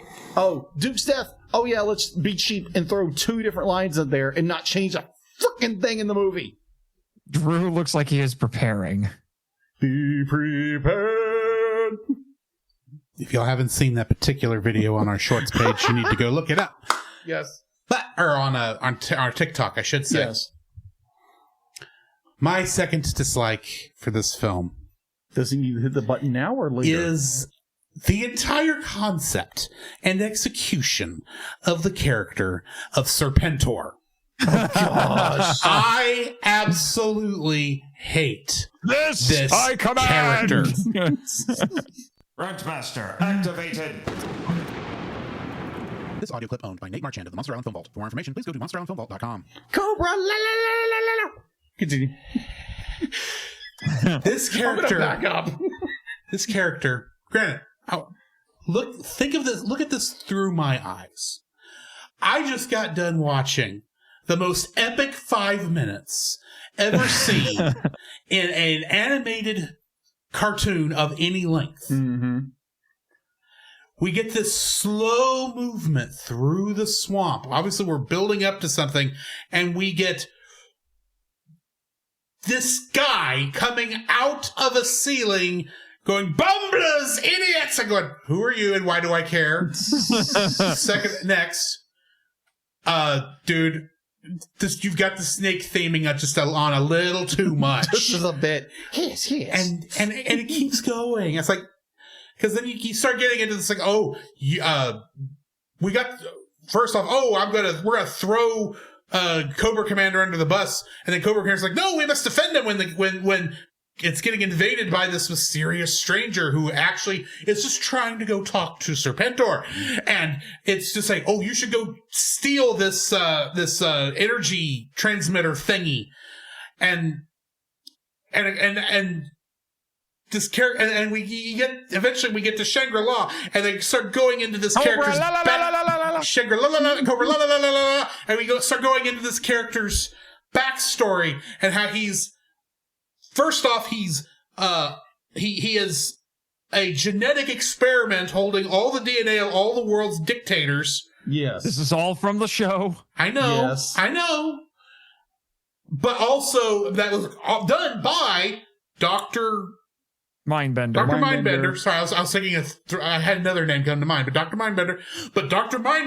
Duke's death. Oh yeah, let's be cheap and throw 2 different lines in there and not change a fucking thing in the movie. Drew looks like he is preparing. Be prepared. If y'all haven't seen that particular video on our shorts page, you need to go look it up. Yes. Or on our TikTok, I should say. Yes. My second dislike for this film Does he need to hit the button now or later? is the entire concept and execution of the character of Serpentor. Gosh. I absolutely hate This I command! character. Rentmaster activated. This audio clip owned by Nate Marchand of the Monster Island Film Vault. For more information, please go to monsterislandfilmvault.com. Cobra-lalalalala. Continue. This character, back up. this character, granted, look at this through my eyes. I just got done watching the most epic 5 minutes ever seen in an animated cartoon of any length. Mm-hmm. We get this slow movement through the swamp. Obviously, we're building up to something, and we get this guy coming out of a ceiling going, "Bumblers, idiots!" I'm going, "Who are you and why do I care?" Next, dude, you've got the snake theming just on a little too much. Just a bit. Yes. And it keeps going. It's like, because then you start getting into this, like, we got, first off, we're gonna throw Cobra Commander under the bus, and then Cobra Commander's like, no, we must defend him when it's getting invaded by this mysterious stranger who actually is just trying to go talk to Serpentor. And it's just like, you should go steal this energy transmitter thingy. And this character, and eventually we get to Shangri-La, and they start going into this character's Shangri-La, Cobra-la-la-la-la-la, and we start going into this character's backstory and how he's, first off, he's he is a genetic experiment holding all the DNA of all the world's dictators. Yes. This is all from the show. I know. Yes. I know. But also, that was done by Dr. Mindbender. Dr. Mindbender. Sorry, I was thinking I had another name come to mind, but Dr. Mindbender. But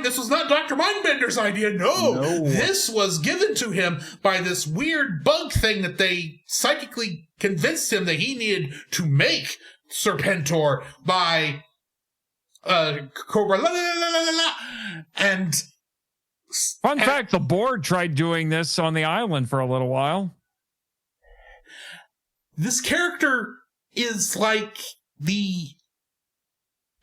this was not Dr. Mindbender's idea. No. This was given to him by this weird bug thing that they psychically convinced him that he needed to make Serpentor by Cobra-lalalalala. And Fun fact, the board tried doing this on the island for a little while. This character is like the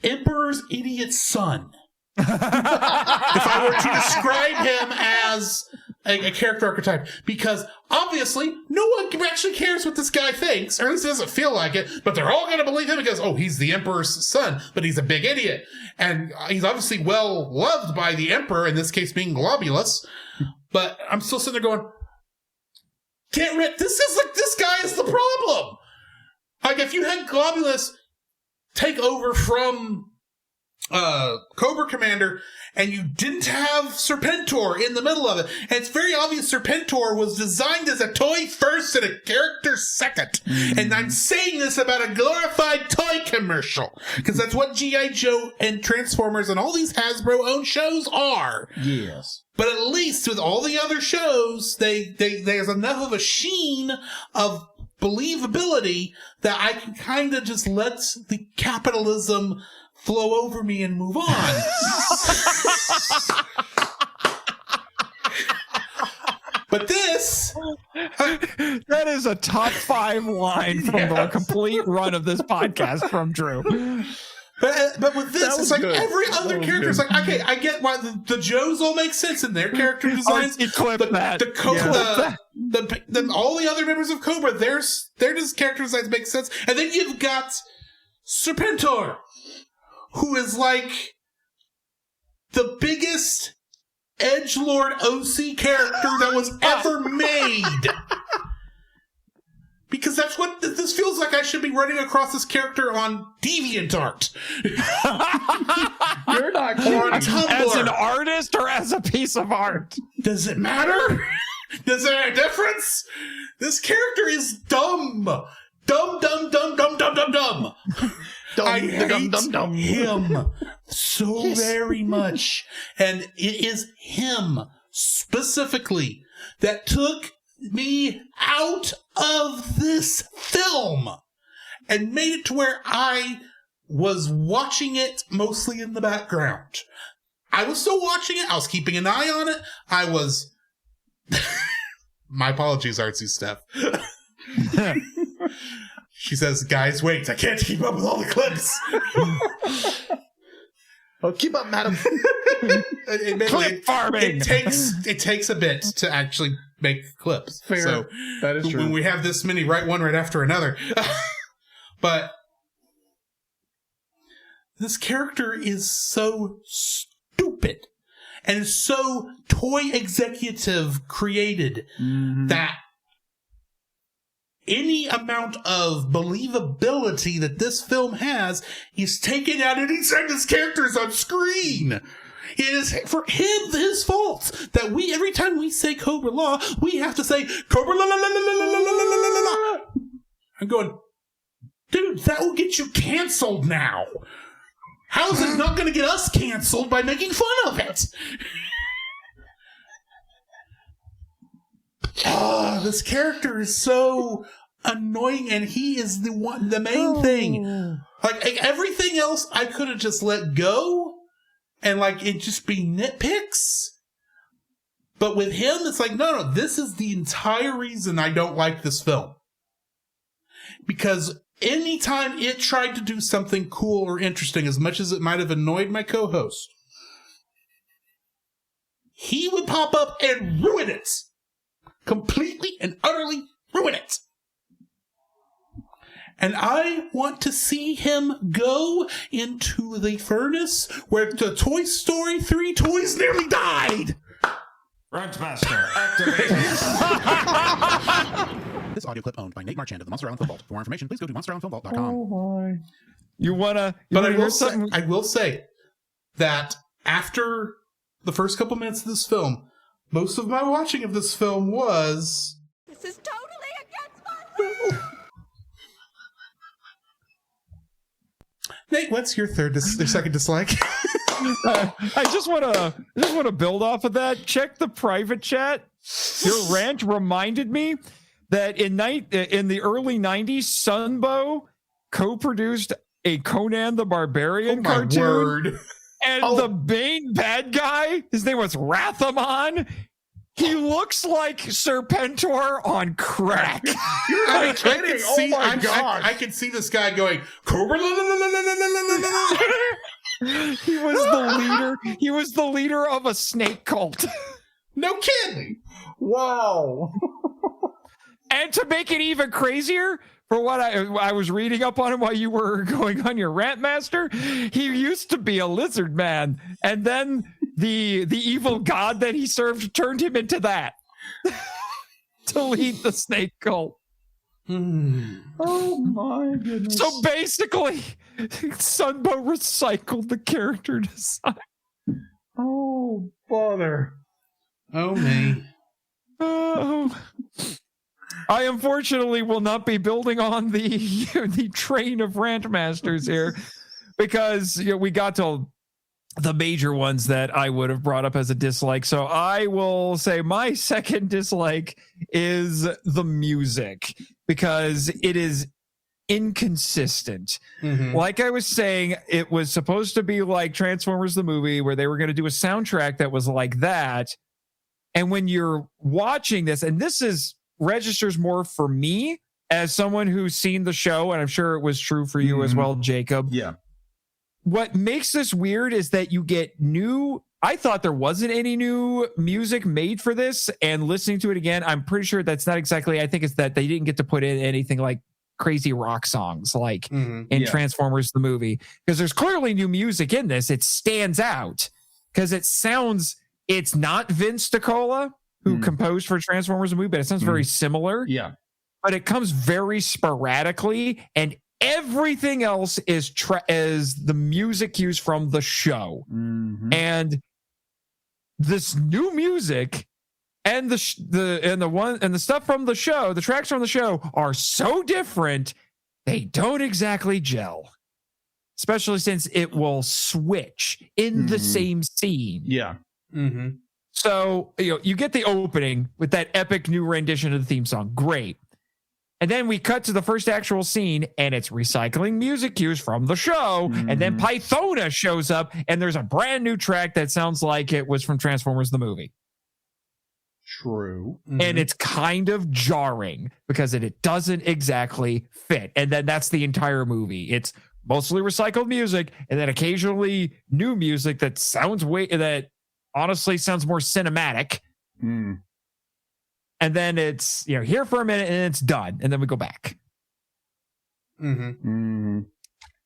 Emperor's idiot son. If I were to describe him as a character archetype, because obviously no one actually cares what this guy thinks, or at least it doesn't feel like it, but they're all going to believe him because, he's the Emperor's son, but he's a big idiot. And he's obviously well loved by the Emperor, in this case being Globulus, but I'm still sitting there going, this guy is the problem. Like, if you had Globulus take over from Cobra Commander, and you didn't have Serpentor in the middle of it. And it's very obvious Serpentor was designed as a toy first and a character second. And I'm saying this about a glorified toy commercial, because that's what G.I. Joe and Transformers and all these Hasbro-owned shows are. Yes. But at least with all the other shows, there's enough of a sheen of believability that I can kind of just let the capitalism flow over me and move on. But this... that is a top 5 line from the complete run of this podcast from Drew. But with this, it's like good. every other character is like, okay, I get why the Joes all make sense in their character designs. All the other members of Cobra, their just character designs make sense. And then you've got Serpentor, who is like the biggest edgelord OC character that was ever made. Because that's what this feels like. I should be running across this character on DeviantArt. You're not corny. As an artist or as a piece of art? Does it matter? Does there a difference? This character is dumb. Dumb. I hate him so very much. And it is him specifically that took me out of this film and made it to where I was watching it mostly in the background. I was still watching it. I was keeping an eye on it. I was... My apologies, Artsy Steph. She says, guys, wait, I can't keep up with all the clips. Oh, keep up, madam. Clip farming. It takes a bit to actually make clips. Fair. So That is true. when we have this many, write one right after another. But this character is so stupid and is so toy executive created that any amount of believability that this film has is taken out anytime this character is on screen. It is for him his fault that every time we say Cobra Law, we have to say Cobra-lalalalala. I'm going, dude, that will get you canceled now. How is it not going to get us canceled by making fun of it? This character is so annoying, and he is the main thing. Like everything else, I could have just let go, and like it just be nitpicks. But with him, it's like no. This is the entire reason I don't like this film, because anytime it tried to do something cool or interesting, as much as it might have annoyed my co-host, he would pop up and ruin it. Completely and utterly ruin it. And I want to see him go into the furnace where the Toy Story 3 toys nearly died. Rentmaster, activated. This audio clip owned by Nate Marchand of the Monster Island Film Vault. For more information, please go to monsterislandfilmvault.com. You wanna I will say that after the first couple minutes of this film, most of my watching of this film was... This is totally against my will. Nate, what's your second dislike? I just want to build off of that. Check the private chat. Your rant reminded me that in the early 90s, Sunbow co-produced a Conan the Barbarian cartoon. Word. And the main bad guy, his name was Rathamon. He looks like Serpentor on crack. You're not kidding. Oh my god. I can see this guy going, Cobra. He was the leader of a snake cult. No kidding. Wow. And to make it even crazier, for what I was reading up on him while you were going on your rant, Master, he used to be a lizard man, and then the evil god that he served turned him into that to lead the snake cult. Oh my goodness. So basically, Sunbow recycled the character design. Oh, bother. Oh, me. Oh. I unfortunately will not be building on the train of rant masters here, because we got to the major ones that I would have brought up as a dislike. So I will say my second dislike is the music, because it is inconsistent. Like I was saying, it was supposed to be like Transformers the movie, where they were going to do a soundtrack that was like that. And when you're watching this, and this registers more for me as someone who's seen the show, and I'm sure it was true for you as well, Jacob. Yeah. What makes this weird is that you get I thought there wasn't any new music made for this, and listening to it again, I'm pretty sure that's not exactly, I think it's that they didn't get to put in anything like crazy rock songs like in Transformers the movie, because there's clearly new music in this. It stands out because it's not Vince DiCola who composed for Transformers the movie, but it sounds very similar. Yeah. But it comes very sporadically, and everything else is the music cues from the show. And this new music and the stuff from the show, the tracks from the show are so different, they don't exactly gel. Especially since it will switch in the same scene. Yeah. So, you get the opening with that epic new rendition of the theme song. Great. And then we cut to the first actual scene, and it's recycling music cues from the show. And then Pythona shows up, and there's a brand new track that sounds like it was from Transformers the movie. True. And it's kind of jarring because it doesn't exactly fit. And then that's the entire movie. It's mostly recycled music, and then occasionally new music that that honestly sounds more cinematic. And then it's, here for a minute and it's done. And then we go back.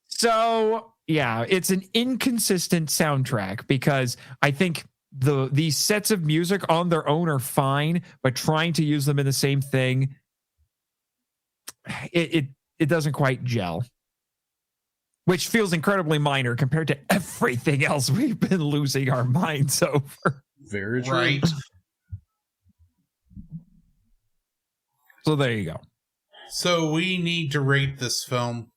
So, yeah, it's an inconsistent soundtrack, because I think these sets of music on their own are fine, but trying to use them in the same thing, it doesn't quite gel. Which feels incredibly minor compared to everything else we've been losing our minds over. Very true. Right. So there you go. So we need to rate this film.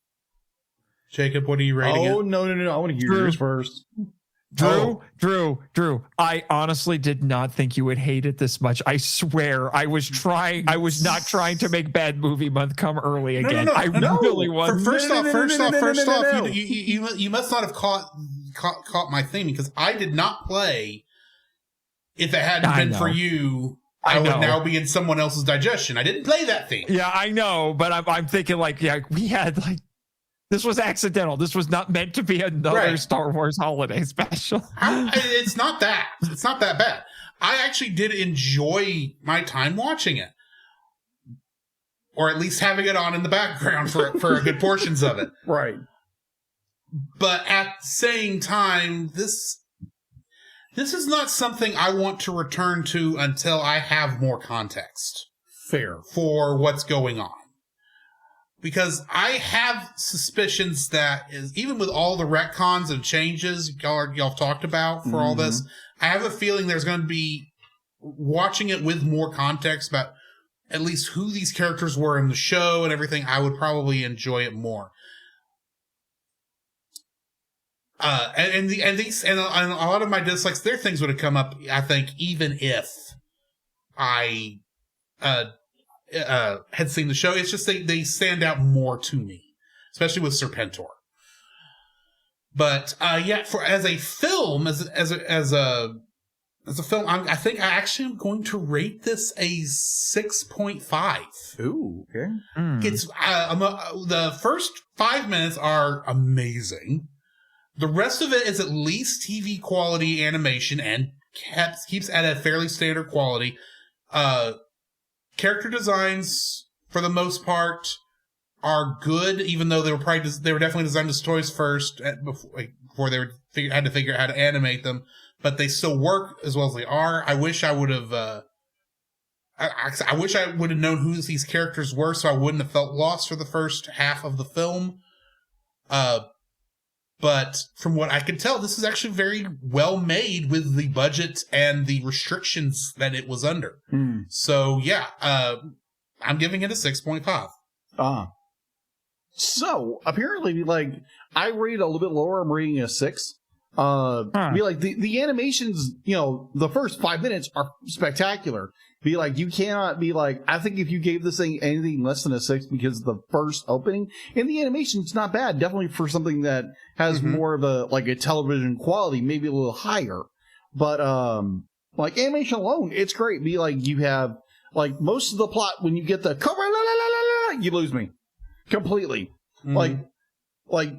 Jacob, what are you rating it? Oh, no. I want to hear yours first. Drew, I honestly did not think you would hate it this much. I swear, I was not trying to make Bad Movie Month come early again. No, I really was. First off, you must not have caught my theme, because I did not play If It Hadn't Been For You, I would now be in someone else's digestion. I didn't play that theme. Yeah, I know, but I'm thinking we had this was accidental. This was not meant to be another Star Wars holiday special. It's not that. It's not that bad. I actually did enjoy my time watching it, or at least having it on in the background for a good portions of it. Right. But at the same time, this is not something I want to return to until I have more context. Fair. For what's going on. Because I have suspicions that even with all the retcons and changes y'all talked about for all this, I have a feeling there's going to be, watching it with more context about at least who these characters were in the show and everything, I would probably enjoy it more. And a lot of my dislikes, their things would have come up, I think, even if I had seen the show. It's just they stand out more to me, especially with Serpentor. But as a film, as a film, I think I actually am going to rate this a 6.5. Ooh, okay. It's the first 5 minutes are amazing. The rest of it is at least TV quality animation and keeps at a fairly standard quality. Character designs, for the most part, are good, even though they were definitely designed as toys first before they had to figure out how to animate them. But they still work as well as they are. I wish I would have I wish I would have known who these characters were, so I wouldn't have felt lost for the first half of the film. But from what I can tell, this is actually very well made with the budget and the restrictions that it was under. So yeah, I'm giving it a 6.5. So apparently, like, I rate a little bit lower. I'm rating a 6. Be like the animations, the first 5 minutes are spectacular. Be like, you cannot be like, I think if you gave this thing anything less than a 6 because the first opening and the animation's not bad, definitely for something that has more of a television quality, maybe a little higher. But like animation alone, it's great. Be like, you have like most of the plot when you get the Cobra-lalalalala, you lose me completely. Like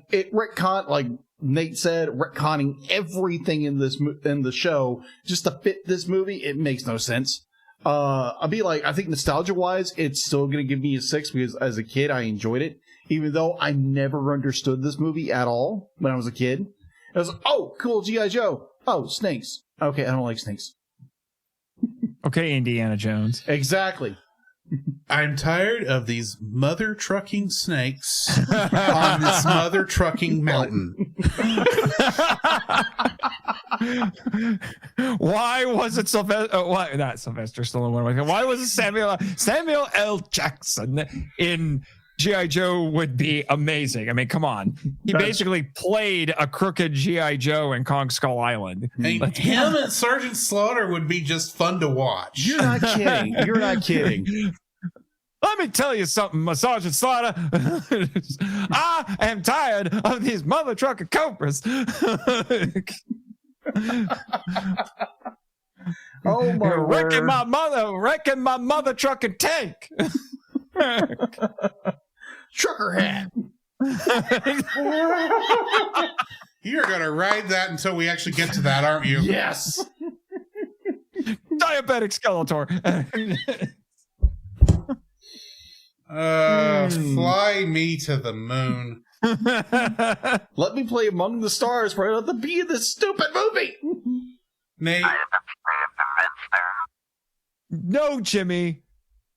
it retcon, like Nate said, retconning everything in the show just to fit this movie. It makes no sense. I'll be like, I think nostalgia wise, it's still going to give me a 6 because as a kid, I enjoyed it, even though I never understood this movie at all when I was a kid. I was like, oh, cool, G.I. Joe. Oh, snakes. Okay, I don't like snakes. Okay, Indiana Jones. Exactly. I'm tired of these mother trucking snakes on this mother trucking mountain. Why was it Sylvester? Not Sylvester Stallone. Why was it Samuel L. Jackson in G.I. Joe? Would be amazing. I mean, come on. He basically played a crooked G.I. Joe in Kong Skull Island. I mean, him and Sergeant Slaughter would be just fun to watch. You're not kidding. You're not kidding. Let me tell you something, Sergeant Slaughter. I am tired of these mother trucker cobras. Oh my wrecking word. my mother trucking tank. Trucker hat. You're going to ride that until we actually get to that, aren't you? Yes. Diabetic Skeletor. Fly me to the moon. Let me play Among the Stars right at the B of this stupid movie. Nate. No, Jimmy.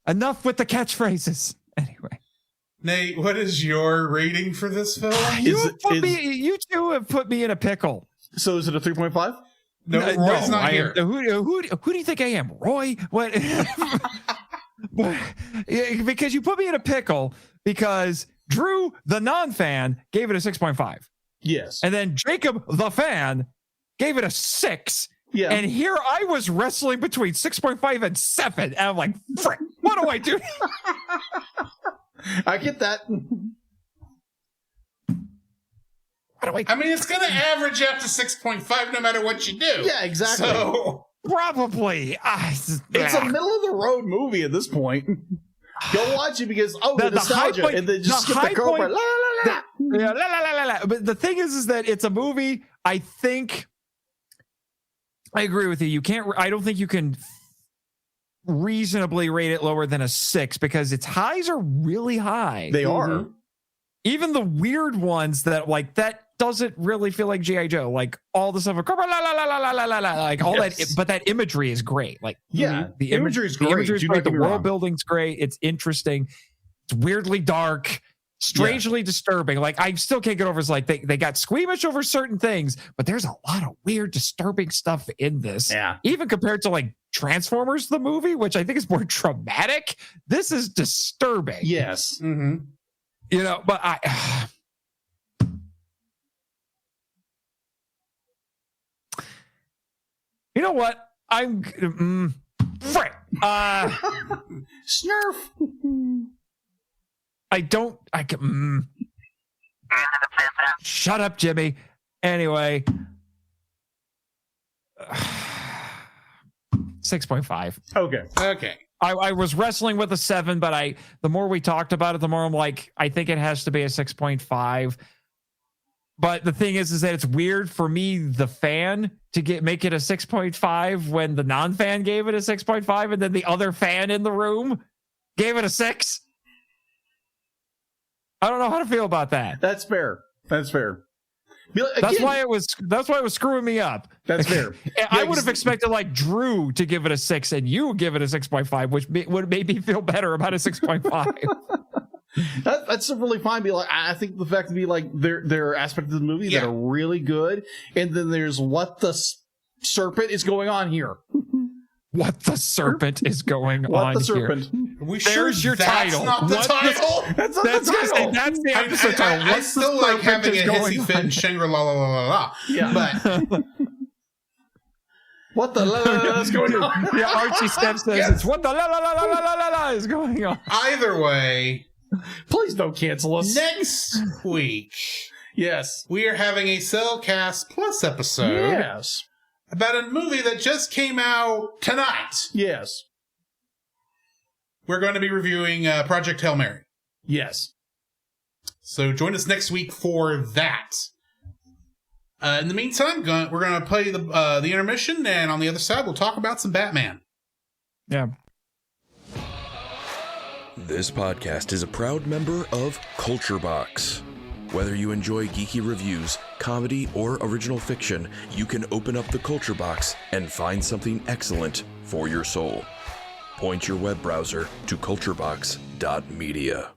Enough with the catchphrases. Anyway. Nate, what is your rating for this film? You two have put me in a pickle. So is it a 3.5? No, Roy's not here. Who do you think I am, Roy? What? Because you put me in a pickle because Drew, the non-fan, gave it a 6.5. Yes. And then Jacob, the fan, gave it a 6. Yeah. And here I was wrestling between 6.5 and 7. And I'm like, frick, what do I do? I get that. I mean, it's going to average out to 6.5 no matter what you do. Yeah, exactly. So probably. It's a middle of the road movie at this point. Go watch it because, the nostalgia. And then just skip the Cobra. La, la, la, la. Yeah, But the thing is that it's a movie, I think, I agree with you. I don't think you can reasonably rate it lower than a 6 because its highs are really high. They are. Even the weird ones that doesn't really feel like G.I. Joe, like all the stuff, like all that, but that imagery is great. Like, the imagery is great. The imagery is great. The world building's great. It's interesting. It's weirdly dark, strangely disturbing. Like, I still can't get over it's like they got squeamish over certain things, but there's a lot of weird, disturbing stuff in this. Yeah. Even compared to like Transformers, the movie, which I think is more traumatic, this is disturbing. Yes. Mm-hmm. But you know what? I'm frick. Snurf. Shut up, Jimmy. Anyway, 6.5. Okay. I was wrestling with a 7, but the more we talked about it, the more I'm like, I think it has to be a 6.5. But the thing is that it's weird for me, the fan, to make it a 6.5 when the non-fan gave it a 6.5, and then the other fan in the room gave it a 6. I don't know how to feel about that. That's fair. That's why it was screwing me up. That's fair. I would have expected like Drew to give it a 6 and you give it a 6.5, which would make me feel better about a 6.5. That's really fine. I think the fact to be like there are aspects of the movie that are really good, and then there's what the serpent is going on here. What the serpent is going what on the serpent? Here? There's your title. Not the title. That's not the title. That's the episode title. I still like having a hissy fit and Shangri-La. Yeah. But what the la is going on? Yeah, Archie Steps says it's what the la is going on. Either way, please don't cancel us. Next week, yes, we are having a Cellcast Plus episode. Yes. About a movie that just came out tonight. Yes. We're going to be reviewing Project Hail Mary. Yes. So join us next week for that. In the meantime, we're going to play the intermission, and on the other side, we'll talk about some Batman. Yeah. This podcast is a proud member of Culture Box. Whether you enjoy geeky reviews, comedy, or original fiction, you can open up the Culture Box and find something excellent for your soul. Point your web browser to culturebox.media.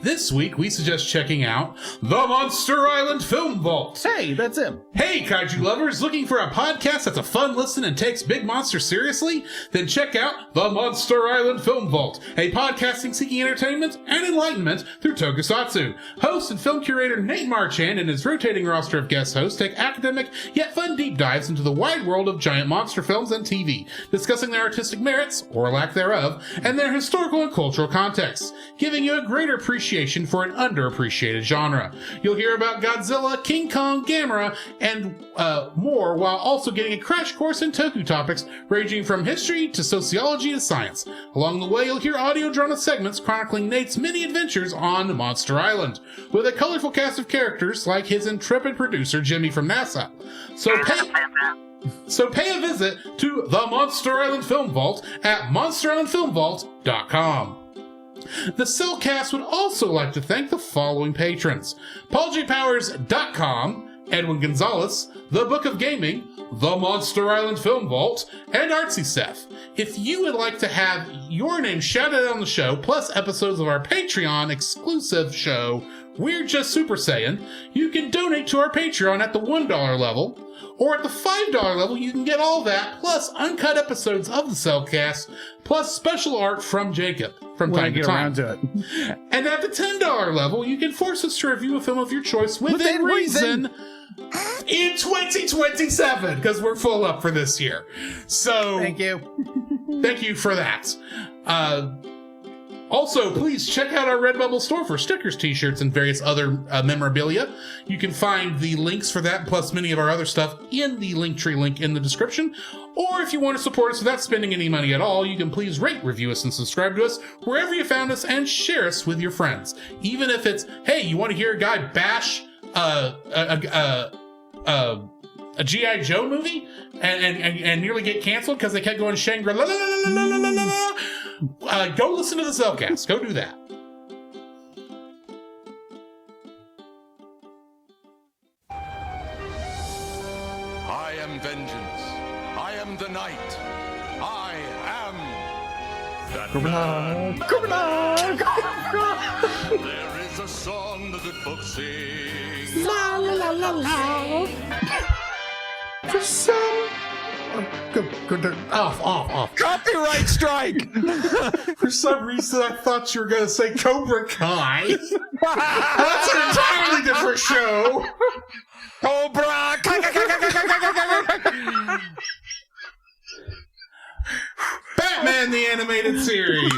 This week, we suggest checking out the Monster Island Film Vault. Hey, that's him. Hey, kaiju lovers, looking for a podcast that's a fun listen and takes big monsters seriously? Then check out the Monster Island Film Vault, a podcasting seeking entertainment and enlightenment through tokusatsu. Host and film curator Nate Marchand and his rotating roster of guest hosts take academic yet fun deep dives into the wide world of giant monster films and TV, discussing their artistic merits, or lack thereof, and their historical and cultural contexts, giving you a greater appreciation for an underappreciated genre. You'll hear about Godzilla, King Kong, Gamera, and more, while also getting a crash course in toku topics ranging from history to sociology to science. Along the way, you'll hear audio drama segments chronicling Nate's many adventures on Monster Island, with a colorful cast of characters like his intrepid producer Jimmy from NASA. So pay a visit to the Monster Island Film Vault at monsterislandfilmvault.com. The Cellcast would also like to thank the following patrons: PaulJPowers.com, Edwin Gonzalez, The Book of Gaming, The Monster Island Film Vault, and Artsy Seth. If you would like to have your name shouted out on the show, plus episodes of our Patreon exclusive show, We're Just Super Saiyan, you can donate to our Patreon at the $1 level, or at the $5 level, you can get all that, plus uncut episodes of the Cellcast, plus special art from Jacob from time to time. And at the $10 level, you can force us to review a film of your choice within reason in 2027, because we're full up for this year. So thank you for that. Also, please check out our Redbubble store for stickers, t-shirts, and various other memorabilia. You can find the links for that, plus many of our other stuff, in the Linktree link in the description. Or if you want to support us without spending any money at all, you can please rate, review us, and subscribe to us wherever you found us, and share us with your friends. Even if it's, hey, you want to hear a guy bash a G.I.Joe movie and nearly get canceled because they kept going Shangri-La. Go listen to the Cellcast. Go do that. I am vengeance. I am the night. I am Batman. There is a song the good folks sing. La la la la la. For some... Off. Copyright strike! For some reason, I thought you were going to say Cobra Kai. That's an entirely different show. Cobra! Batman the Animated Series.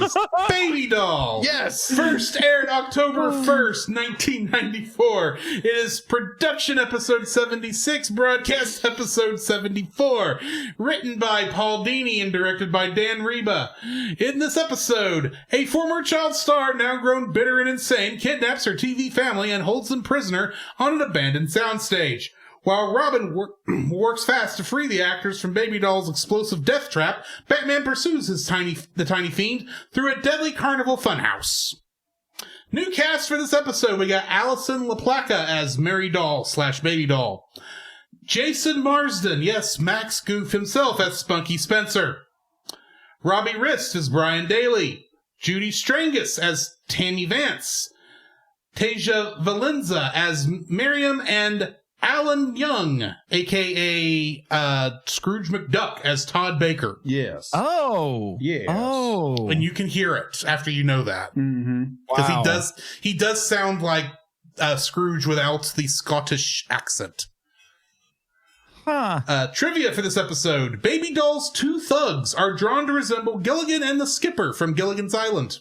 Baby Doll. Yes. First aired October 1st, 1994. It is production episode 76, broadcast episode 74. Written by Paul Dini and directed by Dan Reba. In this episode, a former child star, now grown bitter and insane, kidnaps her TV family and holds them prisoner on an abandoned soundstage. While Robin works fast to free the actors from Baby Doll's explosive death trap, Batman pursues the tiny fiend through a deadly carnival funhouse. New cast for this episode. We got Allison LaPlaca as Mary Doll / Baby Doll. Jason Marsden, yes, Max Goof himself as Spunky Spencer. Robbie Rist as Brian Daly. Judy Strangus as Tammy Vance. Tasia Valenza as Miriam, and Alan Young, a.k.a. Scrooge McDuck, as Todd Baker. Yes. Oh. Yes. Oh. And you can hear it after you know that. Mm-hmm. Because he does sound like Scrooge without the Scottish accent. Huh. Trivia for this episode. Baby Doll's two thugs are drawn to resemble Gilligan and the Skipper from Gilligan's Island.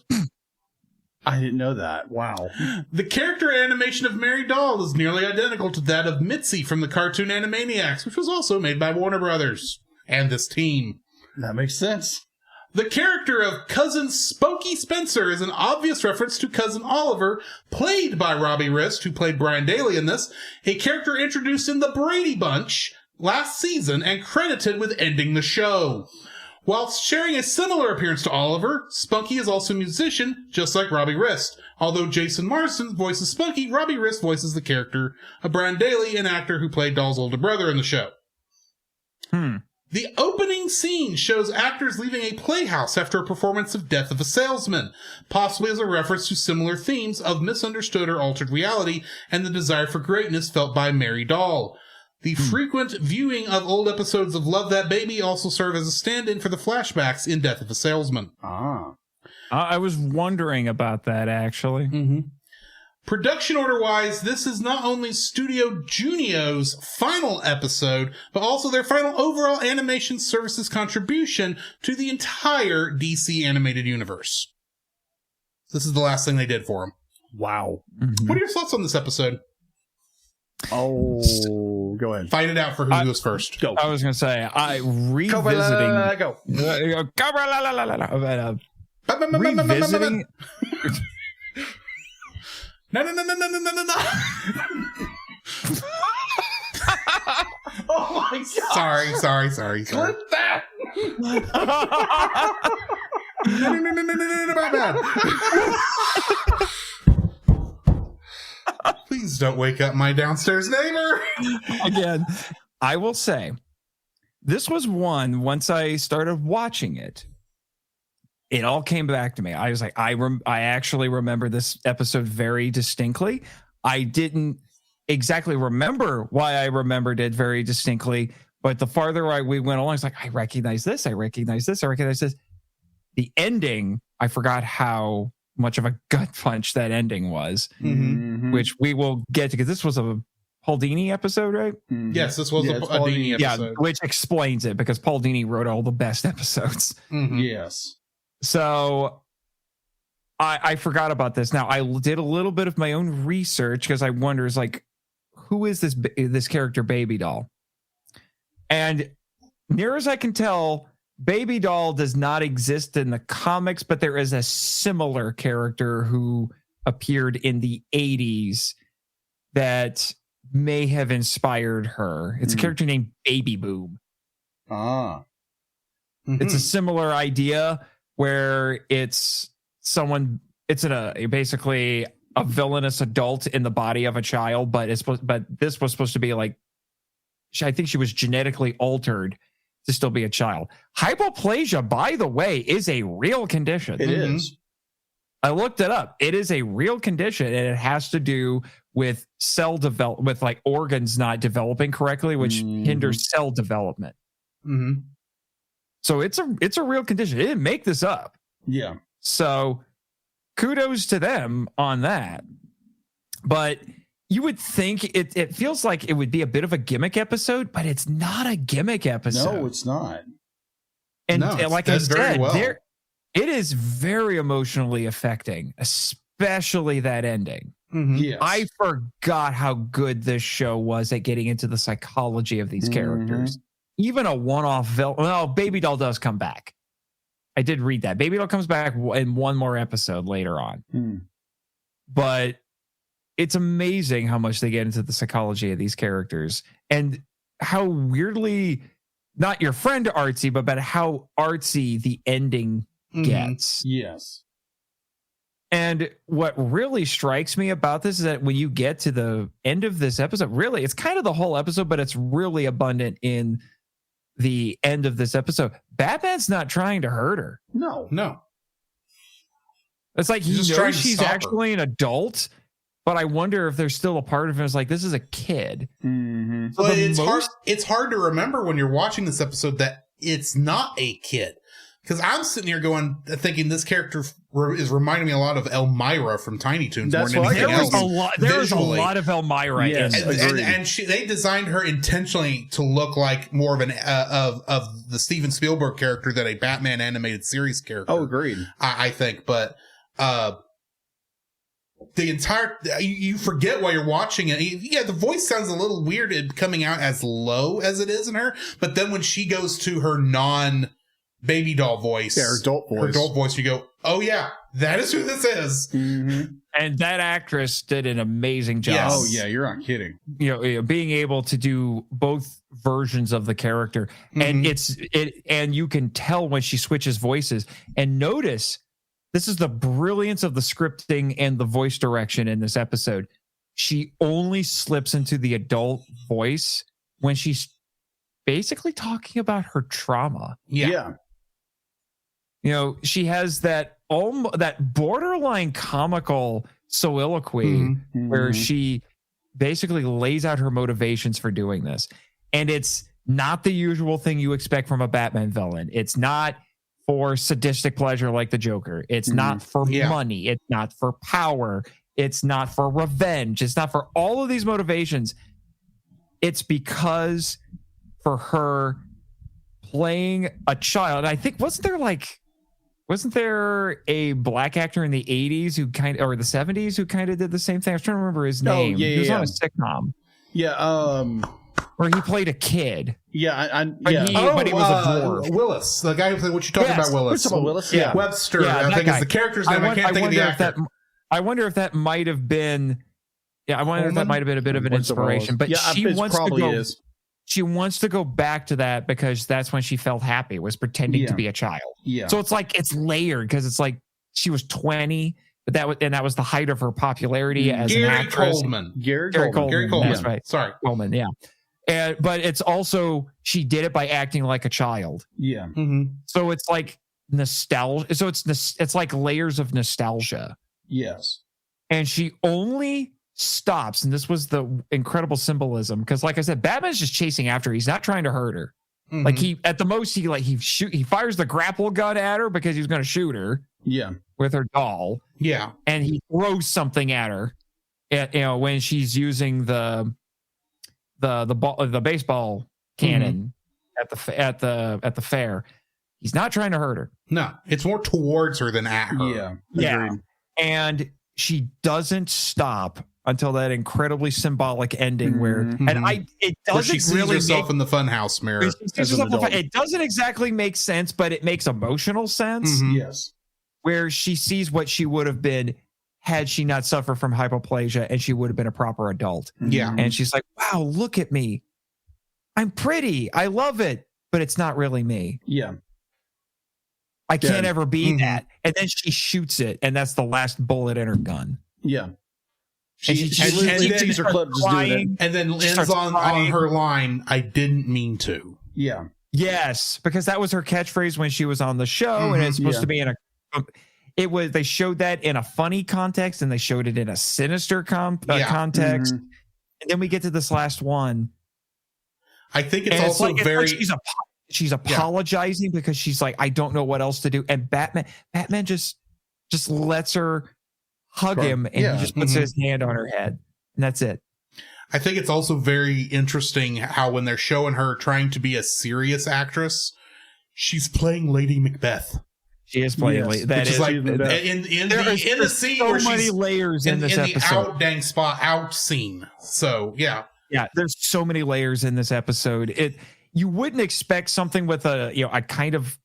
I didn't know that. Wow. The character animation of Mary Doll is nearly identical to that of Mitzi from the cartoon Animaniacs, which was also made by Warner Brothers and this team. That makes sense. The character of Cousin Spunky Spencer is an obvious reference to Cousin Oliver, played by Robbie Rist, who played Brian Daly in this, a character introduced in The Brady Bunch last season and credited with ending the show. Whilst sharing a similar appearance to Oliver, Spunky is also a musician, just like Robbie Rist. Although Jason Marsden voices Spunky, Robbie Rist voices the character of Brian Daly, an actor who played Doll's older brother in the show. The opening scene shows actors leaving a playhouse after a performance of Death of a Salesman, possibly as a reference to similar themes of misunderstood or altered reality and the desire for greatness felt by Mary Doll. The frequent viewing of old episodes of Love That Baby also serve as a stand-in for the flashbacks in Death of a Salesman. I was wondering about that, actually. Mm-hmm. Production order-wise, this is not only Studio Junio's final episode, but also their final overall animation services contribution to the entire DC animated universe. This is the last thing they did for them. Wow. Mm-hmm. What are your thoughts on this episode? Oh, go ahead. Fight it out for who goes first. Go. I was going to say, revisiting... Cobra-lalalalala, go. Cobra-lalalalala. Revisiting... No. Oh my God. Sorry. Clip that. No. Please don't wake up my downstairs neighbor. Again, I will say, this was one, once I started watching it, it all came back to me. I was like, I actually remember this episode very distinctly. I didn't exactly remember why I remembered it very distinctly, but the farther we went along, it's like, I recognize this. The ending, I forgot how much of a gut punch that ending was, which we will get to, because this was a Paul Dini episode, right? Yes, this was a Dini episode. Yeah, which explains it, because Paul Dini wrote all the best episodes. Yes. So I forgot about this. Now, I did a little bit of my own research, because I wonder, is like, who is this character Baby Doll? And near as I can tell, Baby Doll does not exist in the comics, but there is a similar character who appeared in the 80s that may have inspired her. It's a character named Baby Boom. It's a similar idea, where it's basically a villainous adult in the body of a child, but this was supposed to be like, I think she was genetically altered to still be a child. Hypoplasia, by the way, is a real condition. It is. I looked it up. It is a real condition, and it has to do with cell development, with like organs not developing correctly, which hinders cell development. So it's a real condition. They didn't make this up. Yeah. So kudos to them on that. But you would think it feels like it would be a bit of a gimmick episode, but it's not a gimmick episode. No, it's not. And like I said, it is very emotionally affecting, especially that ending. Yes. I forgot how good this show was at getting into the psychology of these characters. Even a one-off villain. Well, Baby Doll does come back. I did read that. Baby Doll comes back in one more episode later on. But it's amazing how much they get into the psychology of these characters, and how weirdly, not your friend artsy, but how artsy the ending gets. Yes. And what really strikes me about this is that when you get to the end of this episode, really, it's kind of the whole episode, but it's really abundant in the end of this episode. Batman's not trying to hurt her. No. It's like he He's just knows trying to she's stop her. actually an adult, but I wonder if there's still a part of him that's like, this is a kid. Mm-hmm. So But the it's hard to remember when you're watching this episode that it's not a kid. Because I'm sitting here thinking this character is reminding me a lot of Elmira from Tiny Toons more than anything else. There was a lot of Elmira in and they designed her intentionally to look like more of an of the Steven Spielberg character than a Batman animated series character. Oh, agreed. I think, but the entire you forget while you're watching it. Yeah, the voice sounds a little weird coming out as low as it is in her, but then when she goes to her baby doll voice, her adult voice, you go, oh yeah, that is who this is. Mm-hmm. And that actress did an amazing job. Yes. Oh yeah, you're not kidding. Being able to do both versions of the character, and and you can tell when she switches voices. And notice, this is the brilliance of the scripting and the voice direction in this episode. She only slips into the adult voice when she's basically talking about her trauma. Yeah. She has that borderline comical soliloquy where she basically lays out her motivations for doing this. And it's not the usual thing you expect from a Batman villain. It's not for sadistic pleasure like the Joker. It's not for money. It's not for power. It's not for revenge. It's not for all of these motivations. It's because for her playing a child, I think, wasn't there a black actor in the 80s or the 70s who kind of did the same thing? I was trying to remember his name. He was on a sitcom. Yeah. Where he played a kid. Yeah. But he was a dwarf. Willis, the guy who played, what you talking about, Willis? Willis? Yeah. Webster, I think is the character's name. I can't think of the actor. I wonder if that might have been, a bit of an inspiration. But she wants to go. She wants to go back to that because that's when she felt happy, was pretending to be a child. Yeah. So it's like, it's layered because it's like she was 20, but that was the height of her popularity as an actress. Gary Coleman. That's right. Sorry. Coleman. Yeah. But it's also, she did it by acting like a child. Yeah. Mm-hmm. So it's like nostalgia. So it's like layers of nostalgia. Yes. And she only stops, and this was the incredible symbolism, because like I said, Batman's just chasing after her. He's not trying to hurt her. Like he fires the grapple gun at her because he's going to shoot her with her doll, and he throws something at her when she's using the baseball cannon at the fair. He's not trying to hurt her. No, it's more towards her than at her. Yeah. And she doesn't stop until that incredibly symbolic ending it doesn't where she sees really herself in the funhouse mirror. It doesn't exactly make sense, but it makes emotional sense. Yes. Where she sees what she would have been had she not suffered from hypoplasia, and she would have been a proper adult. Yeah. And she's like, wow, look at me. I'm pretty. I love it, but it's not really me. Yeah. I can't ever be that. And then she shoots it, and that's the last bullet in her gun. Yeah. She uses her clip just doing it. And then ends on her line, I didn't mean to. Yeah. Yes, because that was her catchphrase when she was on the show, and it's supposed to be they showed that in a funny context, and they showed it in a sinister context. And then we get to this last one. I think it's also she's apologizing because she's like, I don't know what else to do. And Batman just lets her hug him, and he just puts his hand on her head, and that's it. I think it's also very interesting how when they're showing her trying to be a serious actress, she's playing Lady Macbeth. She is playing Lady. That is like in the scene so where many she's layers in this episode. The out scene. So yeah, there's so many layers in this episode. You wouldn't expect something with a kind of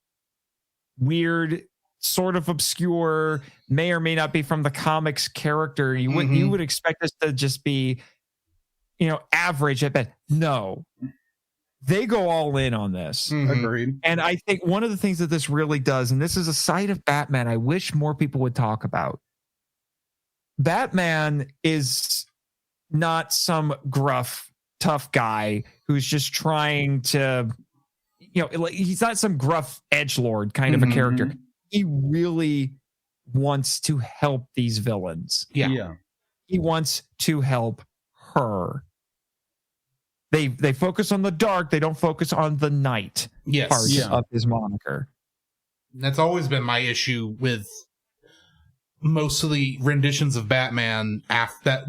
weird, sort of obscure, may or may not be from the comics character. You would expect this to just be, average at best. No, they go all in on this. Agreed. And I think one of the things that this really does, and this is a side of Batman I wish more people would talk about, Batman is not some gruff, tough guy who's just trying to, he's not some gruff edgelord kind of a character. He really wants to help these villains. Yeah. He wants to help her. They focus on the dark. They don't focus on the night part of his moniker. That's always been my issue with most of the renditions of Batman after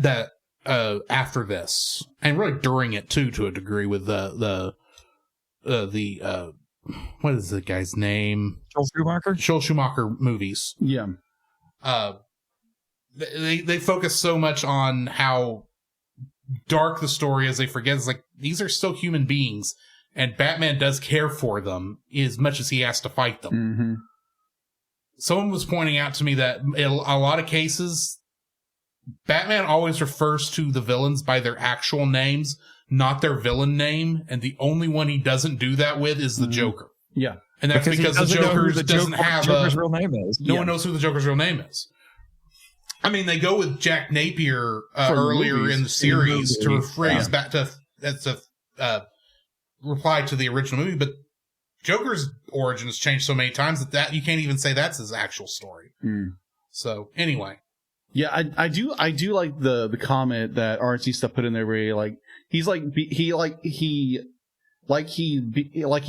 this, and really during it too, to a degree, with the what is the guy's name? Joel Schumacher movies. Yeah. They focus so much on how dark the story is, they forget it's like these are still human beings, and Batman does care for them as much as he has to fight them. Someone was pointing out to me that in a lot of cases, Batman always refers to the villains by their actual names, not their villain name, and the only one he doesn't do that with is the Joker. Yeah. And that's because the Joker doesn't have Joker's real name is. No one knows who the Joker's real name is. I mean, they go with Jack Napier earlier in the series to rephrase back to reply to the original movie, but Joker's origin has changed so many times that you can't even say that's his actual story. So anyway, yeah, I do like the comment that RNC stuff put in there where he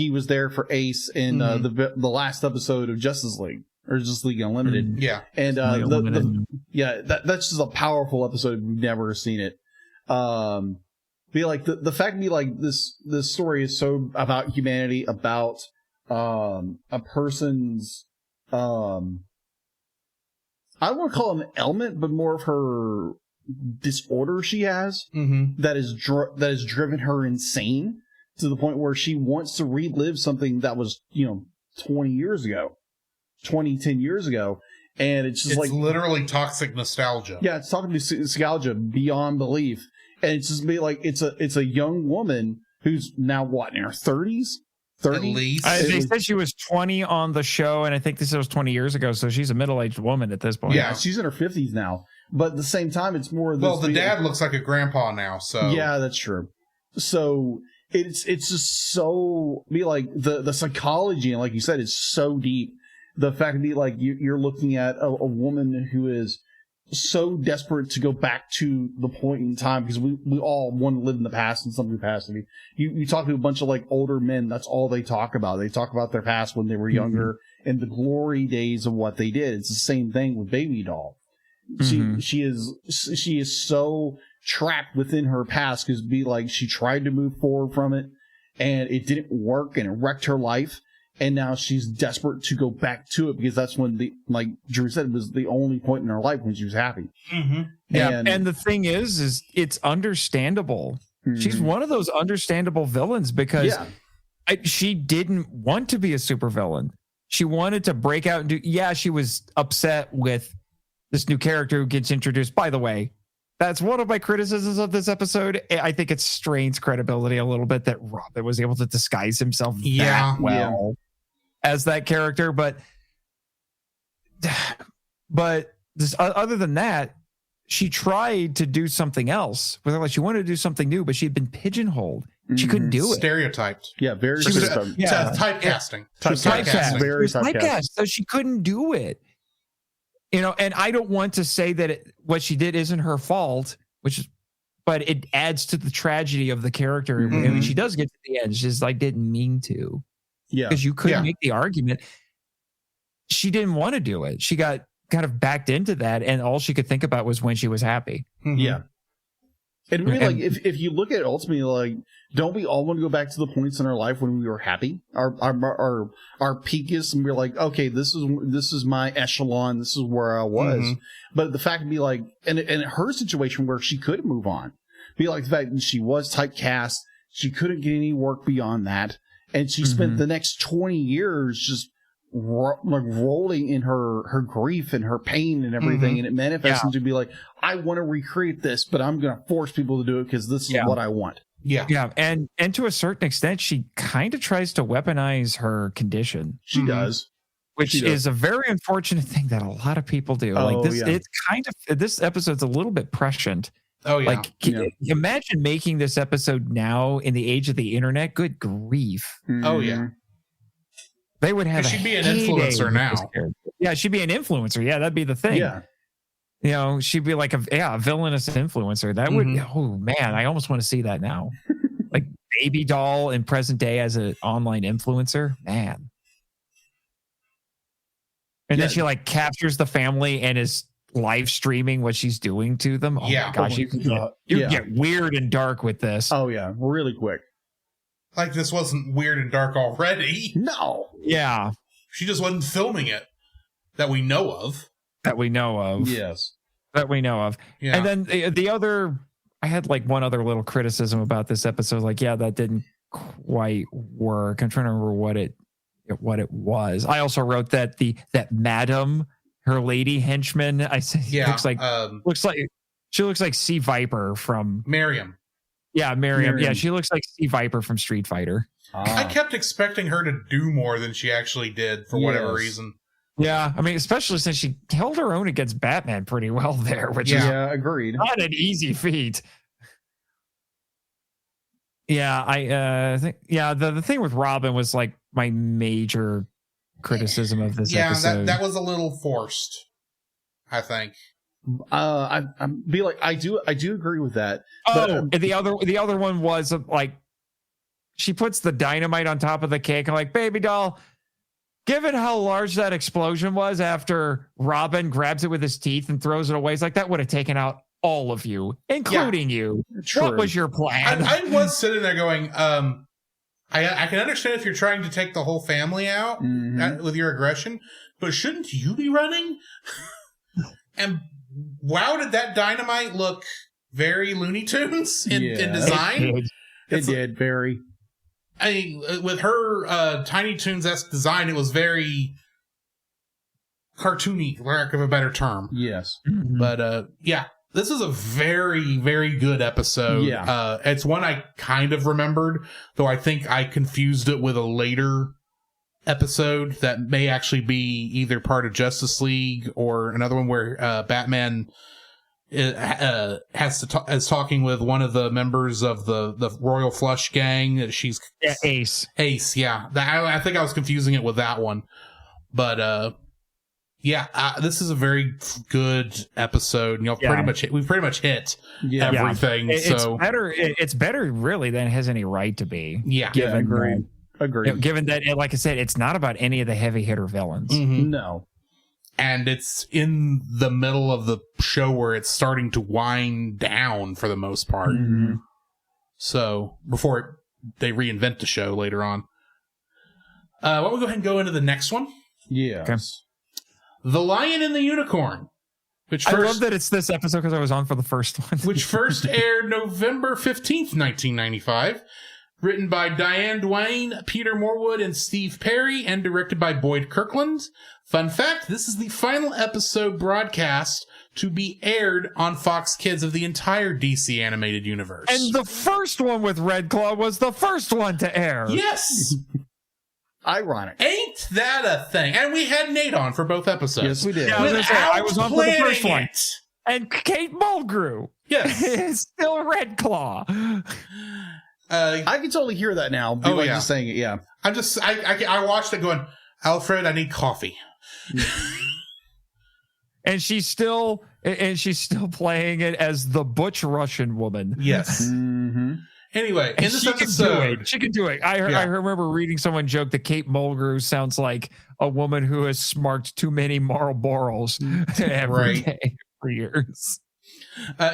was there for Ace in the last episode of Justice League. Or Justice League Unlimited. Yeah. And that's just a powerful episode. We've never seen it. Be like the fact be like this story is so about humanity, about a person's I don't want to call it an ailment, but more of her disorder she has that has driven her insane to the point where she wants to relive something that was 10 years ago, and it's like literally toxic nostalgia. Yeah, it's talking to nostalgia beyond belief, and it's just be like it's a young woman who's now what, in her 30s. At least. They said she was 20 on the show, and I think this was 20 years ago, so she's a middle-aged woman at this point. Yeah, she's in her 50s now. But at the same time, it's more... the dad looks like a grandpa now, so... Yeah, that's true. So, it's just so... Be like, the psychology, and like you said, it's so deep. The fact that, like, you're looking at a woman who is so desperate to go back to the point in time, because we all want to live in the past in some capacity. You talk to a bunch of like older men, that's all they talk about. They talk about their past when they were younger and the glory days of what they did. It's the same thing with Baby Doll. She is so trapped within her past, because she tried to move forward from it and it didn't work and it wrecked her life. And now she's desperate to go back to it, because that's when, like Drew said, it was the only point in her life when she was happy. Yeah, and the thing is it's understandable. She's one of those understandable villains, because she didn't want to be a supervillain. She wanted to break out and do... Yeah, she was upset with this new character who gets introduced. By the way, that's one of my criticisms of this episode. I think it strains credibility a little bit that Robin was able to disguise himself that well as that character. But this, other than that, she tried to do something else. She wanted to do something new, but she had been pigonholed. She couldn't do it. Stereotyped. Yeah, very typecasting. Very typecast. So she couldn't do it. And I don't want to say that what she did isn't her fault, but it adds to the tragedy of the character. I mean, she does get to the end. She's like, didn't mean to. Yeah. Because you couldn't make the argument. She didn't want to do it. She got kind of backed into that, and all she could think about was when she was happy. Yeah. And really, like, if you look at it ultimately, like, don't we all want to go back to the points in our life when we were happy? Our peakest, and we're like, okay, this is my echelon, this is where I was. But the fact to be like, and her situation where she couldn't move on, be like the fact that she was typecast, she couldn't get any work beyond that, and she spent the next 20 years just rolling in her grief and her pain and everything, and it manifests into be like, I want to recreate this, but I'm going to force people to do it because this is what I want. And to a certain extent, she kind of tries to weaponize her condition. She does. which is a very unfortunate thing that a lot of people do. It's kind of, this episode's a little bit prescient. Oh yeah. Like, imagine making this episode now in the age of the internet. Good grief. Oh yeah. They would have. She'd be an influencer now. Yeah, she'd be an influencer. Yeah, that'd be the thing. Yeah. You know, she'd be like a villainous influencer. That would. Oh man, I almost want to see that now. Like baby doll in present day as an online influencer. Man. And then she like captures the family and is live streaming what she's doing to them. Oh my gosh, you get weird and dark with this. Oh yeah, really quick. Like this wasn't weird and dark already. No. Yeah. She just wasn't filming it that we know of. Yes. That we know of. Yeah. And then the other, I had like one other little criticism about this episode. Like, yeah, that didn't quite work. I'm trying to remember what it was. I also wrote that that madam, her lady henchman, I said looks like she looks like Sea Viper from Miriam. Yeah, Miriam. Yeah, she looks like Sea Viper from Street Fighter. I kept expecting her to do more than she actually did for whatever reason. Yeah, I mean, especially since she held her own against Batman pretty well there, which is agreed. Not an easy feat. Yeah, I think the thing with Robin was like my major criticism of this episode. Yeah, that was a little forced, I think. I do agree with that. Oh, and the other one was like she puts the dynamite on top of the cake. I'm like, baby doll, given how large that explosion was after Robin grabs it with his teeth and throws it away, it's like that would have taken out all of you, including you. True. What was your plan? I was sitting there going, I can understand if you're trying to take the whole family out with your aggression, but shouldn't you be running? And wow, did that dynamite look very Looney Tunes in design? It did very. I mean, with her Tiny Toons-esque design, it was very cartoony, for lack of a better term. Yes. But this is a very, very good episode. Yeah. It's one I kind of remembered, though I think I confused it with a later episode that may actually be either part of Justice League or another one where Batman is talking with one of the members of the Royal Flush gang. That she's Ace. Yeah, I think I was confusing it with that one, but this is a very good episode. You know, we've pretty much hit everything. It's better really than it has any right to be. Yeah, agreed. Given that, like I said, it's not about any of the heavy hitter villains. No. And it's in the middle of the show where it's starting to wind down for the most part. So before they reinvent the show later on. Why don't we go ahead and go into the next one? Yeah. Okay. The Lion and the Unicorn. I love that it's this episode because I was on for the first one. Which first aired November 15th, 1995. Written by Diane Duane, Peter Morwood, and Steve Perry, and directed by Boyd Kirkland. Fun fact, this is the final episode broadcast to be aired on Fox Kids of the entire DC animated universe. And the first one with Red Claw was the first one to air. Yes! Ironic. Ain't that a thing? And we had Nate on for both episodes. Yes, we did. Yeah, I was on for the first one. And Kate Mulgrew. Yes. is still Red Claw. I can totally hear that now. Just saying it. Yeah. I watched it going, Alfred, I need coffee. And she's still playing it as the butch Russian woman. Yes. Anyway, in this episode, she can do it. I remember reading someone joke that Kate Mulgrew sounds like a woman who has smarked too many Marlboros every day for years.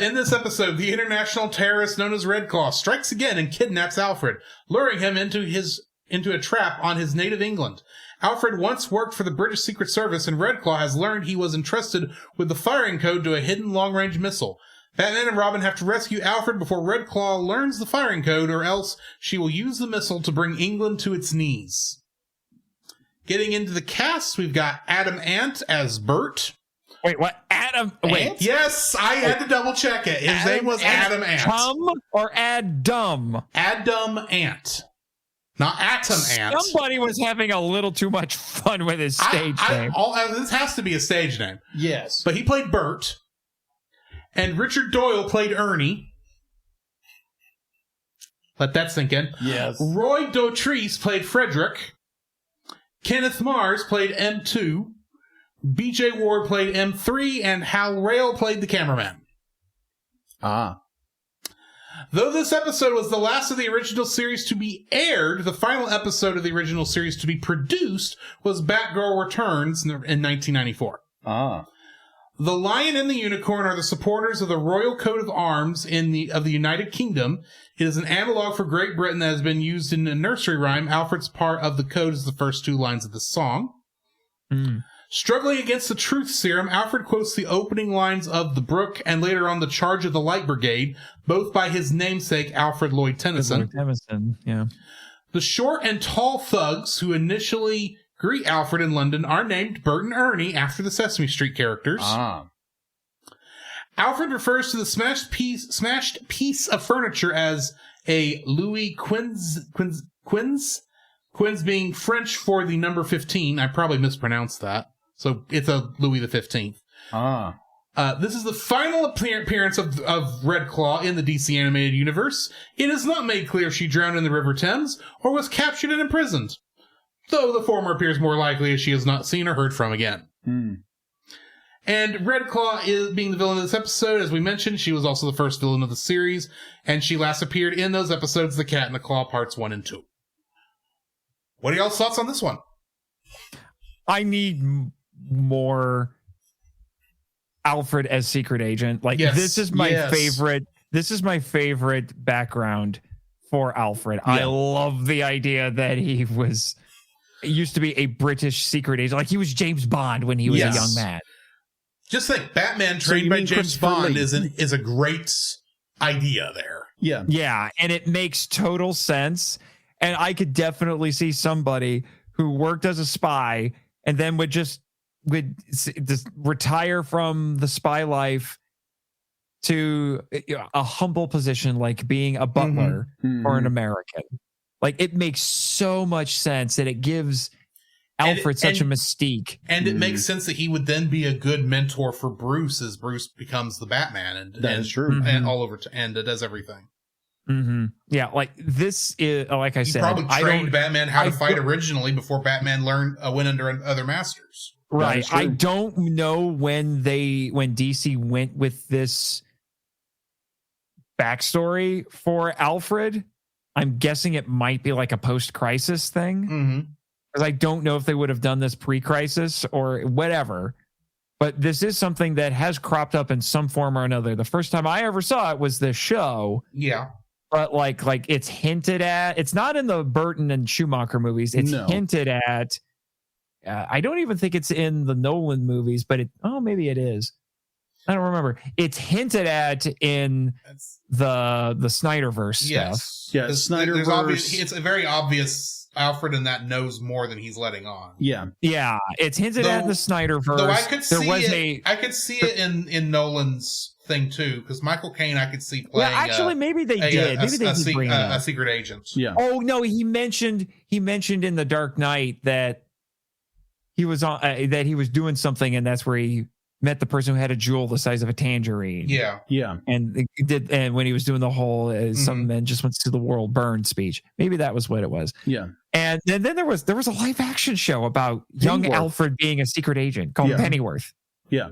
In this episode, the international terrorist known as Red Claw strikes again and kidnaps Alfred, luring him into a trap on his native England. Alfred once worked for the British Secret Service, and Red Claw has learned he was entrusted with the firing code to a hidden long-range missile. Batman and Robin have to rescue Alfred before Red Claw learns the firing code, or else she will use the missile to bring England to its knees. Getting into the cast, we've got Adam Ant as Bert. Wait, what? Adam? Wait. Yes, I had to double check it. His name was Adam Ant. Or Adam? Adam Ant. Not Atom Ant. Somebody was having a little too much fun with his stage name. This has to be a stage name. Yes. But he played Bert. And Richard Doyle played Ernie. Let that sink in. Yes. Roy Dotrice played Frederick. Kenneth Mars played M2. B.J. Ward played M3. And Hal Rail played the cameraman. Ah. Though this episode was the last of the original series to be aired, the final episode of the original series to be produced was Batgirl Returns in 1994. Ah. The Lion and the Unicorn are the supporters of the Royal Coat of Arms of the United Kingdom. It is an analog for Great Britain that has been used in a nursery rhyme. Alfred's part of the code is the first two lines of the song. Struggling against the truth serum, Alfred quotes the opening lines of The Brook and later on The Charge of the Light Brigade, both by his namesake, Alfred Lloyd Tennyson. Yeah. The short and tall thugs who initially greet Alfred in London are named Bert and Ernie after the Sesame Street characters. Ah. Alfred refers to the smashed piece of furniture as a Louis Quinze being French for the number 15. I probably mispronounced that. So it's a Louis the 15th. Ah. This is the final appearance of Red Claw in the DC animated universe. It is not made clear if she drowned in the River Thames or was captured and imprisoned, though the former appears more likely as she is not seen or heard from again. And Red Claw is being the villain of this episode. As we mentioned, she was also the first villain of the series, and she last appeared in those episodes, The Cat and the Claw Parts 1 and 2. What are y'all's thoughts on this one? I need more Alfred as secret agent. Like, this is my favorite. This is my favorite background for Alfred. I love the idea that he used to be a British secret agent. Like, he was James Bond when he was a young man. Just think, Batman trained by James Bond is a great idea there. Yeah. Yeah, and it makes total sense. And I could definitely see somebody who worked as a spy and then would just retire from the spy life to a humble position like being a butler for an American. Like, it makes so much sense that it gives Alfred such a mystique. And it makes sense that he would then be a good mentor for Bruce as Bruce becomes the Batman. And that is true. And all over and it does everything. Yeah, like this is, like I said, probably trained Batman how to fight originally before Batman went under other masters. Right. I don't know when DC went with this backstory for Alfred. I'm guessing it might be like a post-crisis thing. Because I don't know if they would have done this pre-crisis or whatever. But this is something that has cropped up in some form or another. The first time I ever saw it was this show. Yeah. But like it's hinted at. It's not in the Burton and Schumacher movies. It's hinted at. I don't even think it's in the Nolan movies, but maybe it is. I don't remember. It's hinted at in the Snyderverse stuff. Yeah, Snyderverse. It's a very obvious Alfred in that knows more than he's letting on. Yeah, it's hinted at in the Snyderverse. Though I could see it in Nolan's thing too, because Michael Caine I could see playing. Yeah, actually, maybe they did. Maybe they did bring a secret agent. Yeah. Oh no, he mentioned in The Dark Knight that he was on that he was doing something, and that's where he met the person who had a jewel the size of a tangerine. Yeah. And when he was doing the whole some men just went to the world burn speech. Maybe that was what it was. Yeah. And then there was a live action show about young Alfred being a secret agent called Pennyworth. Yeah.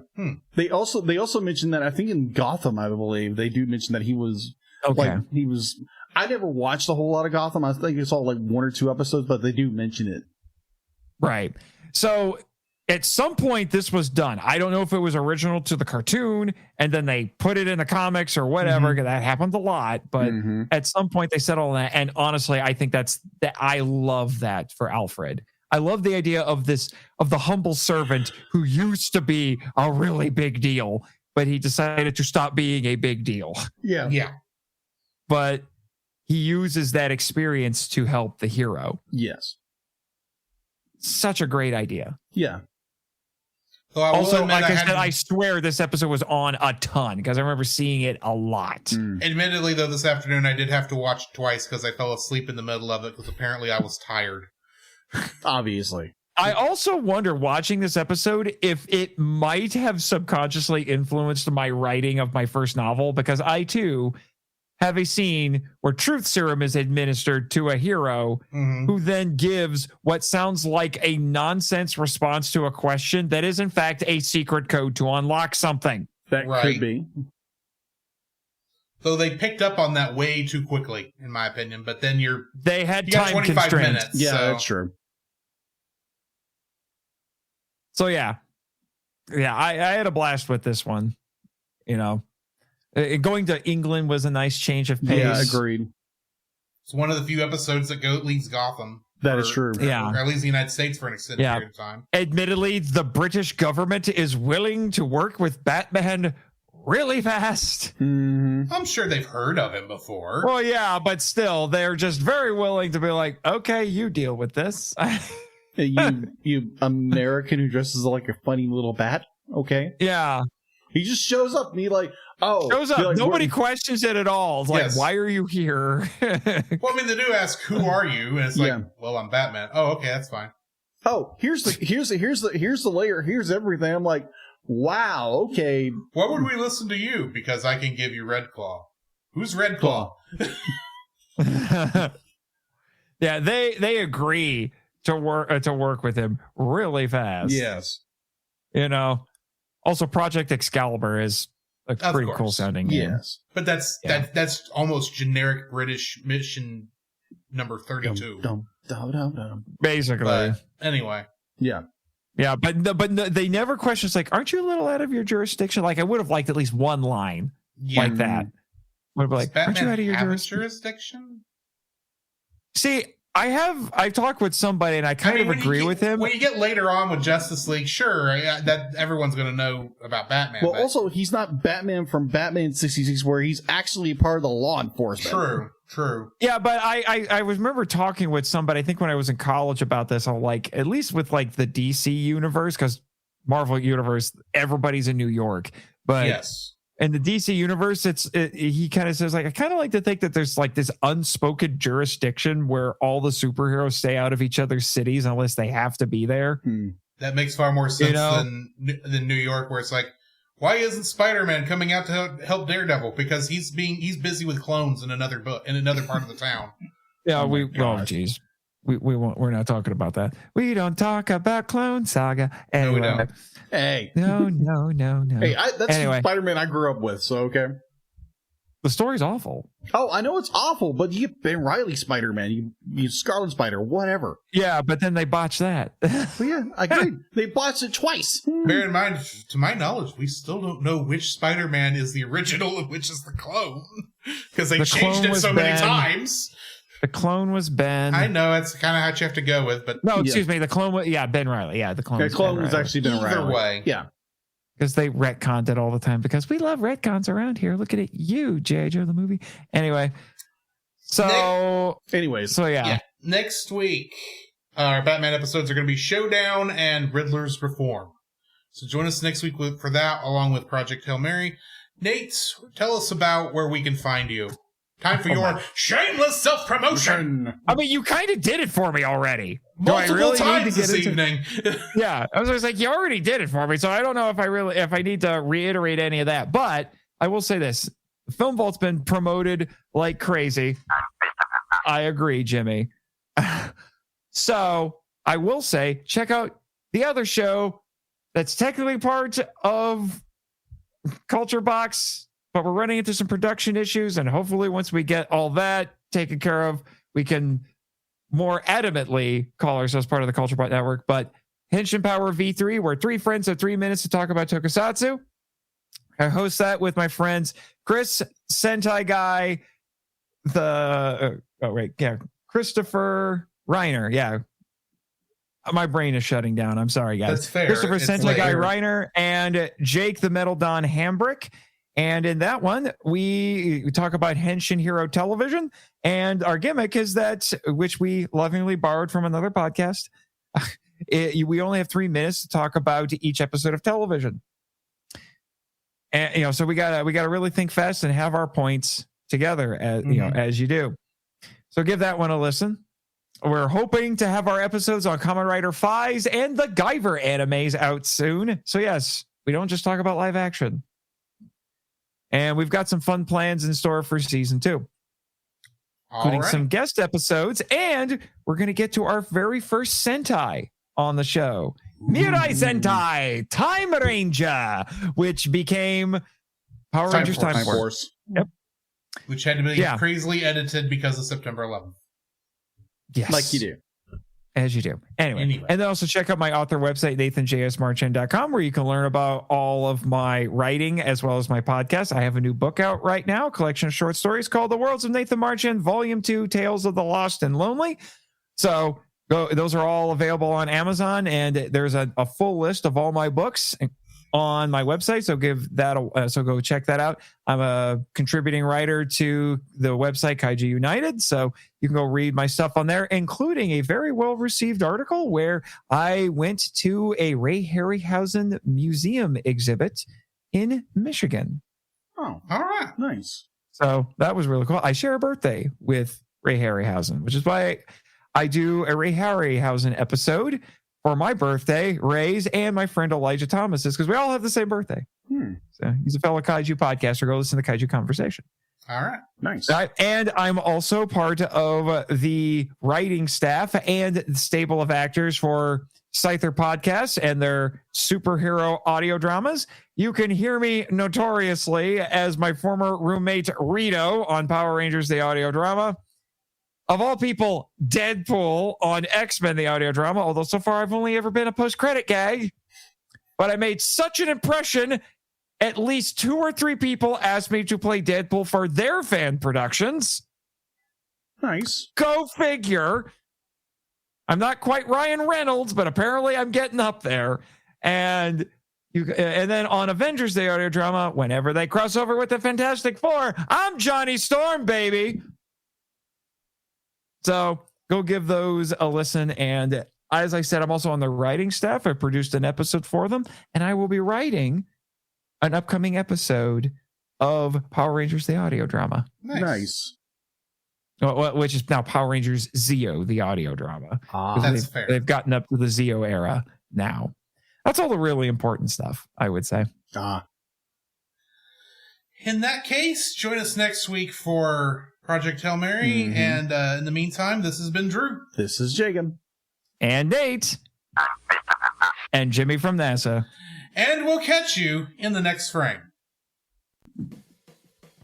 They also mentioned that, I think in Gotham, I believe they do mention that he was I never watched a whole lot of Gotham. I think I saw like 1 or 2 episodes, but they do mention it. Right. So at some point this was done. I don't know if it was original to the cartoon and then they put it in the comics or whatever. That happens a lot, but at some point they settled on that. And honestly, I think I love that for Alfred. I love the idea of the humble servant who used to be a really big deal, but he decided to stop being a big deal. Yeah. Yeah. But he uses that experience to help the hero. Yes. Such a great idea. Yeah. So I will Also, admit like I said, I swear this episode was on a ton because I remember seeing it a lot. Admittedly, though, this afternoon I did have to watch it twice because I fell asleep in the middle of it because apparently I was tired. Obviously. I also wonder, watching this episode, if it might have subconsciously influenced my writing of my first novel, because I, too, have a scene where truth serum is administered to a hero who then gives what sounds like a nonsense response to a question that is, in fact, a secret code to unlock something. That could be. So they picked up on that way too quickly, in my opinion. But then they had you got time 25 constraints. minutes. Yeah, so. that's true. So yeah, I had a blast with this one. You know, going to England was a nice change of pace. Yeah, agreed. It's one of the few episodes that leaves Gotham. That is true. Yeah, or at least the United States for an extended period of time. Admittedly, the British government is willing to work with Batman really fast. I'm sure they've heard of him before. Well, yeah, but still, they're just very willing to be like, okay, you deal with this. you American who dresses like a funny little bat. Okay. Yeah. He just shows up and he like, shows up. Like, nobody questions it at all. It's like, why are you here? Well, I mean, they do ask, who are you? And it's like, well, I'm Batman. Oh, okay, that's fine. Oh, here's the layer. Here's everything. I'm like, wow, okay. Why would we listen to you? Because I can give you Red Claw. Who's Red Claw? Yeah, they agree to work with him really fast. Yes. You know, also Project Excalibur is a pretty cool sounding game. Yes. But that's almost generic British mission number 32. Basically. But anyway. Yeah. Yeah, but they never question. It's like, aren't you a little out of your jurisdiction? Like, I would have liked at least one line like that. Would be like, aren't you out of your jurisdiction? See, I've talked with somebody and I kind of agree with him. When you get later on with Justice League, sure, that everyone's going to know about Batman. Well, also, he's not Batman from Batman 66, where he's actually part of the law enforcement. True. Yeah, but I remember talking with somebody, I think when I was in college, about this. I'm like, at least with like the DC universe, because Marvel universe, everybody's in New York. But yes. In the DC universe, he kind of says, like, I kind of like to think that there's like this unspoken jurisdiction where all the superheroes stay out of each other's cities unless they have to be there. That makes far more sense than New York, where it's like, why isn't Spider-Man coming out to help Daredevil? Because he's busy with clones in another part of the town. Yeah, geez. We're not talking about that. We don't talk about Clone Saga. Anyway. No, we don't. Hey. No. Hey, that's Spider-Man I grew up with, so okay. The story's awful. Oh, I know it's awful, but you get Ben Reilly Spider-Man, you Scarlet Spider, whatever. Yeah, but then they botched that. Well, yeah, I agree. They botched it twice. Bear in mind, to my knowledge, we still don't know which Spider-Man is the original and which is the clone. Because they changed it so many times. The clone was Ben. I know, it's kind of how you have to go with, but... No, excuse me, the clone was... Yeah, Ben Reilly. Yeah, the clone was actually Ben Reilly. Either way. Yeah. Because they retconned it all the time, because we love retcons around here. Look at it, you, G.I.Joe, the movie. Anyway. So... yeah. Next week, our Batman episodes are going to be Showdown and Riddler's Reform. So join us next week for that, along with Project Hail Mary. Nate, tell us about where we can find you. Time for your shameless self-promotion. I mean, you kind of did it for me already. Multiple times this evening. Yeah, I was like, you already did it for me, so I don't know if I need to reiterate any of that. But I will say this: Film Vault's been promoted like crazy. I agree, Jimmy. So I will say, check out the other show that's technically part of Culture Box. But we're running into some production issues, and hopefully once we get all that taken care of, we can more adamantly call ourselves part of the Culture Bot Network. But Henshin Power V3, we're 3 friends of 3 minutes to talk about tokusatsu. I host that with my friends Chris, Sentai Guy, Christopher Reiner. Yeah. My brain is shutting down. I'm sorry, guys. That's fair. Christopher Sentai Guy Reiner and Jake the Metal Don Hambrick. And in that one, we talk about Henshin Hero Television. And our gimmick is that, which we lovingly borrowed from another podcast, we only have 3 minutes to talk about each episode of television. And so we gotta really think fast and have our points together as you do. So give that one a listen. We're hoping to have our episodes on Kamen Rider Fies and the Guyver animes out soon. So yes, we don't just talk about live action. And we've got some fun plans in store for season 2, including some guest episodes. And we're going to get to our very first Sentai on the show. Mirai Sentai Time Ranger, which became Power Rangers Time Force. Yep. Which had to be crazily edited because of September 11th. Yes. Like you do. As you do. Anyway. And then also check out my author website, nathanjsmarchand.com, where you can learn about all of my writing as well as my podcast. I have a new book out right now, a collection of short stories called The Worlds of Nathan Marchand, Volume 2, Tales of the Lost and Lonely. So those are all available on Amazon, and there's a full list of all my books on my website. So go check that out. I'm a contributing writer to the website Kaiju United, so you can go read my stuff on there, including a very well-received article where I went to a Ray Harryhausen museum exhibit in Michigan. Oh, all right. Nice. So that was really cool. I share a birthday with Ray Harryhausen, which is why I do a Ray Harryhausen episode for my birthday, Ray's, and my friend Elijah Thomas's, because we all have the same birthday. So he's a fellow Kaiju podcaster. Go listen to Kaiju Conversation. All right. Nice. And I'm also part of the writing staff and the stable of actors for Scyther Podcasts and their superhero audio dramas. You can hear me notoriously as my former roommate Rito on Power Rangers, the audio drama. Of all people, Deadpool on X-Men, the audio drama, although so far I've only ever been a post-credit gag. But I made such an impression, at least 2 or 3 people asked me to play Deadpool for their fan productions. Nice. Go figure. I'm not quite Ryan Reynolds, but apparently I'm getting up there. And then on Avengers, the audio drama, whenever they cross over with the Fantastic Four, I'm Johnny Storm, baby. So go give those a listen. And as I said, I'm also on the writing staff. I produced an episode for them, and I will be writing an upcoming episode of Power Rangers, the audio drama. Nice. Which is now Power Rangers Zeo, the audio drama. That's fair. They've gotten up to the Zeo era now. That's all the really important stuff, I would say. In that case, join us next week for Project Hail Mary. And in the meantime, this has been Drew. This is Jagan. And Nate. And Jimmy from NASA. And we'll catch you in the next frame.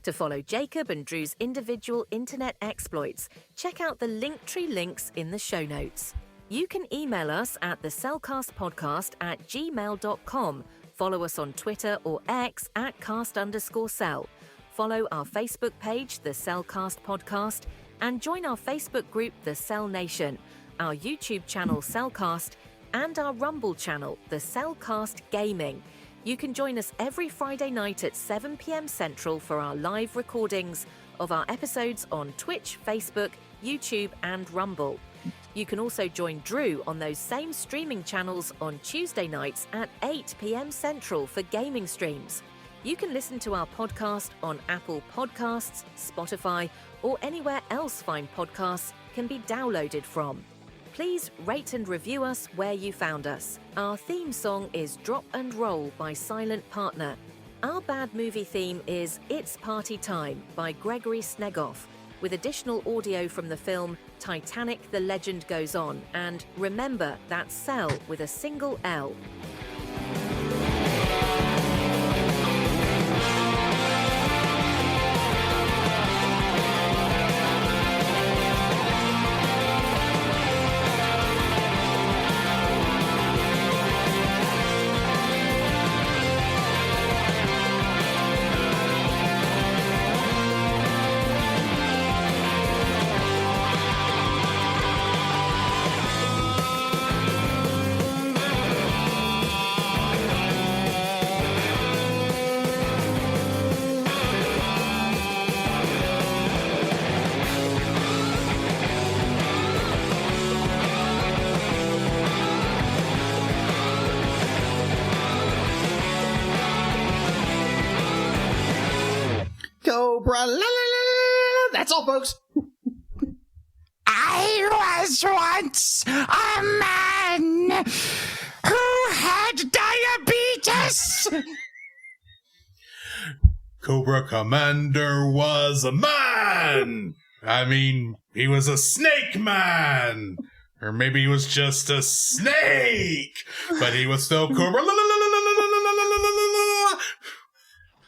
To follow Jacob and Drew's individual internet exploits, check out the Linktree links in the show notes. You can email us at thecellcastpodcast@gmail.com. Follow us on Twitter or X at @cast_cell. Follow our Facebook page, The Cellcast Podcast, and join our Facebook group, The Cell Nation, our YouTube channel, Cellcast, and our Rumble channel, The Cellcast Gaming. You can join us every Friday night at 7 p.m. Central for our live recordings of our episodes on Twitch, Facebook, YouTube, and Rumble. You can also join Drew on those same streaming channels on Tuesday nights at 8 p.m. Central for gaming streams. You can listen to our podcast on Apple Podcasts, Spotify, or anywhere else fine podcasts can be downloaded from. Please rate and review us where you found us. Our theme song is Drop and Roll by Silent Partner. Our bad movie theme is It's Party Time by Gregory Snegoff, with additional audio from the film Titanic: The Legend Goes On, and remember, that's Cell with a single L. Cobra-lalalalala. That's all, folks. I was once a man who had diabetes. Cobra Commander was a man. I mean, he was a snake man. Or maybe he was just a snake. But he was still Cobra.